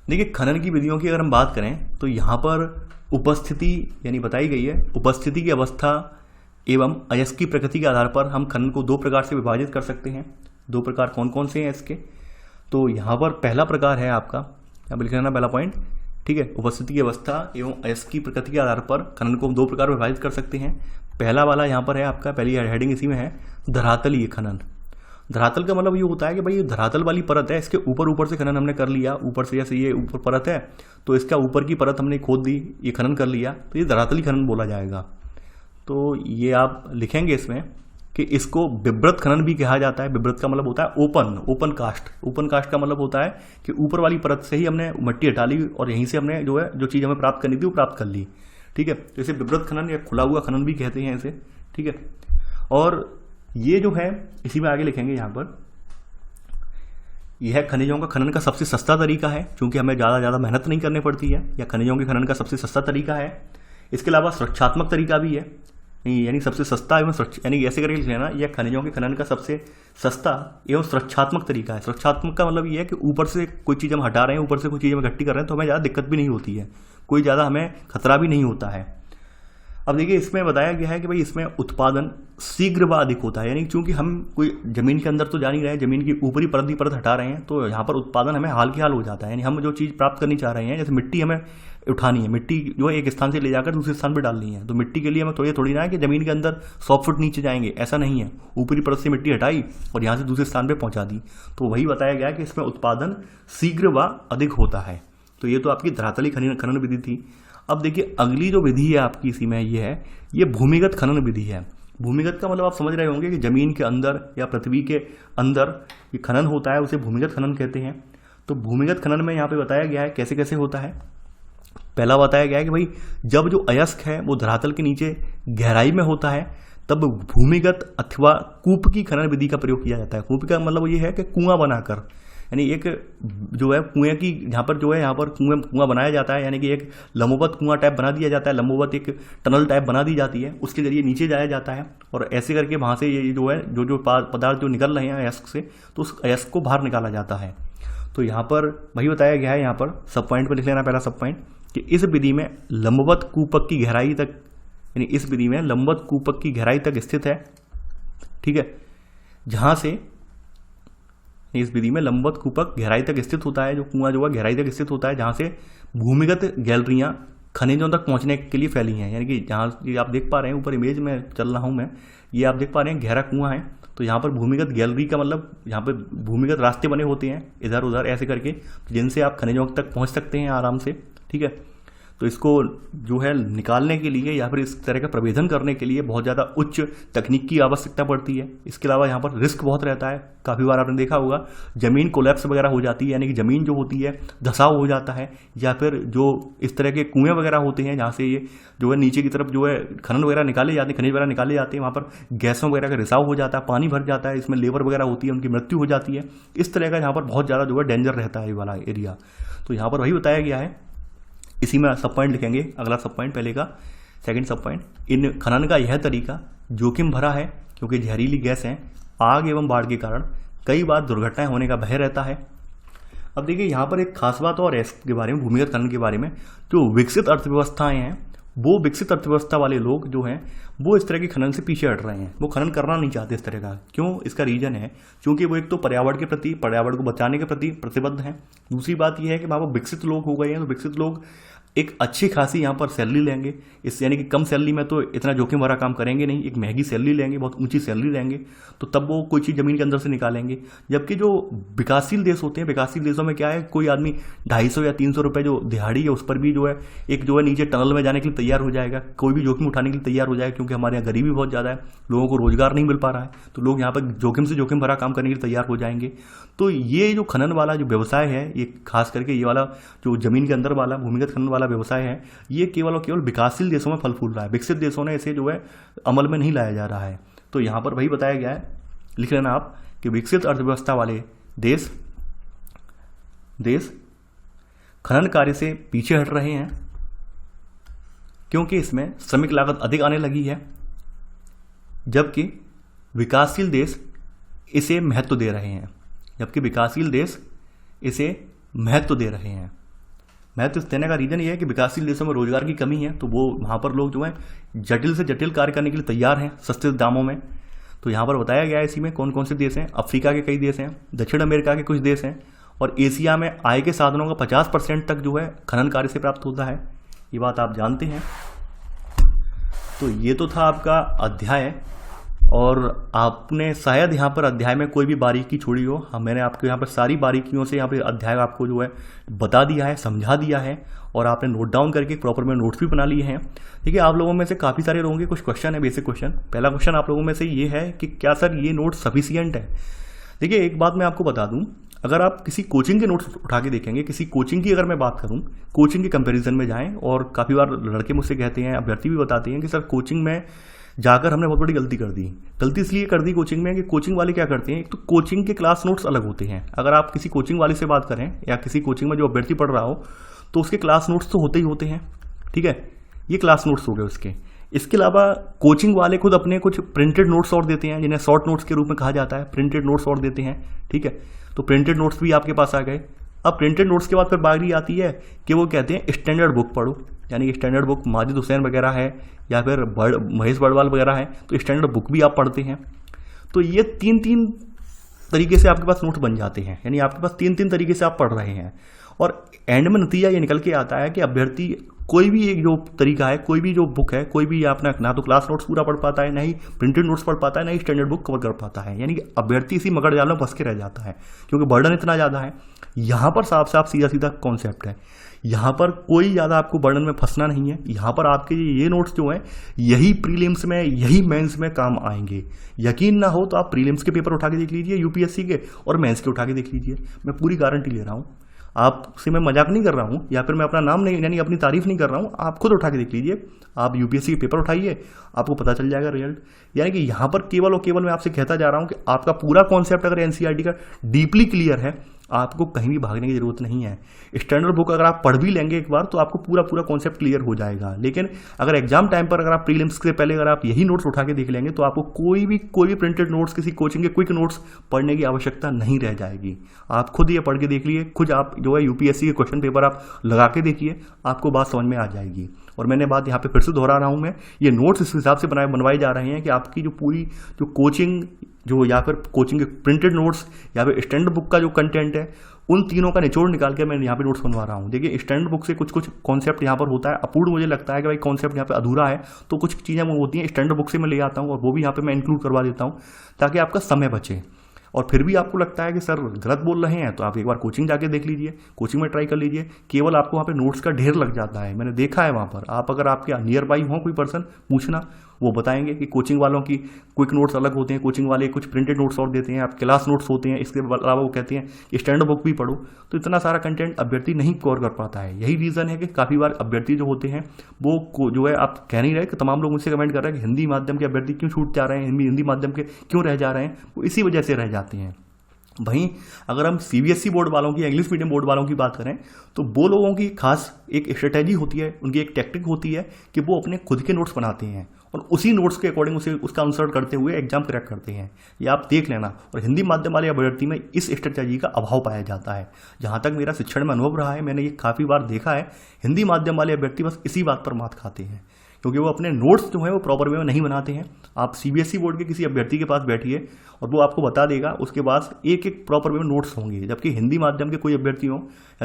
देखिए, खनन की विधियों की अगर हम बात करें तो यहाँ पर उपस्थिति यानी बताई गई है, उपस्थिति की अवस्था एवं अयस्क की प्रकृति के आधार पर हम खनन को दो प्रकार से विभाजित कर सकते हैं। दो प्रकार कौन कौन से हैं इसके? तो यहाँ पर पहला प्रकार है आपका, यहाँ पर लिख लेना पहला पॉइंट, ठीक है। उपस्थिति की अवस्था एवं अयस्क की प्रकृति के आधार पर खनन को हम दो प्रकार विभाजित कर सकते हैं। पहला वाला यहाँ पर है आपका, पहली हेडिंग इसी में है, धरातलीय खनन। धरातल का मतलब ये होता है कि भाई ये धरातल वाली परत है, इसके ऊपर से खनन हमने कर लिया, ऊपर से, जैसे ये ऊपर परत है तो इसका ऊपर की परत हमने खोद दी, ये खनन कर लिया, तो ये धरातली खनन बोला जाएगा। तो ये आप लिखेंगे इसमें कि इसको विव्रत खनन भी कहा जाता है। विव्रत का मतलब होता है ओपन कास्ट। ओपन कास्ट का मतलब होता है कि ऊपर वाली परत से ही हमने मिट्टी हटा ली और यहीं से हमने जो चीज़ हमें प्राप्त करनी थी वो प्राप्त कर ली, ठीक है। तो इसे विव्रत खनन या खुला हुआ खनन भी कहते हैं इसे, ठीक है। और ये जो है इसी में आगे लिखेंगे यहाँ पर, यह खनिजों का खनन का सबसे सस्ता तरीका है, क्योंकि हमें ज़्यादा मेहनत नहीं करनी पड़ती है, या खनिजों के खनन का सबसे सस्ता तरीका है। इसके अलावा सुरक्षात्मक तरीका भी है, यानी सबसे सस्ता एवं यानी ऐसे करके लिख लेना, यह खनिजों के खनन का सबसे सस्ता एवं सुरक्षात्मक तरीका है। सुरक्षात्मक का मतलब ये है कि ऊपर से कोई चीज़ हम हटा रहे हैं, ऊपर से कोई चीज़ हम इकट्ठी कर रहे हैं तो हमें ज़्यादा दिक्कत भी नहीं होती है, कोई ज़्यादा हमें खतरा भी नहीं होता है। अब देखिए, इसमें बताया गया है कि भाई इसमें उत्पादन शीघ्र व अधिक होता है, यानी क्योंकि हम कोई जमीन के अंदर तो जा नहीं रहे हैं, जमीन की ऊपरी परत हटा रहे हैं, तो यहाँ पर उत्पादन हमें हाल के हाल हो जाता है। यानी हम जो चीज़ प्राप्त करनी चाह रहे हैं, जैसे मिट्टी हमें उठानी है, मिट्टी जो है एक स्थान से ले जाकर दूसरे स्थान पर डालनी है, तो मिट्टी के लिए हमें थोड़ी ना है कि जमीन के अंदर 100 फुट नीचे जाएंगे, ऐसा नहीं है। ऊपरी परत से मिट्टी हटाई और यहाँ से दूसरे स्थान पर पहुँचा दी, तो वही बताया गया कि इसमें उत्पादन शीघ्र व अधिक होता है। तो ये तो आपकी धरातली खनन विधि थी। अब देखिए, अगली जो विधि है आपकी इसी में ये है, ये भूमिगत खनन विधि है। भूमिगत का मतलब आप समझ रहे होंगे कि जमीन के अंदर या पृथ्वी के अंदर ये खनन होता है, उसे भूमिगत खनन कहते हैं। तो भूमिगत खनन में यहाँ पे बताया गया है कैसे कैसे होता है। पहला बताया गया है कि भाई जब जो अयस्क है वो धरातल के नीचे गहराई में होता है, तब भूमिगत अथवा कूप की खनन विधि का प्रयोग किया जाता है। कूप का मतलब ये है कि कुआं बनाकर, यानी एक जो है कुएं की, यहाँ पर जो है यहाँ पर कुआं बनाया जाता है, यानी कि एक लंबवत कुआं टाइप बना दिया जाता है, लंबवत एक टनल टाइप बना दी जाती है, उसके जरिए नीचे जाया जाता है और ऐसे करके वहाँ से ये जो है जो पदार्थ जो निकल रहे हैं अयस्क से, तो उस अयस्क को बाहर निकाला जाता है। तो यहाँ पर वही बताया गया है, यहाँ पर सब पॉइंट पर लिख लेना पहला सब पॉइंट, कि इस विधि में लंबवत कूपक की गहराई तक, यानी इस विधि में लंबवत कूपक की गहराई तक स्थित है, ठीक है, जहाँ से इस विधि में लंबवत कूपक गहराई तक स्थित होता है, जो कुआं जो है गहराई तक स्थित होता है, जहाँ से भूमिगत गैलरियाँ खनिजों तक पहुँचने के लिए फैली हैं। यानी कि जहाँ ये आप देख पा रहे हैं, ऊपर इमेज में चल रहा हूँ मैं, ये आप देख पा रहे हैं गहरा कुआं है, तो यहाँ पर भूमिगत गैलरी का मतलब यहाँ पर भूमिगत रास्ते बने होते हैं इधर उधर ऐसे करके, जिनसे आप खनिजों तक पहुँच सकते हैं आराम से, ठीक है। तो इसको जो है निकालने के लिए या फिर इस तरह का प्रवेधन करने के लिए बहुत ज़्यादा उच्च तकनीक की आवश्यकता पड़ती है। इसके अलावा यहाँ पर रिस्क बहुत रहता है, काफ़ी बार आपने देखा होगा ज़मीन कोलैप्स वगैरह हो जाती है, यानी कि ज़मीन जो होती है धसाव हो जाता है, या फिर जो इस तरह के कुएँ वगैरह होते हैं जहाँ से ये जो है नीचे की तरफ जो है खनन वगैरह निकाले जाते हैं, खनिज वगैरह निकाले जाते हैं, वहाँ पर गैसों वगैरह का रिसाव हो जाता है, पानी भर जाता है, इसमें लेबर वगैरह होती है, उनकी मृत्यु हो जाती है। इस तरह का यहाँ पर बहुत ज़्यादा जो है डेंजर रहता है ये वाला एरिया। तो यहाँ पर वही बताया गया है, इसी में सब पॉइंट लिखेंगे, अगला सब पॉइंट पहले का, सेकंड सब पॉइंट, इन खनन का यह तरीका जोखिम भरा है, क्योंकि जहरीली गैस है, आग एवं बाढ़ के कारण कई बार दुर्घटनाएं होने का भय रहता है। अब देखिए, यहाँ पर एक खास बात और है इसके बारे में, भूमिगत खनन के बारे में, जो विकसित अर्थव्यवस्थाएं हैं, वो विकसित अर्थव्यवस्था वाले लोग जो हैं वो इस तरह के खनन से पीछे हट रहे हैं, वो खनन करना नहीं चाहते इस तरह का। क्यों? इसका रीजन है क्योंकि वो एक तो पर्यावरण के प्रति, पर्यावरण को बचाने के प्रति प्रतिबद्ध हैं। दूसरी बात यह है कि वहाँ पर विकसित लोग हो गए हैं, तो विकसित लोग एक अच्छी खासी यहाँ पर सैलरी लेंगे, इस यानी कि कम सैलरी में तो इतना जोखिम भरा काम करेंगे नहीं, एक महंगी सैलरी लेंगे, बहुत ऊंची सैलरी लेंगे, तो तब वो कोई चीज़ ज़मीन के अंदर से निकालेंगे। जबकि जो विकासशील देश होते हैं, विकासशील देशों में क्या है, कोई आदमी 250 या 300 रुपये जो दिहाड़ी है उस पर भी जो है एक जो है नीचे टनल में जाने के लिए तैयार हो जाएगा, कोई भी जोखिम उठाने के लिए तैयार हो जाएगा, क्योंकि हमारे यहाँ गरीबी बहुत ज़्यादा है, लोगों को रोजगार नहीं मिल पा रहा है, तो लोग यहाँ पर जोखिम से जोखिम भरा काम करने के लिए तैयार हो जाएंगे। तो ये जो खनन वाला जो व्यवसाय है, ये खास करके ये वाला जो जमीन के अंदर वाला भूमिगत खनन वाला वाला व्यवसाय है, ये केवल और केवल विकासशील देशों में फल फूल रहा है। विकसित देशों ने इसे जो है अमल में नहीं लाया जा रहा है। तो यहाँ पर वही बताया गया है, लिख लेना आप कि विकसित अर्थव्यवस्था वाले देश खनन कार्य से पीछे हट रहे हैं क्योंकि इसमें श्रमिक लागत अधिक आने लगी है, जबकि विकासशील देश इसे महत्व दे रहे हैं। महत्व देने का रीजन ये है कि विकासशील देशों में रोजगार की कमी है, तो वो वहाँ पर लोग जो है जटिल से जटिल कार्य करने के लिए तैयार हैं सस्ते दामों में। तो यहाँ पर बताया गया है इसी में कौन कौन से देश हैं। अफ्रीका के कई देश हैं, दक्षिण अमेरिका के कुछ देश हैं, और एशिया में आय के साधनों का 50% तक जो है खनन कार्य से प्राप्त होता है। ये बात आप जानते हैं। तो ये तो था आपका अध्याय, और आपने शायद यहाँ पर अध्याय में कोई भी बारीकी छोड़ी हो। मैंने आपको यहाँ पर सारी बारीकियों से यहाँ पर अध्याय आपको जो है बता दिया है, समझा दिया है, और आपने नोट डाउन करके प्रॉपर में नोट्स भी बना लिए हैं। ठीक है, आप लोगों में से काफ़ी सारे लोगों के कुछ क्वेश्चन है, बेसिक क्वेश्चन। पहला क्वेश्चन आप लोगों में से ये है कि क्या सर ये नोट सफिशियंट है। देखिए, एक बात मैं आपको बता दूं, अगर आप किसी कोचिंग के नोट्स उठा के देखेंगे, किसी कोचिंग की अगर मैं बात करूं, कोचिंग के कंपैरिजन में जाएं, और काफ़ी बार लड़के मुझसे कहते हैं, अभ्यर्थी भी बताते हैं कि सर कोचिंग में जाकर हमने बहुत बड़ी गलती कर दी। गलती इसलिए कर दी कोचिंग में कि कोचिंग वाले क्या करते हैं, एक तो कोचिंग के क्लास नोट्स अलग होते हैं। अगर आप किसी कोचिंग वाले से बात करें या किसी कोचिंग में जो अभ्यर्थी पढ़ रहा हो, तो उसके क्लास नोट्स तो होते ही होते हैं। ठीक है, ये क्लास नोट्स हो गए उसके। इसके अलावा कोचिंग वाले खुद अपने कुछ प्रिंटेड नोट्स और देते हैं, जिन्हें शॉर्ट नोट्स के रूप में कहा जाता है। प्रिंटेड नोट्स और देते हैं। ठीक है, तो प्रिंटेड नोट्स भी आपके पास आ गए। अब प्रिंटेड नोट्स के बाद फिर बारी आती है कि वो कहते हैं स्टैंडर्ड बुक पढ़ो, यानी कि स्टैंडर्ड बुक माजिद हुसैन वगैरह है या फिर महेश बड़वाल वगैरह है, तो स्टैंडर्ड बुक भी आप पढ़ते हैं। तो ये तीन तरीके से आपके पास नोट्स बन जाते हैं, यानी आपके पास तीन तरीके से आप पढ़ रहे हैं। और एंड में नतीजा ये निकल के आता है कि अभ्यर्थी कोई भी एक जो तरीका है, कोई भी जो बुक है, कोई भी अपना ना तो क्लास नोट्स पूरा पढ़ पाता है, ना ही प्रिंटेड नोट्स पढ़ पाता है, ना ही स्टैंडर्ड बुक कवर कर पाता है। यानी कि अभ्यर्थी इसी मगर जाल में फंस के रह जाता है क्योंकि बर्डन इतना ज़्यादा है। यहाँ पर साफ साफ सीधा कॉन्सेप्ट है, यहाँ पर कोई ज़्यादा आपको बर्डन में फंसना नहीं है। यहाँ पर आपके ये नोट्स जो हैं यही प्रीलिम्स में, यही मेंस में काम आएंगे। यकीन ना हो तो आप प्रीलिम्स के पेपर उठा के देख लीजिए यूपीएससी के, और मेंस के उठा के देख लीजिए। मैं पूरी गारंटी ले रहा हूँ, आपसे मैं मजाक नहीं कर रहा हूँ, या फिर मैं अपना नाम नहीं, यानी अपनी तारीफ नहीं कर रहा हूँ। आप खुद उठा के देख लीजिए, आप यूपीएससी के पेपर उठाइए, आपको पता चल जाएगा रिजल्ट। यानी कि यहाँ पर केवल और केवल मैं आपसे कहता जा रहा हूँ कि आपका पूरा कॉन्सेप्ट अगर एनसीईआरटी का डीपली क्लियर है, आपको कहीं भी भागने की जरूरत नहीं है। स्टैंडर्ड बुक अगर आप पढ़ भी लेंगे एक बार, तो आपको पूरा कॉन्सेप्ट क्लियर हो जाएगा। लेकिन अगर एग्जाम टाइम पर अगर आप प्रीलिम्स से पहले अगर आप यही नोट्स उठा के देख लेंगे, तो आपको कोई भी प्रिंटेड नोट्स, किसी कोचिंग के क्विक नोट्स पढ़ने की आवश्यकता नहीं रह जाएगी। आप खुद ये पढ़ के देख लिए, खुद आप जो है यूपीएससी के क्वेश्चन पेपर आप लगा के देखिए, आपको बात समझ में आ जाएगी। और मैंने बात यहाँ पे फिर से दोहरा रहा हूँ, मैं ये नोट्स इस हिसाब से बनवाए जा रहे हैं कि आपकी जो पूरी जो कोचिंग जो या फिर कोचिंग के प्रिंटेड नोट्स या फिर स्टैंडर्ड बुक का जो कंटेंट है, उन तीनों का निचोड़ निकाल के मैं यहाँ पे नोट्स बनवा रहा हूँ। देखिए, स्टैंडर्ड बुक से कुछ कॉन्सेप्ट यहाँ पर होता है अपूर्ण, मुझे लगता है कि भाई कॉन्सेप्ट यहाँ पे अधूरा है, तो कुछ चीज़ें वो होती हैं स्टैंडर्ड बुक से मैं ले आता हूँ, और वो भी यहाँ पे मैं इंक्लूड करवा देता हूँ ताकि आपका समय बचे। और फिर भी आपको लगता है कि सर गलत बोल रहे हैं, तो आप एक बार कोचिंग जाके देख लीजिए, कोचिंग में ट्राई कर लीजिए। केवल आपको वहाँ पे नोट्स का ढेर लग जाता है, मैंने देखा है वहाँ पर। आप अगर आपके नियर बाई हो कोई पर्सन, पूछना, वो बताएंगे कि कोचिंग वालों की क्विक नोट्स अलग होते हैं, कोचिंग वाले कुछ प्रिंटेड नोट्स और देते हैं, आप क्लास नोट्स होते हैं, इसके अलावा वो कहते हैं कि स्टैंडर्ड बुक भी पढ़ो। तो इतना सारा कंटेंट अभ्यर्थी नहीं कवर कर पाता है। यही रीज़न है कि काफ़ी बार अभ्यर्थी जो होते हैं वो जो है, आप कह नहीं रहे कि तमाम लोग मुझसे कमेंट कर रहे हैं कि हिंदी माध्यम के अभ्यर्थी क्यों छूट जा रहे हैं, हिंदी माध्यम के क्यों रह जा रहे हैं, वो इसी वजह से रह जाते हैं। वहीं अगर हम सीबीएसई बोर्ड वालों की, इंग्लिश मीडियम बोर्ड वालों की बात करें, तो वो लोगों की खास एक स्ट्रेटेजी होती है, उनकी एक टेक्निक होती है कि वो अपने खुद के नोट्स बनाते हैं और उसी नोट्स के अकॉर्डिंग उसका अनुसरण करते हुए एग्जाम क्रैक करते हैं। ये आप देख लेना। और हिंदी माध्यम वाले अभ्यर्थी में इस स्ट्रेटेजी का अभाव पाया जाता है। जहाँ तक मेरा शिक्षण में अनुभव रहा है, मैंने ये काफ़ी बार देखा है, हिंदी माध्यम वाले अभ्यर्थी बस इसी बात पर मात खाते हैं क्योंकि वो अपने नोट्स जो है वो प्रॉपर वे में नहीं बनाते हैं। आप सीबीएसई बोर्ड के किसी अभ्यर्थी के पास बैठिए और वो आपको बता देगा, उसके पास एक एक प्रॉपर वे में नोट्स होंगे। जबकि हिंदी माध्यम के कोई अभ्यर्थी हों,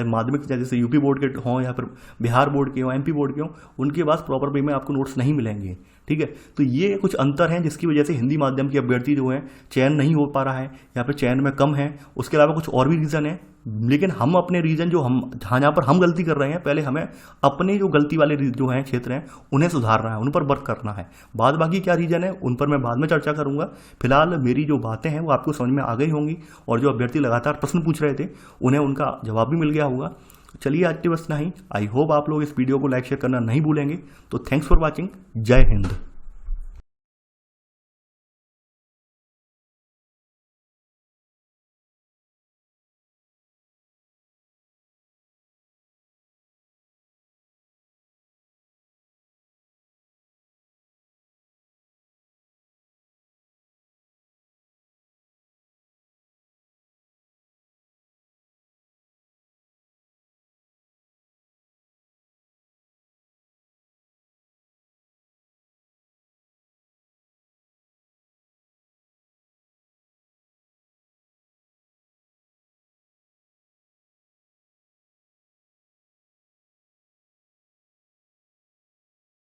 माध्यमिक जैसे यूपी बोर्ड के हों या फिर बिहार बोर्ड के हों, एमपी बोर्ड के हों, उनके पास प्रॉपर वे में आपको नोट्स नहीं मिलेंगे। ठीक है, तो ये कुछ अंतर हैं जिसकी वजह से हिंदी माध्यम के अभ्यर्थी जो है चयन नहीं हो पा रहा है या फिर चयन में कम है। उसके अलावा कुछ और भी रीज़न है, लेकिन हम अपने रीजन जो हम जहाँ पर हम गलती कर रहे हैं, पहले हमें अपने जो गलती वाले जो हैं क्षेत्र हैं उन्हें सुधारना है, उन पर वर्क करना है। बाद बाकी क्या रीजन है उन पर मैं बाद में चर्चा करूंगा। फिलहाल मेरी जो बातें हैं वो आपको समझ में आ गई होंगी और जो अभ्यर्थी लगातार प्रश्न पूछ रहे थे उन्हें उनका जवाब भी मिल गया होगा। तो चलिए आज के बस इतना ही। आई होप आप लोग इस वीडियो को लाइक शेयर करना नहीं भूलेंगे। तो थैंक्स फॉर वॉचिंग। जय हिंद।